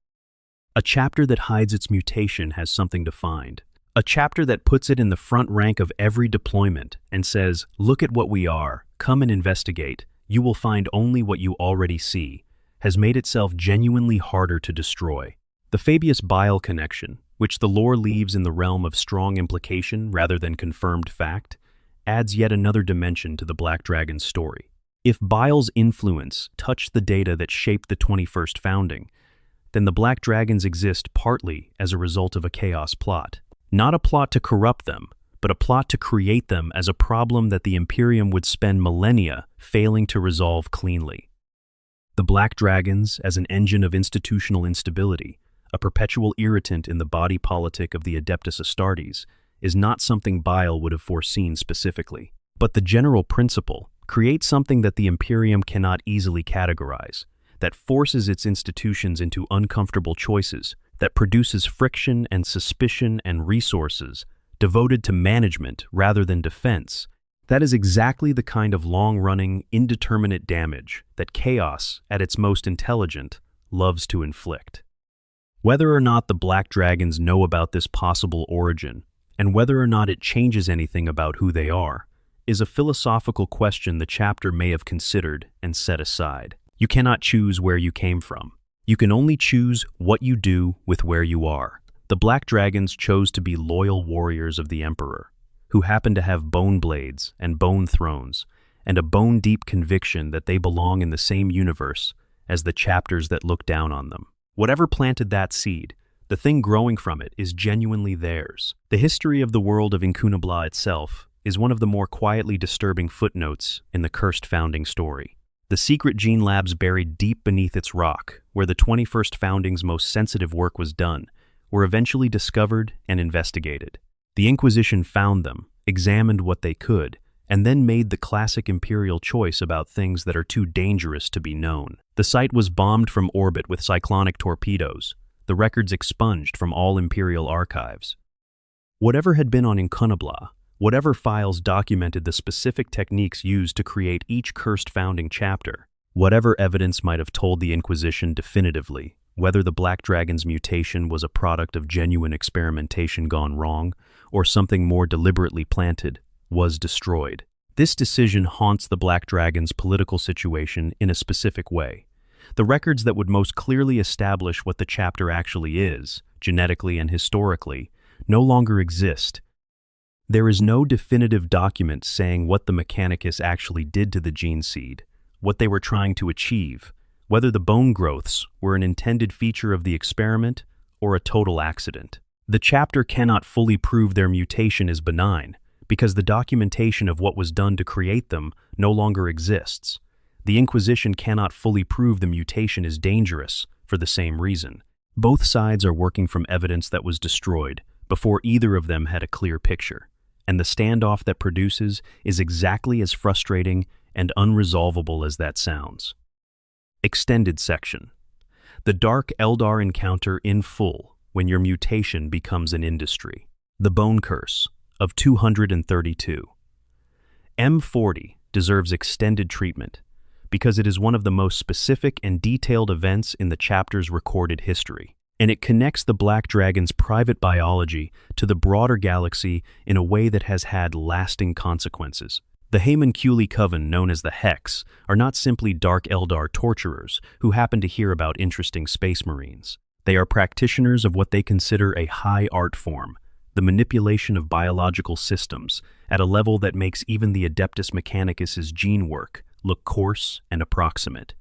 A chapter that hides its mutation has something to find. A chapter that puts it in the front rank of every deployment and says, "Look at what we are, come and investigate, you will find only what you already see," has made itself genuinely harder to destroy. The Fabius-Bile connection, which the lore leaves in the realm of strong implication rather than confirmed fact, adds yet another dimension to the Black Dragon's story. If Bile's influence touched the data that shaped the 21st founding, then the Black Dragons exist partly as a result of a chaos plot. Not a plot to corrupt them, but a plot to create them as a problem that the Imperium would spend millennia failing to resolve cleanly. The Black Dragons as an engine of institutional instability, a perpetual irritant in the body politic of the Adeptus Astartes, is not something Bile would have foreseen specifically. But the general principle creates something that the Imperium cannot easily categorize, that forces its institutions into uncomfortable choices, that produces friction and suspicion and resources devoted to management rather than defense. That is exactly the kind of long-running, indeterminate damage that chaos, at its most intelligent, loves to inflict. Whether or not the Black Dragons know about this possible origin, and whether or not it changes anything about who they are, is a philosophical question the chapter may have considered and set aside. You cannot choose where you came from. You can only choose what you do with where you are. The Black Dragons chose to be loyal warriors of the Emperor, who happen to have bone blades and bone thrones, and a bone-deep conviction that they belong in the same universe as the chapters that look down on them. Whatever planted that seed, the thing growing from it is genuinely theirs. The history of the world of Incunabla itself is one of the more quietly disturbing footnotes in the cursed founding story. The secret gene labs buried deep beneath its rock, where the 21st Founding's most sensitive work was done, were eventually discovered and investigated. The Inquisition found them, examined what they could, and then made the classic Imperial choice about things that are too dangerous to be known. The site was bombed from orbit with cyclonic torpedoes, the records expunged from all Imperial archives. Whatever had been on Incunabla, whatever files documented the specific techniques used to create each cursed founding chapter, whatever evidence might have told the Inquisition definitively whether the Black Dragon's mutation was a product of genuine experimentation gone wrong or something more deliberately planted, was destroyed. This decision haunts the Black Dragon's political situation in a specific way. The records that would most clearly establish what the chapter actually is, genetically and historically, no longer exist. There is no definitive document saying what the Mechanicus actually did to the gene seed, what they were trying to achieve, whether the bone growths were an intended feature of the experiment or a total accident. The chapter cannot fully prove their mutation is benign, because the documentation of what was done to create them no longer exists. The Inquisition cannot fully prove the mutation is dangerous for the same reason. Both sides are working from evidence that was destroyed before either of them had a clear picture, and the standoff that produces is exactly as frustrating and unresolvable as that sounds. Extended section. The Dark Eldar encounter in full when your mutation becomes an industry. The Bone Curse of 232. M40 deserves extended treatment because it is one of the most specific and detailed events in the chapter's recorded history, and it connects the Black Dragon's private biology to the broader galaxy in a way that has had lasting consequences. The Hayman-Cooley Coven, known as the Hex, are not simply Dark Eldar torturers who happen to hear about interesting space marines. They are practitioners of what they consider a high art form, the manipulation of biological systems at a level that makes even the Adeptus Mechanicus's gene work look coarse and approximate.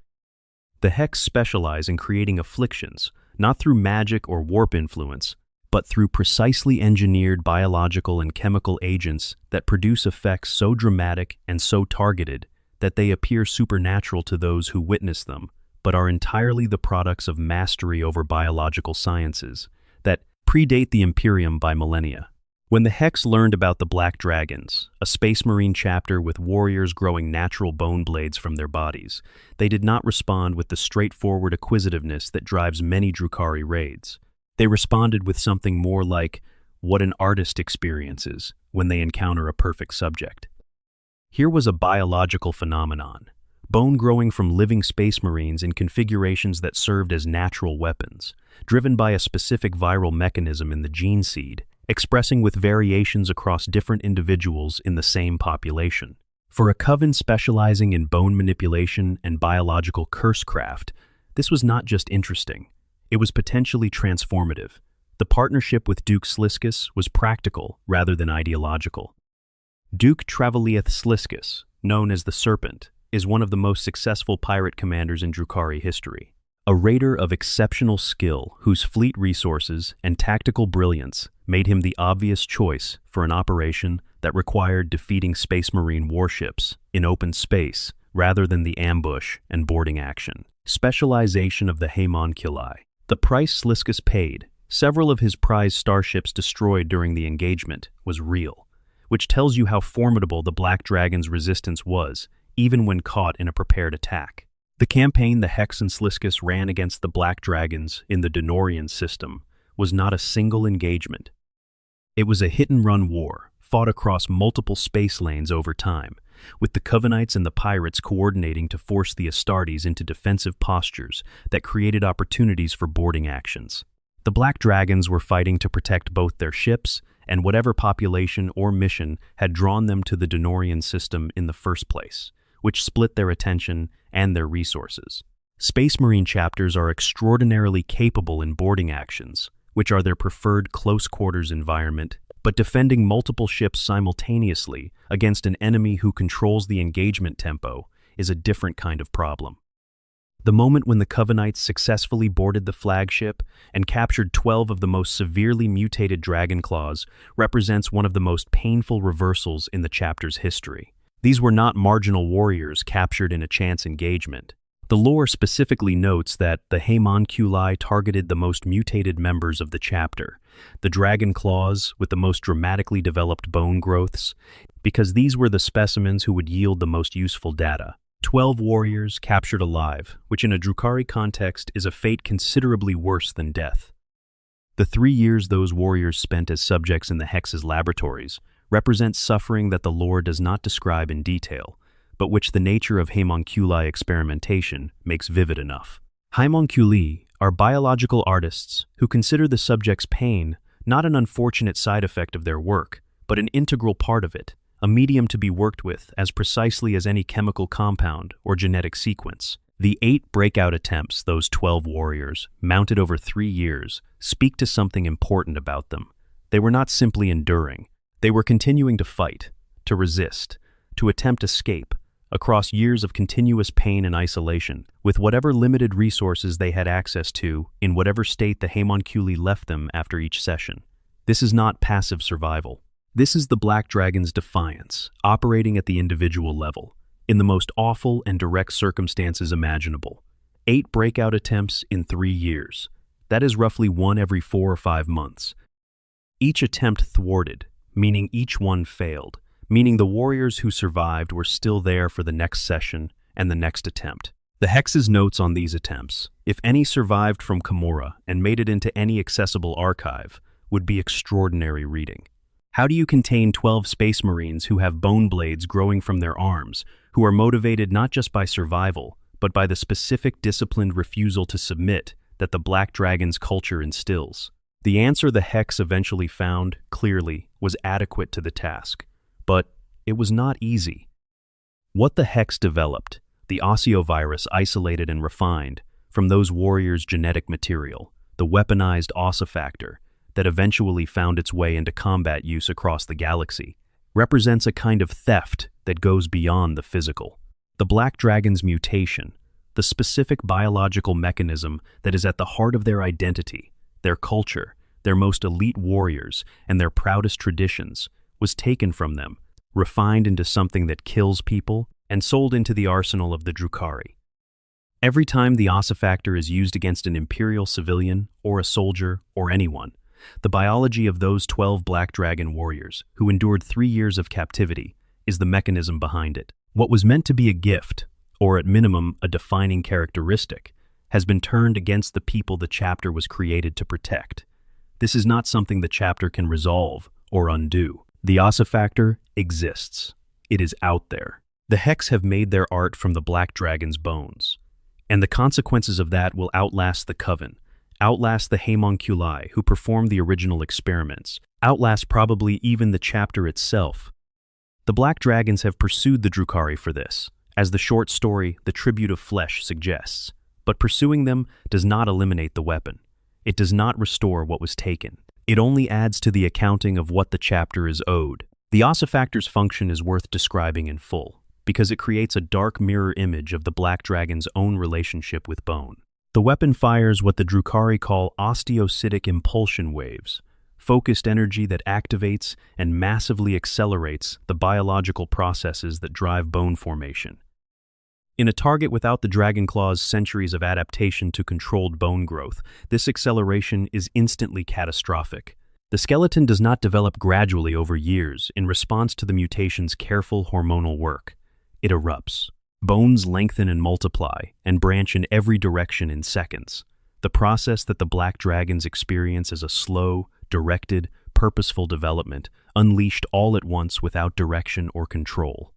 The Hex specialize in creating afflictions, not through magic or warp influence, but through precisely engineered biological and chemical agents that produce effects so dramatic and so targeted that they appear supernatural to those who witness them, but are entirely the products of mastery over biological sciences that predate the Imperium by millennia. When the Hex learned about the Black Dragons, a Space Marine chapter with warriors growing natural bone blades from their bodies, they did not respond with the straightforward acquisitiveness that drives many Drukhari raids. They responded with something more like what an artist experiences when they encounter a perfect subject. Here was a biological phenomenon, bone growing from living Space Marines in configurations that served as natural weapons, driven by a specific viral mechanism in the gene seed, expressing with variations across different individuals in the same population. For a coven specializing in bone manipulation and biological cursecraft, this was not just interesting, it was potentially transformative. The partnership with Duke Sliskus was practical rather than ideological. Duke Travelieth Sliskus, known as the Serpent, is one of the most successful pirate commanders in Drukhari history. A raider of exceptional skill whose fleet resources and tactical brilliance made him the obvious choice for an operation that required defeating Space Marine warships in open space rather than the ambush and boarding action. Specialization of the Homunculi. The price Sliskus paid, several of his prize starships destroyed during the engagement, was real, which tells you how formidable the Black Dragon's resistance was, even when caught in a prepared attack. The campaign the Hex and Sliskus ran against the Black Dragons in the Denorian system was not a single engagement. It was a hit-and-run war, fought across multiple space lanes over time, with the Covenants and the pirates coordinating to force the Astartes into defensive postures that created opportunities for boarding actions. The Black Dragons were fighting to protect both their ships and whatever population or mission had drawn them to the Denorian system in the first place, which split their attention and their resources. Space Marine chapters are extraordinarily capable in boarding actions, which are their preferred close-quarters environment, but defending multiple ships simultaneously against an enemy who controls the engagement tempo is a different kind of problem. The moment when the Covenants successfully boarded the flagship and captured 12 of the most severely mutated Dragonclaws represents one of the most painful reversals in the chapter's history. These were not marginal warriors captured in a chance engagement. The lore specifically notes that the Homunculi targeted the most mutated members of the chapter, the Dragonclaws with the most dramatically developed bone growths, because these were the specimens who would yield the most useful data. 12 warriors captured alive, which in a Drukhari context is a fate considerably worse than death. The 3 years those warriors spent as subjects in the Hex's laboratories represent suffering that the lore does not describe in detail, but which the nature of Homunculi experimentation makes vivid enough. Homunculi are biological artists who consider the subject's pain not an unfortunate side effect of their work, but an integral part of it, a medium to be worked with as precisely as any chemical compound or genetic sequence. The 8 breakout attempts those 12 warriors, mounted over 3 years, speak to something important about them. They were not simply enduring. They were continuing to fight, to resist, to attempt escape, across years of continuous pain and isolation, with whatever limited resources they had access to, in whatever state the Homunculi left them after each session. This is not passive survival. This is the Black Dragon's defiance, operating at the individual level, in the most awful and direct circumstances imaginable. 8 breakout attempts in 3 years. That is roughly 1 every 4 or 5 months. Each attempt thwarted, meaning each one failed, meaning the warriors who survived were still there for the next session and the next attempt. The Hex's notes on these attempts, if any survived from Camorra and made it into any accessible archive, would be extraordinary reading. How do you contain 12 Space Marines who have bone blades growing from their arms, who are motivated not just by survival, but by the specific disciplined refusal to submit that the Black Dragon's culture instills? The answer the Hex eventually found, clearly, was adequate to the task. But it was not easy. What the Hex developed, the osteovirus isolated and refined from those warriors' genetic material, the weaponized ossifactor that eventually found its way into combat use across the galaxy, represents a kind of theft that goes beyond the physical. The Black Dragon's mutation, the specific biological mechanism that is at the heart of their identity, their culture, their most elite warriors, and their proudest traditions, was taken from them, refined into something that kills people, and sold into the arsenal of the Drukhari. Every time the ossifactor is used against an Imperial civilian, or a soldier, or anyone, the biology of those 12 Black Dragon warriors, who endured 3 years of captivity, is the mechanism behind it. What was meant to be a gift, or at minimum a defining characteristic, has been turned against the people the chapter was created to protect. This is not something the chapter can resolve or undo. The ossifactor exists. It is out there. The Hex have made their art from the Black Dragon's bones, and the consequences of that will outlast the Coven, outlast the homunculi who performed the original experiments, outlast probably even the chapter itself. The Black Dragons have pursued the Drukhari for this, as the short story The Tribute of Flesh suggests, but pursuing them does not eliminate the weapon. It does not restore what was taken. It only adds to the accounting of what the chapter is owed. The ossifactor's function is worth describing in full, because it creates a dark mirror image of the Black Dragon's own relationship with bone. The weapon fires what the Drukhari call osteocytic impulsion waves, focused energy that activates and massively accelerates the biological processes that drive bone formation. In a target without the Dragon Claw's centuries of adaptation to controlled bone growth, this acceleration is instantly catastrophic. The skeleton does not develop gradually over years in response to the mutation's careful hormonal work. It erupts. Bones lengthen and multiply, and branch in every direction in seconds. The process that the Black Dragons experience is a slow, directed, purposeful development, unleashed all at once without direction or control.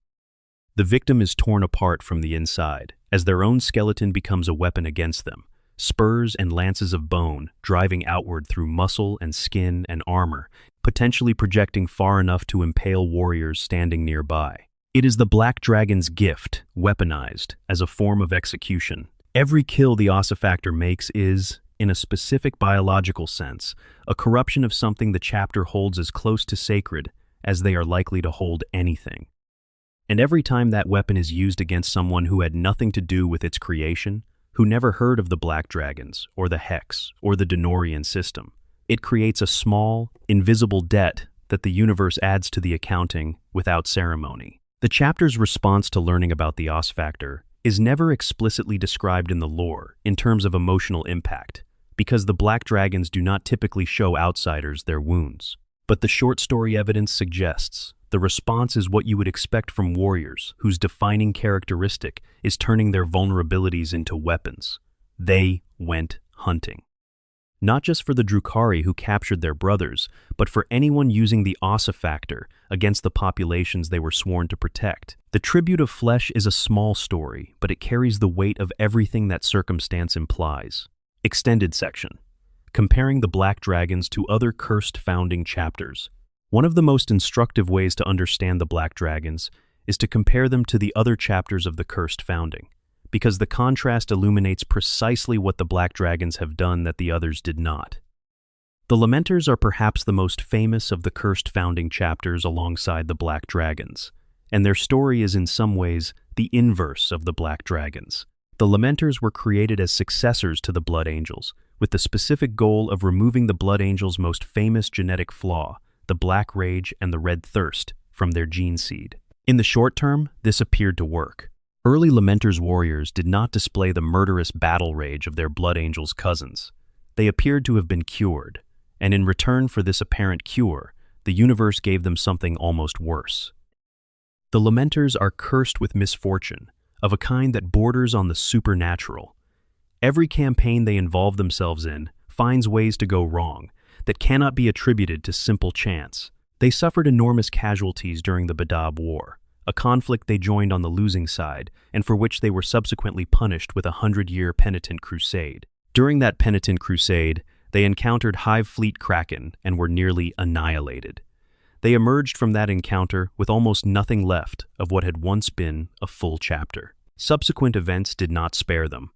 The victim is torn apart from the inside, as their own skeleton becomes a weapon against them, spurs and lances of bone driving outward through muscle and skin and armor, potentially projecting far enough to impale warriors standing nearby. It is the Black Dragon's gift, weaponized, as a form of execution. Every kill the ossifactor makes is, in a specific biological sense, a corruption of something the chapter holds as close to sacred as they are likely to hold anything. And every time that weapon is used against someone who had nothing to do with its creation, who never heard of the Black Dragons, or the Hex, or the Denorian system, it creates a small, invisible debt that the universe adds to the accounting without ceremony. The chapter's response to learning about the ossifactor is never explicitly described in the lore in terms of emotional impact, because the Black Dragons do not typically show outsiders their wounds. But the short story evidence suggests the response is what you would expect from warriors whose defining characteristic is turning their vulnerabilities into weapons. They went hunting. Not just for the Drukhari who captured their brothers, but for anyone using the ossifactor against the populations they were sworn to protect. The Tribute of Flesh is a small story, but it carries the weight of everything that circumstance implies. Extended section. Comparing the Black Dragons to other cursed founding chapters. One of the most instructive ways to understand the Black Dragons is to compare them to the other chapters of the cursed founding, because the contrast illuminates precisely what the Black Dragons have done that the others did not. The Lamenters are perhaps the most famous of the cursed founding chapters alongside the Black Dragons, and their story is in some ways the inverse of the Black Dragons. The Lamenters were created as successors to the Blood Angels, with the specific goal of removing the Blood Angels' most famous genetic flaw, the Black Rage and the Red Thirst, from their gene seed. In the short term, this appeared to work. Early Lamenters warriors did not display the murderous battle rage of their Blood Angels' cousins. They appeared to have been cured, and in return for this apparent cure, the universe gave them something almost worse. The Lamenters are cursed with misfortune, of a kind that borders on the supernatural. Every campaign they involve themselves in finds ways to go wrong that cannot be attributed to simple chance. They suffered enormous casualties during the Badab War, a conflict they joined on the losing side and for which they were subsequently punished with a 100-year penitent crusade. During that penitent crusade, they encountered Hive Fleet Kraken and were nearly annihilated. They emerged from that encounter with almost nothing left of what had once been a full chapter. Subsequent events did not spare them.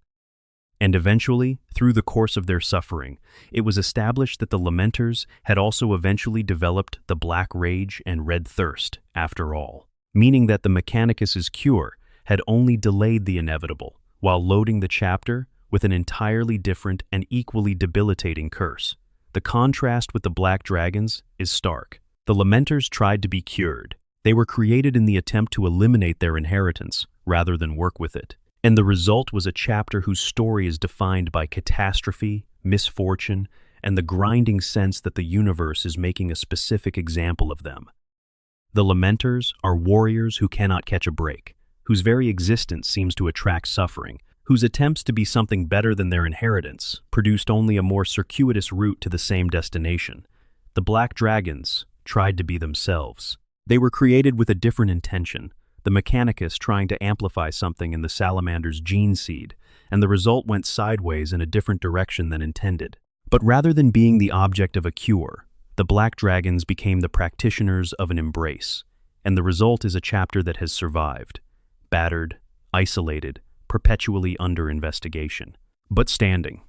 And eventually, through the course of their suffering, it was established that the Lamenters had also eventually developed the Black Rage and Red Thirst, after all, meaning that the Mechanicus's cure had only delayed the inevitable, while loading the chapter with an entirely different and equally debilitating curse. The contrast with the Black Dragons is stark. The Lamenters tried to be cured. They were created in the attempt to eliminate their inheritance, rather than work with it. And the result was a chapter whose story is defined by catastrophe, misfortune, and the grinding sense that the universe is making a specific example of them. The Lamenters are warriors who cannot catch a break, whose very existence seems to attract suffering, whose attempts to be something better than their inheritance produced only a more circuitous route to the same destination. The Black Dragons tried to be themselves. They were created with a different intention, the Mechanicus trying to amplify something in the Salamander's gene seed, and the result went sideways in a different direction than intended. But rather than being the object of a cure, the Black Dragons became the practitioners of an embrace, and the result is a chapter that has survived, battered, isolated, perpetually under investigation, but standing.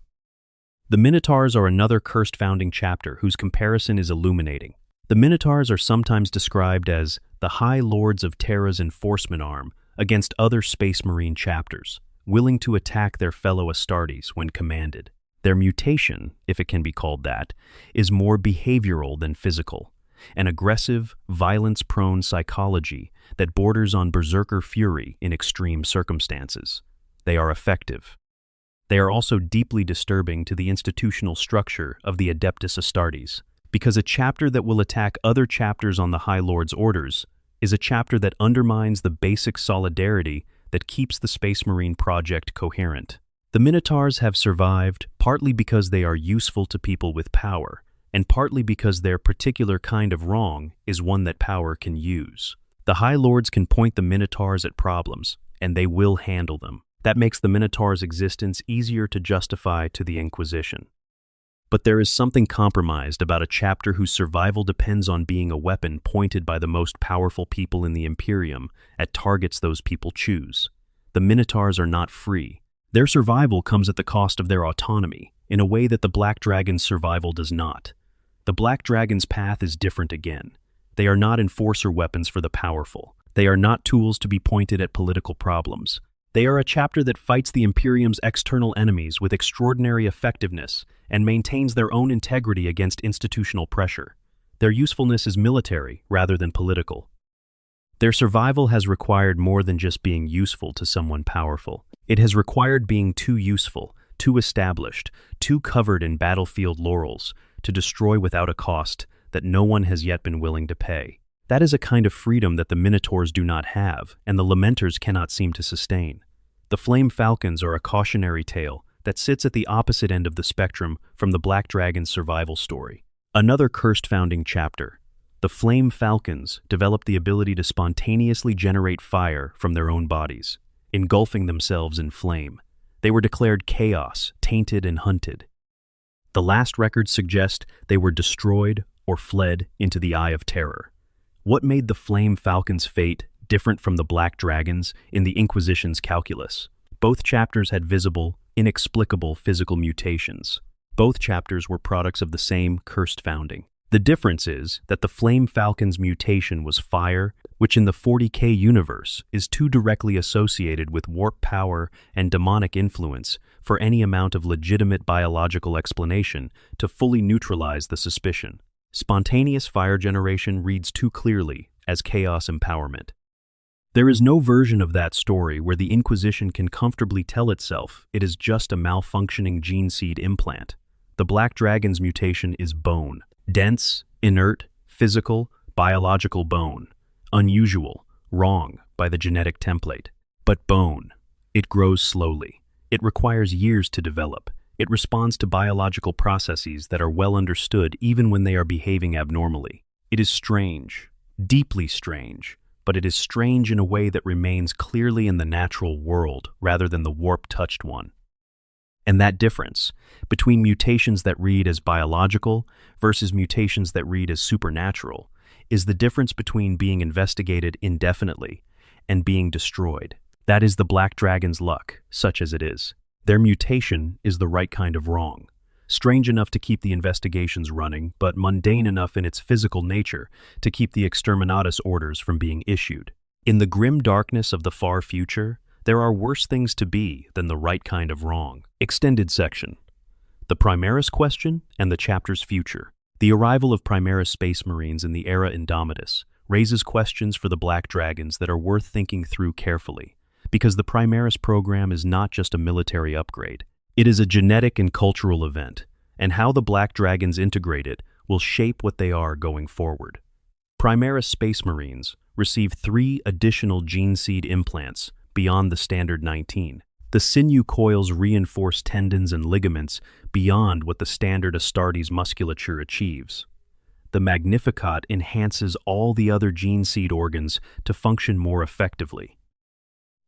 The Minotaurs are another cursed founding chapter whose comparison is illuminating. The Minotaurs are sometimes described as the High Lords of Terra's enforcement arm against other Space Marine chapters, willing to attack their fellow Astartes when commanded. Their mutation, if it can be called that, is more behavioral than physical, an aggressive, violence-prone psychology that borders on berserker fury in extreme circumstances. They are effective. They are also deeply disturbing to the institutional structure of the Adeptus Astartes, because a chapter that will attack other chapters on the High Lord's orders is a chapter that undermines the basic solidarity that keeps the Space Marine project coherent. The Minotaurs have survived partly because they are useful to people with power, and partly because their particular kind of wrong is one that power can use. The High Lords can point the Minotaurs at problems, and they will handle them. That makes the Minotaur's existence easier to justify to the Inquisition. But there is something compromised about a chapter whose survival depends on being a weapon pointed by the most powerful people in the Imperium at targets those people choose. The Minotaurs are not free. Their survival comes at the cost of their autonomy, in a way that the Black Dragon's survival does not. The Black Dragon's path is different again. They are not enforcer weapons for the powerful. They are not tools to be pointed at political problems. They are a chapter that fights the Imperium's external enemies with extraordinary effectiveness and maintains their own integrity against institutional pressure. Their usefulness is military rather than political. Their survival has required more than just being useful to someone powerful. It has required being too useful, too established, too covered in battlefield laurels to destroy without a cost that no one has yet been willing to pay. That is a kind of freedom that the Minotaurs do not have, and the Lamenters cannot seem to sustain. The Flame Falcons are a cautionary tale that sits at the opposite end of the spectrum from the Black Dragon's survival story. Another cursed founding chapter. The Flame Falcons developed the ability to spontaneously generate fire from their own bodies, engulfing themselves in flame. They were declared chaos, tainted, and hunted. The last records suggest they were destroyed or fled into the Eye of Terror. What made the Flame Falcon's fate different from the Black Dragon's in the Inquisition's calculus? Both chapters had visible, inexplicable physical mutations. Both chapters were products of the same cursed founding. The difference is that the Flame Falcon's mutation was fire, which in the 40K universe is too directly associated with warp power and demonic influence for any amount of legitimate biological explanation to fully neutralize the suspicion. Spontaneous fire generation reads too clearly as chaos empowerment. There is no version of that story where the Inquisition can comfortably tell itself it is just a malfunctioning gene seed implant. The Black Dragon's mutation is bone. Dense, inert, physical, biological bone. Unusual, wrong by the genetic template. But bone. It grows slowly. It requires years to develop. It responds to biological processes that are well understood even when they are behaving abnormally. It is strange, deeply strange, but it is strange in a way that remains clearly in the natural world rather than the warp-touched one. And that difference between mutations that read as biological versus mutations that read as supernatural is the difference between being investigated indefinitely and being destroyed. That is the Black Dragon's luck, such as it is. Their mutation is the right kind of wrong, strange enough to keep the investigations running, but mundane enough in its physical nature to keep the exterminatus orders from being issued. In the grim darkness of the far future, there are worse things to be than the right kind of wrong. Extended section. The Primaris question and the chapter's future. The arrival of Primaris Space Marines in the Era Indomitus raises questions for the Black Dragons that are worth thinking through carefully. because the Primaris program is not just a military upgrade. It is a genetic and cultural event, and how the Black Dragons integrate it will shape what they are going forward. Primaris Space Marines receive 3 additional gene seed implants beyond the standard 19. The sinew coils reinforce tendons and ligaments beyond what the standard Astartes musculature achieves. The Magnificat enhances all the other gene seed organs to function more effectively.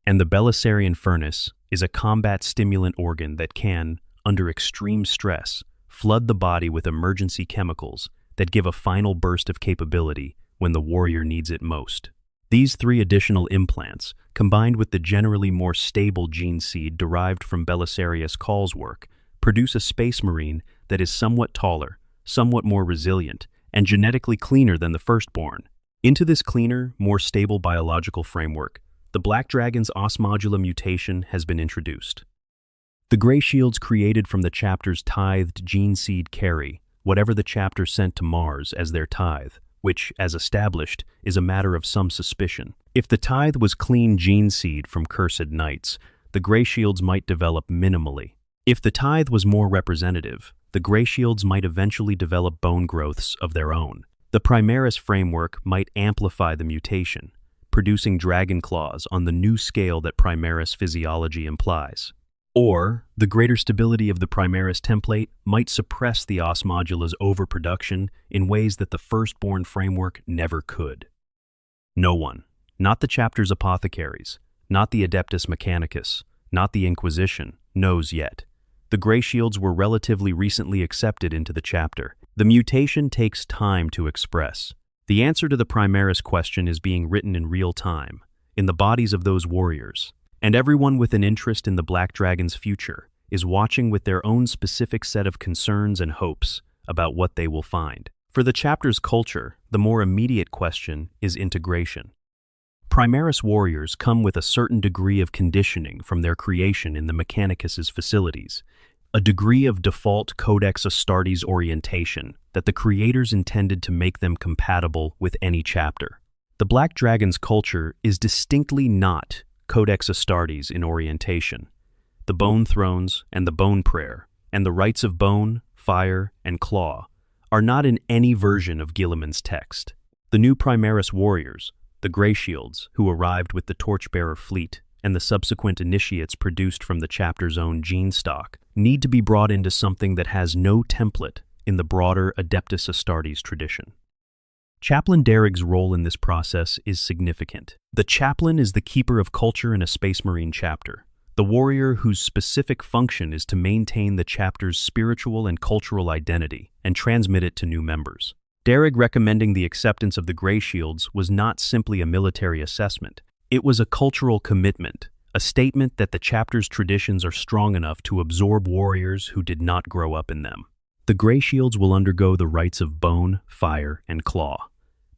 And the Belisarian Furnace is a combat stimulant organ that can, under extreme stress, flood the body with emergency chemicals that give a final burst of capability when the warrior needs it most. These 3 additional implants, combined with the generally more stable gene seed derived from Belisarius Cawl's work, produce a Space Marine that is somewhat taller, somewhat more resilient, and genetically cleaner than the firstborn. Into this cleaner, more stable biological framework, the Black Dragon's Osmodula mutation has been introduced. The Grey Shields created from the chapter's tithed gene seed carry whatever the chapter sent to Mars as their tithe, which, as established, is a matter of some suspicion. If the tithe was clean gene seed from Cursed Knights, the Grey Shields might develop minimally. If the tithe was more representative, the Grey Shields might eventually develop bone growths of their own. The Primaris framework might amplify the mutation, producing dragon claws on the new scale that Primaris physiology implies. Or, the greater stability of the Primaris template might suppress the Osmodula's overproduction in ways that the firstborn framework never could. No one, not the chapter's apothecaries, not the Adeptus Mechanicus, not the Inquisition, knows yet. The Grey Shields were relatively recently accepted into the chapter. The mutation takes time to express. The answer to the Primaris question is being written in real time, in the bodies of those warriors. And everyone with an interest in the Black Dragon's future is watching with their own specific set of concerns and hopes about what they will find. For the chapter's culture, the more immediate question is integration. Primaris warriors come with a certain degree of conditioning from their creation in the Mechanicus's facilities, a degree of default Codex Astartes orientation that the creators intended to make them compatible with any chapter. The Black Dragon's culture is distinctly not Codex Astartes in orientation. The Bone Thrones and the Bone Prayer, and the rites of bone, fire, and claw, are not in any version of Guilliman's text. The new Primaris warriors, the Grey Shields, who arrived with the Torchbearer fleet, and the subsequent initiates produced from the chapter's own gene stock, need to be brought into something that has no template in the broader Adeptus Astartes tradition. Chaplain Derrick's role in this process is significant. The chaplain is the keeper of culture in a Space Marine chapter, the warrior whose specific function is to maintain the chapter's spiritual and cultural identity and transmit it to new members. Derrick recommending the acceptance of the Grey Shields was not simply a military assessment. It was a cultural commitment, a statement that the chapter's traditions are strong enough to absorb warriors who did not grow up in them. The Grey Shields will undergo the rites of bone, fire, and claw.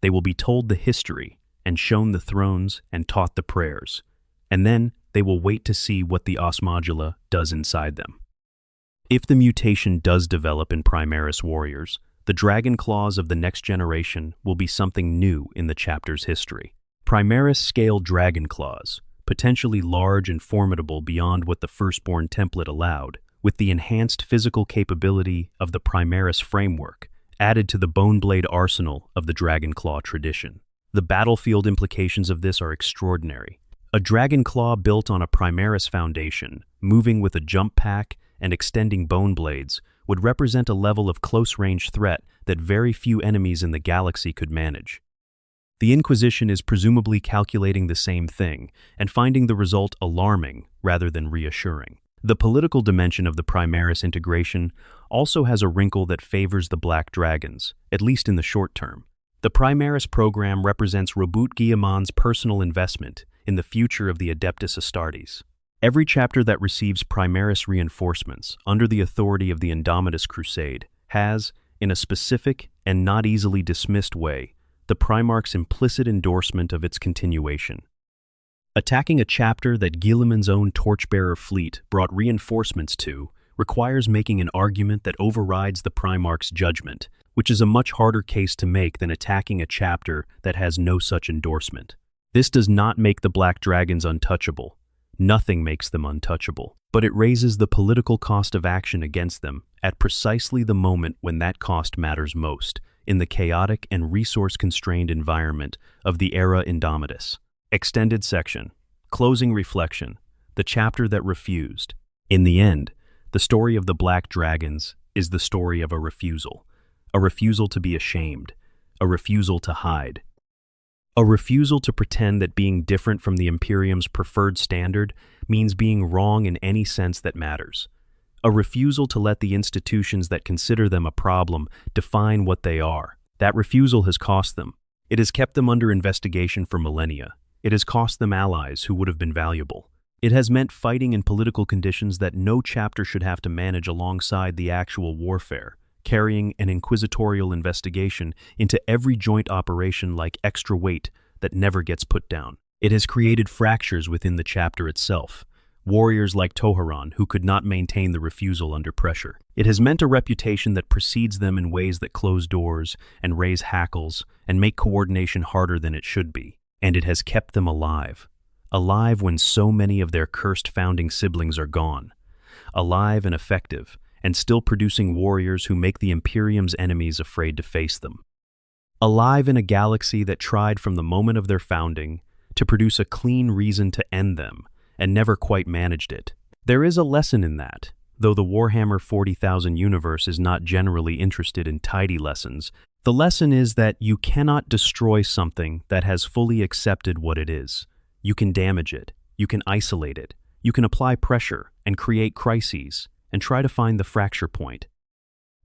They will be told the history and shown the thrones and taught the prayers, and then they will wait to see what the Osmodula does inside them. If the mutation does develop in Primaris warriors, the dragon claws of the next generation will be something new in the chapter's history. Primaris scale dragon claws, potentially large and formidable beyond what the firstborn template allowed, with the enhanced physical capability of the Primaris framework, added to the Boneblade arsenal of the Dragon Claw tradition. The battlefield implications of this are extraordinary. A Dragon Claw built on a Primaris foundation, moving with a jump pack and extending bone blades, would represent a level of close-range threat that very few enemies in the galaxy could manage. The Inquisition is presumably calculating the same thing and finding the result alarming rather than reassuring. The political dimension of the Primaris integration also has a wrinkle that favors the Black Dragons, at least in the short term. The Primaris program represents Roboute Guilliman's personal investment in the future of the Adeptus Astartes. Every chapter that receives Primaris reinforcements under the authority of the Indomitus Crusade has, in a specific and not easily dismissed way, the Primarch's implicit endorsement of its continuation. Attacking a chapter that Guilliman's own Torchbearer fleet brought reinforcements to requires making an argument that overrides the Primarch's judgment, which is a much harder case to make than attacking a chapter that has no such endorsement. This does not make the Black Dragons untouchable. Nothing makes them untouchable, but it raises the political cost of action against them at precisely the moment when that cost matters most, in the chaotic and resource-constrained environment of the Era Indomitus. Extended section. Closing reflection. The chapter that refused. In the end, the story of the Black Dragons is the story of a refusal to be ashamed, a refusal to hide, a refusal to pretend that being different from the Imperium's preferred standard means being wrong in any sense that matters, a refusal to let the institutions that consider them a problem define what they are. That refusal has cost them. It has kept them under investigation for millennia. It has cost them allies who would have been valuable. It has meant fighting in political conditions that no chapter should have to manage alongside the actual warfare, carrying an inquisitorial investigation into every joint operation like extra weight that never gets put down. It has created fractures within the chapter itself, warriors like Toharan who could not maintain the refusal under pressure. It has meant a reputation that precedes them in ways that close doors and raise hackles and make coordination harder than it should be. And it has kept them alive when so many of their cursed founding siblings are gone, alive and effective, and still producing warriors who make the Imperium's enemies afraid to face them. Alive in a galaxy that tried from the moment of their founding to produce a clean reason to end them, and never quite managed it. There is a lesson in that, though the Warhammer 40,000 universe is not generally interested in tidy lessons. The lesson is that you cannot destroy something that has fully accepted what it is. You can damage it, you can isolate it, you can apply pressure and create crises and try to find the fracture point.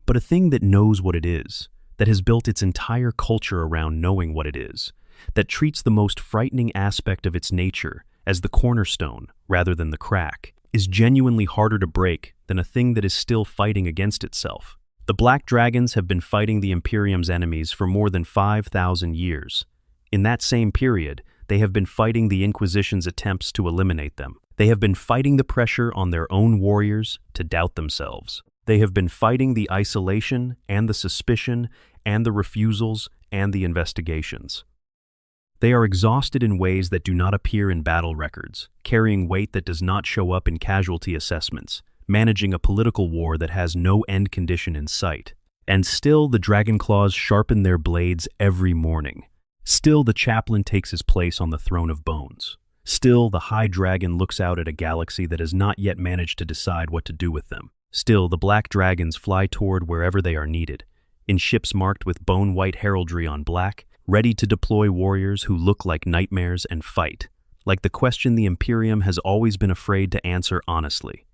But a thing that knows what it is, that has built its entire culture around knowing what it is, that treats the most frightening aspect of its nature as the cornerstone rather than the crack, is genuinely harder to break than a thing that is still fighting against itself. The Black Dragons have been fighting the Imperium's enemies for more than 5,000 years. In that same period, they have been fighting the Inquisition's attempts to eliminate them. They have been fighting the pressure on their own warriors to doubt themselves. They have been fighting the isolation and the suspicion and the refusals and the investigations. They are exhausted in ways that do not appear in battle records, carrying weight that does not show up in casualty assessments, managing a political war that has no end condition in sight. And still the Dragonclaws sharpen their blades every morning. Still the chaplain takes his place on the throne of bones. Still the High Dragon looks out at a galaxy that has not yet managed to decide what to do with them. Still the Black Dragons fly toward wherever they are needed, in ships marked with bone-white heraldry on black, ready to deploy warriors who look like nightmares and fight, like the question the Imperium has always been afraid to answer honestly.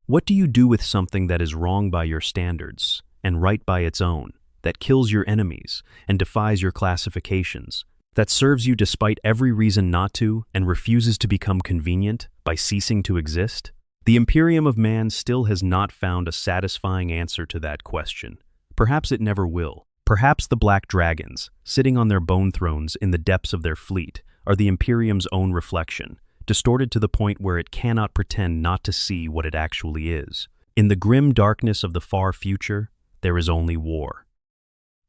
What do you do with something that is wrong by your standards and right by its own, that kills your enemies and defies your classifications, that serves you despite every reason not to and refuses to become convenient by ceasing to exist? The Imperium of Man still has not found a satisfying answer to that question. Perhaps it never will. Perhaps the Black Dragons, sitting on their bone thrones in the depths of their fleet, are the Imperium's own reflection, distorted to the point where it cannot pretend not to see what it actually is. In the grim darkness of the far future, there is only war.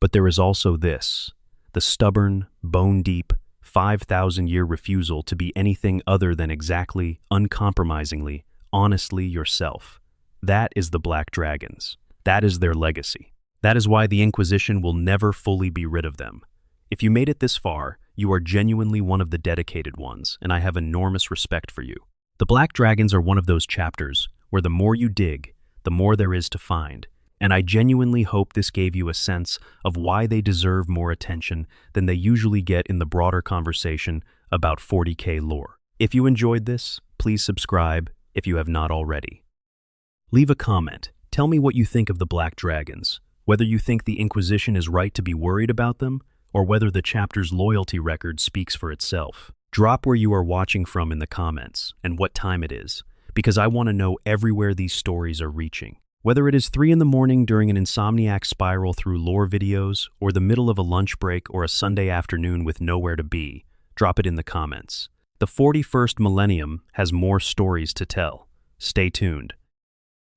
But there is also this, the stubborn, bone-deep, 5,000-year refusal to be anything other than exactly, uncompromisingly, honestly yourself. That is the Black Dragons. That is their legacy. That is why the Inquisition will never fully be rid of them. If you made it this far, you are genuinely one of the dedicated ones, and I have enormous respect for you. The Black Dragons are one of those chapters where the more you dig, the more there is to find, and I genuinely hope this gave you a sense of why they deserve more attention than they usually get in the broader conversation about 40K lore. If you enjoyed this, please subscribe if you have not already. Leave a comment. Tell me what you think of the Black Dragons, whether you think the Inquisition is right to be worried about them, or whether the chapter's loyalty record speaks for itself. Drop where you are watching from in the comments and what time it is, because I want to know everywhere these stories are reaching. Whether it is 3 in the morning during an insomniac spiral through lore videos, or the middle of a lunch break or a Sunday afternoon with nowhere to be, drop it in the comments. The 41st millennium has more stories to tell. Stay tuned.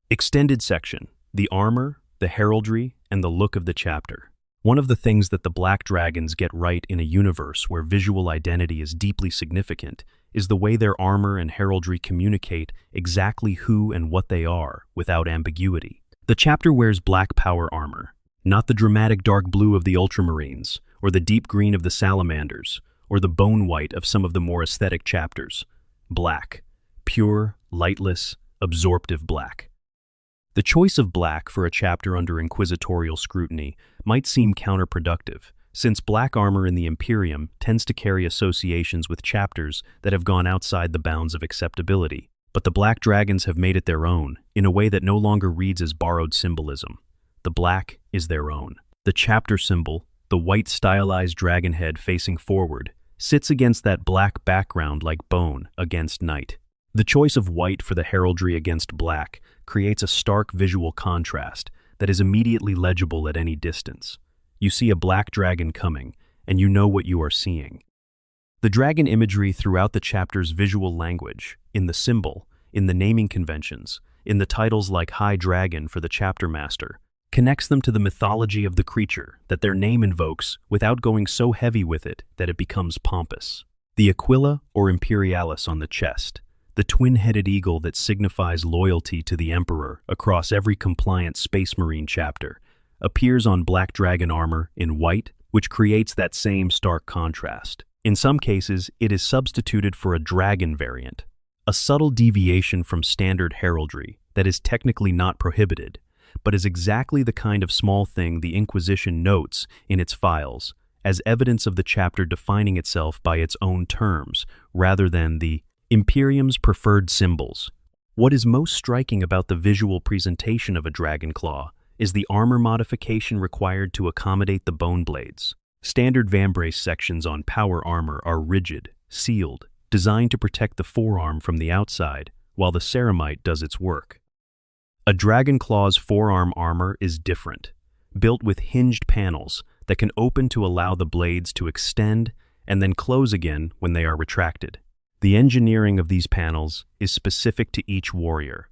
Extended section: the armor, the heraldry, and the look of the chapter. One of the things that the Black Dragons get right in a universe where visual identity is deeply significant is the way their armor and heraldry communicate exactly who and what they are without ambiguity. The chapter wears black power armor, not the dramatic dark blue of the Ultramarines, or the deep green of the Salamanders, or the bone white of some of the more aesthetic chapters. Black. Pure, lightless, absorptive black. The choice of black for a chapter under inquisitorial scrutiny might seem counterproductive, since black armor in the Imperium tends to carry associations with chapters that have gone outside the bounds of acceptability. But the Black Dragons have made it their own, in a way that no longer reads as borrowed symbolism. The black is their own. The chapter symbol, the white stylized dragon head facing forward, sits against that black background like bone against night. The choice of white for the heraldry against black creates a stark visual contrast that is immediately legible at any distance. You see a black dragon coming, and you know what you are seeing. The dragon imagery throughout the chapter's visual language, in the symbol, in the naming conventions, in the titles like High Dragon for the chapter master, connects them to the mythology of the creature that their name invokes without going so heavy with it that it becomes pompous. The Aquila or Imperialis on the chest, the twin-headed eagle that signifies loyalty to the Emperor across every compliant Space Marine chapter, appears on Black Dragon armor in white, which creates that same stark contrast. In some cases, it is substituted for a dragon variant, a subtle deviation from standard heraldry that is technically not prohibited, but is exactly the kind of small thing the Inquisition notes in its files as evidence of the chapter defining itself by its own terms, rather than the Imperium's preferred symbols. What is most striking about the visual presentation of a dragon claw is the armor modification required to accommodate the bone blades. Standard vambrace sections on power armor are rigid, sealed, designed to protect the forearm from the outside, while the ceramite does its work. A dragon claw's forearm armor is different, built with hinged panels that can open to allow the blades to extend and then close again when they are retracted. The engineering of these panels is specific to each warrior,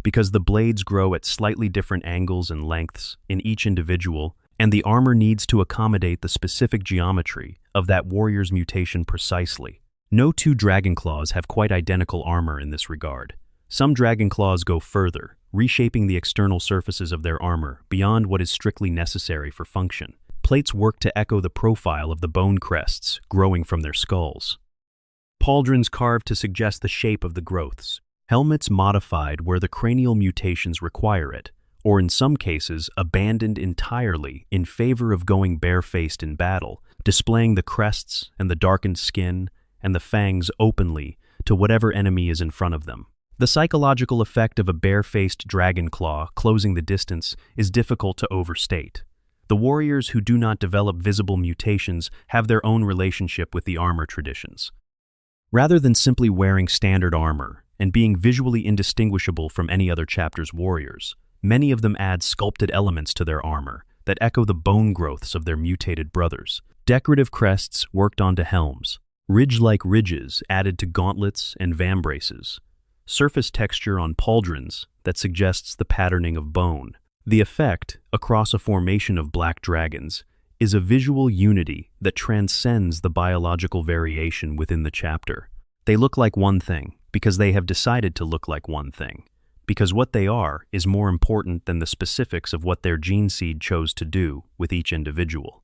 because the blades grow at slightly different angles and lengths in each individual, and the armor needs to accommodate the specific geometry of that warrior's mutation precisely. No two dragon claws have quite identical armor in this regard. Some dragon claws go further, reshaping the external surfaces of their armor beyond what is strictly necessary for function. Plates work to echo the profile of the bone crests growing from their skulls. Pauldrons carved to suggest the shape of the growths. Helmets modified where the cranial mutations require it, or in some cases abandoned entirely in favor of going barefaced in battle, displaying the crests and the darkened skin and the fangs openly to whatever enemy is in front of them. The psychological effect of a bare-faced dragon claw closing the distance is difficult to overstate. The warriors who do not develop visible mutations have their own relationship with the armor traditions. Rather than simply wearing standard armor and being visually indistinguishable from any other chapter's warriors, many of them add sculpted elements to their armor that echo the bone growths of their mutated brothers. Decorative crests worked onto helms, ridge-like ridges added to gauntlets and vambraces, surface texture on pauldrons that suggests the patterning of bone. The effect, across a formation of black dragons, is a visual unity that transcends the biological variation within the chapter. They look like one thing because they have decided to look like one thing, because what they are is more important than the specifics of what their gene seed chose to do with each individual.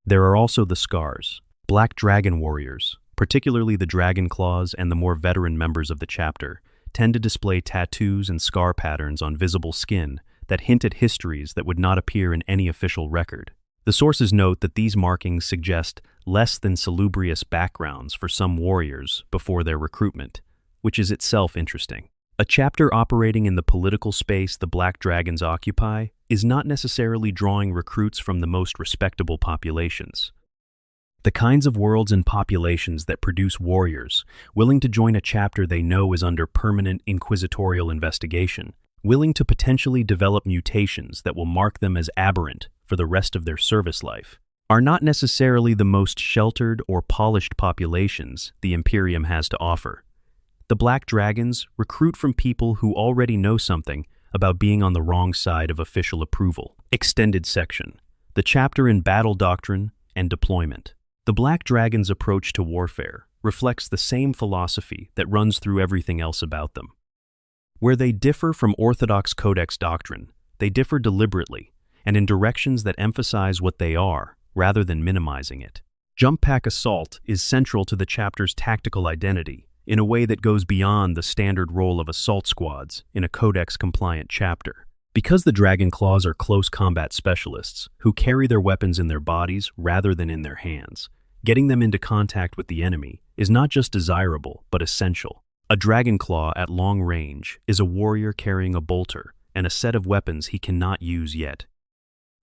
There are also the scars. Black dragon warriors, particularly the dragon claws and the more veteran members of the chapter, tend to display tattoos and scar patterns on visible skin that hint at histories that would not appear in any official record. The sources note that these markings suggest less than salubrious backgrounds for some warriors before their recruitment, which is itself interesting. A chapter operating in the political space the Black Dragons occupy is not necessarily drawing recruits from the most respectable populations. The kinds of worlds and populations that produce warriors willing to join a chapter they know is under permanent inquisitorial investigation, willing to potentially develop mutations that will mark them as aberrant for the rest of their service life, are not necessarily the most sheltered or polished populations the Imperium has to offer. The Black Dragons recruit from people who already know something about being on the wrong side of official approval. Extended section. the chapter in Battle Doctrine and Deployment. The Black Dragon's approach to warfare reflects the same philosophy that runs through everything else about them. Where they differ from orthodox Codex doctrine, they differ deliberately and in directions that emphasize what they are rather than minimizing it. Jump Pack Assault is central to the chapter's tactical identity in a way that goes beyond the standard role of assault squads in a Codex-compliant chapter. Because the Dragon Claws are close combat specialists who carry their weapons in their bodies rather than in their hands, getting them into contact with the enemy is not just desirable but essential. A Dragon Claw at long range is a warrior carrying a bolter and a set of weapons he cannot use yet.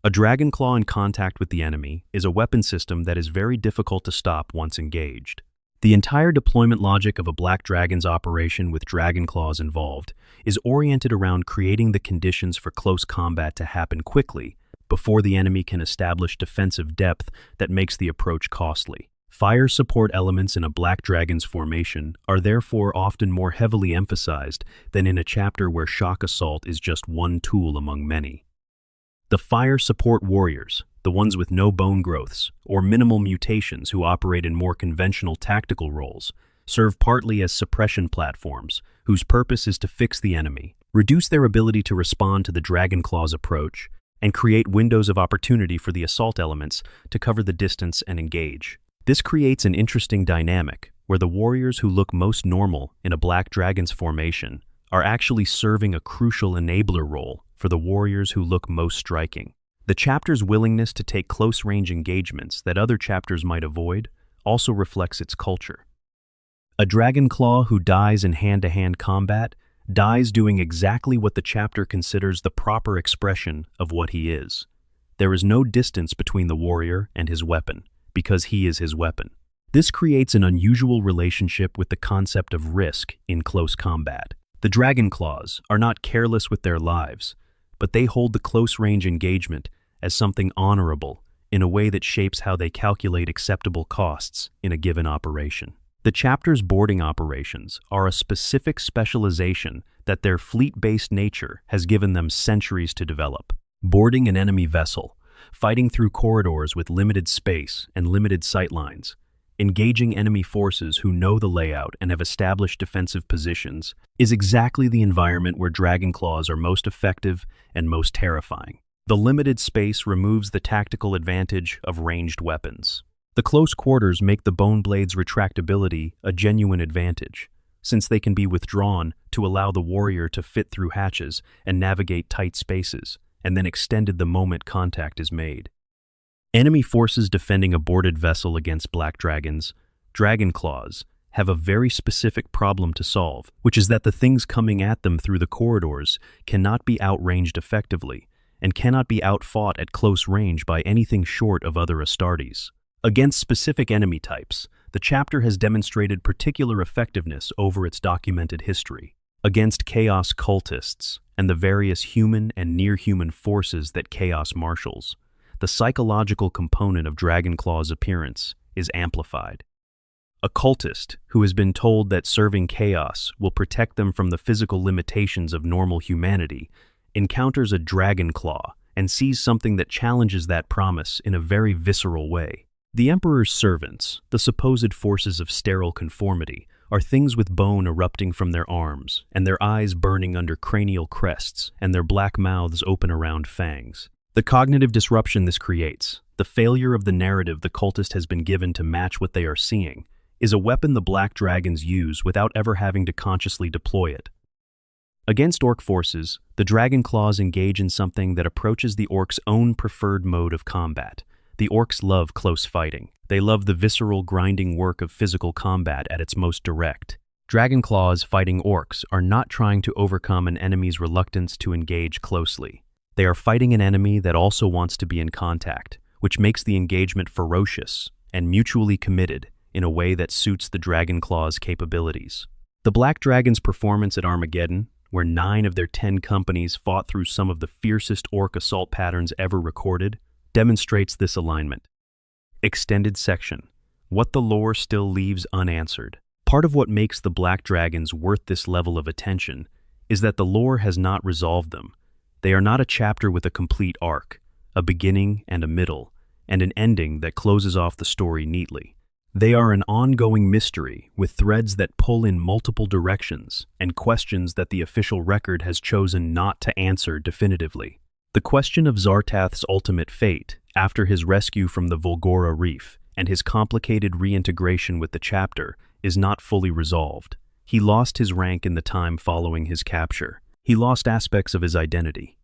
A Dragon Claw in contact with the enemy is a weapon system that is very difficult to stop once engaged. The entire deployment logic of a Black Dragon's operation with Dragon Claws involved is oriented around creating the conditions for close combat to happen quickly before the enemy can establish defensive depth that makes the approach costly. Fire support elements in a Black Dragon's formation are therefore often more heavily emphasized than in a chapter where shock assault is just one tool among many. The fire support warriors, the ones with no bone growths or minimal mutations who operate in more conventional tactical roles, serve partly as suppression platforms whose purpose is to fix the enemy, reduce their ability to respond to the Dragon Claw's approach, and create windows of opportunity for the assault elements to cover the distance and engage. This creates an interesting dynamic where the warriors who look most normal in a Black Dragon's formation are actually serving a crucial enabler role for the warriors who look most striking. The chapter's willingness to take close-range engagements that other chapters might avoid also reflects its culture. A Dragon Claw who dies in hand-to-hand combat dies doing exactly what the chapter considers the proper expression of what he is. There is no distance between the warrior and his weapon, because he is his weapon. This creates an unusual relationship with the concept of risk in close combat. The Dragon Claws are not careless with their lives, but they hold the close-range engagement as something honorable in a way that shapes how they calculate acceptable costs in a given operation. The chapter's boarding operations are a specific specialization that their fleet-based nature has given them centuries to develop. Boarding an enemy vessel, fighting through corridors with limited space and limited sightlines, engaging enemy forces who know the layout and have established defensive positions, is exactly the environment where Dragon Claws are most effective and most terrifying. The limited space removes the tactical advantage of ranged weapons. The close quarters make the bone blade's retractability a genuine advantage, since they can be withdrawn to allow the warrior to fit through hatches and navigate tight spaces, and then extended the moment contact is made. Enemy forces defending a boarded vessel against Black Dragons, Dragon Claws, have a very specific problem to solve, which is that the things coming at them through the corridors cannot be outranged effectively, and cannot be outfought at close range by anything short of other Astartes. Against specific enemy types, the chapter has demonstrated particular effectiveness over its documented history. Against Chaos cultists and the various human and near-human forces that Chaos marshals, the psychological component of Dragon Claw's appearance is amplified. A cultist who has been told that serving Chaos will protect them from the physical limitations of normal humanity encounters a Dragon Claw and sees something that challenges that promise in a very visceral way. The Emperor's servants, the supposed forces of sterile conformity, are things with bone erupting from their arms, and their eyes burning under cranial crests, and their black mouths open around fangs. The cognitive disruption this creates, the failure of the narrative the cultist has been given to match what they are seeing, is a weapon the Black Dragons use without ever having to consciously deploy it. Against Orc forces, the Dragon Claws engage in something that approaches the Orcs' own preferred mode of combat. The Orcs love close fighting. They love the visceral, grinding work of physical combat at its most direct. Dragon Claws fighting Orcs are not trying to overcome an enemy's reluctance to engage closely. They are fighting an enemy that also wants to be in contact, which makes the engagement ferocious and mutually committed in a way that suits the Dragon Claw's capabilities. The Black Dragon's performance at Armageddon, where 9 of their 10 companies fought through some of the fiercest Orc assault patterns ever recorded, demonstrates this alignment. Extended section. What the lore still leaves unanswered. Part of what makes the Black Dragons worth this level of attention is that the lore has not resolved them. They are not a chapter with a complete arc, a beginning and a middle, and an ending that closes off the story neatly. They are an ongoing mystery with threads that pull in multiple directions and questions that the official record has chosen not to answer definitively. The question of Zartath's ultimate fate, after his rescue from the Volgora Reef and his complicated reintegration with the chapter, is not fully resolved. He lost his rank in the time following his capture. He lost aspects of his identity.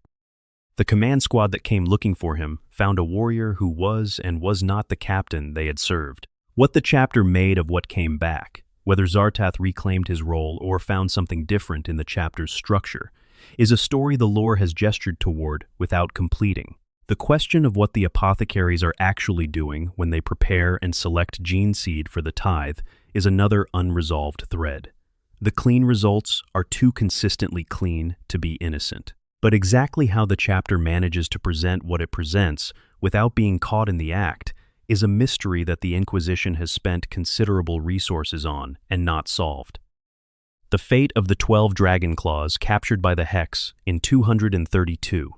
The command squad that came looking for him found a warrior who was and was not the captain they had served. What the chapter made of what came back, whether Zartath reclaimed his role or found something different in the chapter's structure, is a story the lore has gestured toward without completing. The question of what the apothecaries are actually doing when they prepare and select gene seed for the tithe is another unresolved thread. The clean results are too consistently clean to be innocent. But exactly how the chapter manages to present what it presents without being caught in the act is a mystery that the Inquisition has spent considerable resources on and not solved. The fate of the 12 dragon claws captured by the Hex in 232,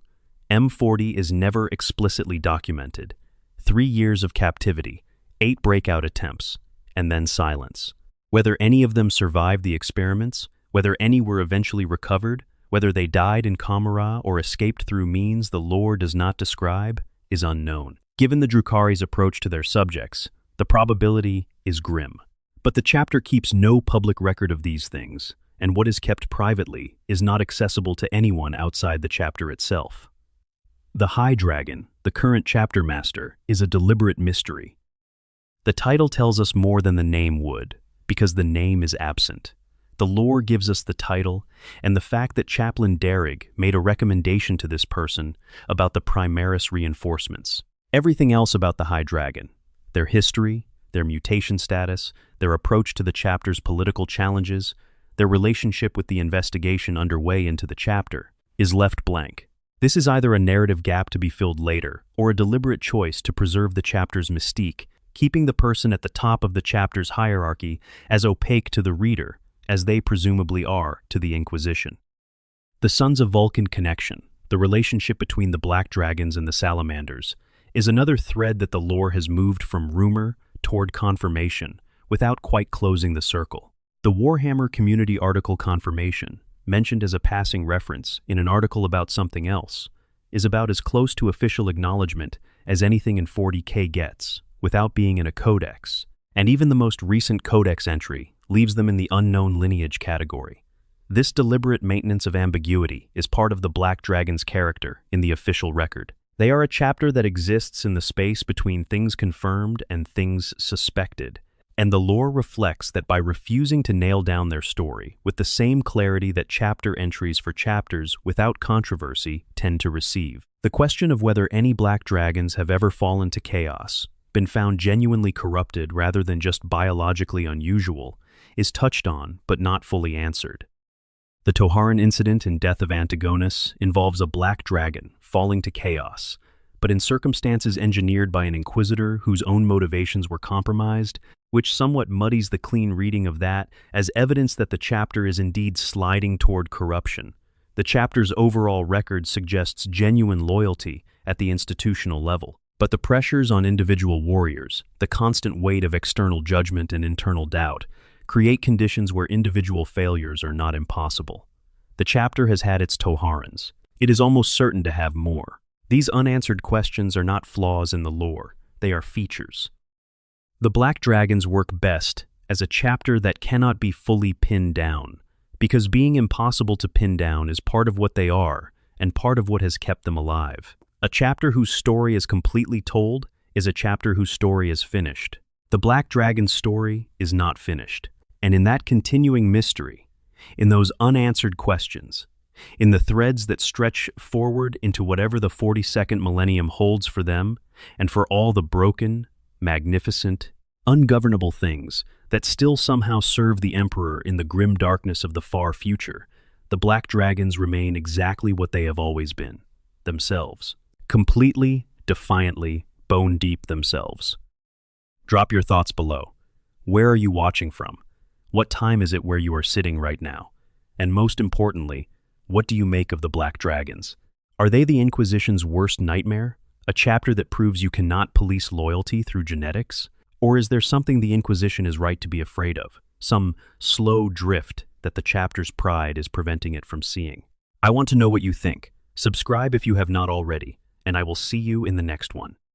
M40 is never explicitly documented. 3 years of captivity, 8 breakout attempts, and then silence. Whether any of them survived the experiments, whether any were eventually recovered, whether they died in Kamara or escaped through means the lore does not describe, is unknown. Given the Drukhari's approach to their subjects, the probability is grim. But the chapter keeps no public record of these things, and what is kept privately is not accessible to anyone outside the chapter itself. The High Dragon, the current chapter master, is a deliberate mystery. The title tells us more than the name would, because the name is absent. The lore gives us the title, and the fact that Chaplain Derrig made a recommendation to this person about the Primaris reinforcements. Everything else about the High Dragon, their history, their mutation status, their approach to the chapter's political challenges, their relationship with the investigation underway into the chapter, is left blank. This is either a narrative gap to be filled later, or a deliberate choice to preserve the chapter's mystique, keeping the person at the top of the chapter's hierarchy as opaque to the reader as they presumably are to the Inquisition. The Sons of Vulcan connection, the relationship between the Black Dragons and the Salamanders, is another thread that the lore has moved from rumor toward confirmation without quite closing the circle. The Warhammer community article confirmation, mentioned as a passing reference in an article about something else, is about as close to official acknowledgement as anything in 40K gets, without being in a codex, and even the most recent codex entry leaves them in the unknown lineage category. This deliberate maintenance of ambiguity is part of the Black Dragon's character in the official record. They are a chapter that exists in the space between things confirmed and things suspected, and the lore reflects that by refusing to nail down their story with the same clarity that chapter entries for chapters without controversy tend to receive. The question of whether any Black Dragons have ever fallen to chaos, been found genuinely corrupted rather than just biologically unusual, is touched on but not fully answered. The Toharan incident in Death of Antigonus involves a Black Dragon falling to chaos, but in circumstances engineered by an Inquisitor whose own motivations were compromised, which somewhat muddies the clean reading of that as evidence that the chapter is indeed sliding toward corruption. The chapter's overall record suggests genuine loyalty at the institutional level, but the pressures on individual warriors, the constant weight of external judgment and internal doubt, create conditions where individual failures are not impossible. The chapter has had its Toharans. It is almost certain to have more. These unanswered questions are not flaws in the lore, they are features. The Black Dragons work best as a chapter that cannot be fully pinned down, because being impossible to pin down is part of what they are and part of what has kept them alive. A chapter whose story is completely told is a chapter whose story is finished. The Black Dragon's story is not finished. And in that continuing mystery, in those unanswered questions, in the threads that stretch forward into whatever the 42nd millennium holds for them, and for all the broken, magnificent, ungovernable things that still somehow serve the Emperor in the grim darkness of the far future, the Black Dragons remain exactly what they have always been, themselves. Completely, defiantly, bone-deep themselves. Drop your thoughts below. Where are you watching from? What time is it where you are sitting right now? And most importantly, what do you make of the Black Dragons? Are they the Inquisition's worst nightmare? A chapter that proves you cannot police loyalty through genetics? Or is there something the Inquisition is right to be afraid of? Some slow drift that the chapter's pride is preventing it from seeing? I want to know what you think. Subscribe if you have not already, and I will see you in the next one.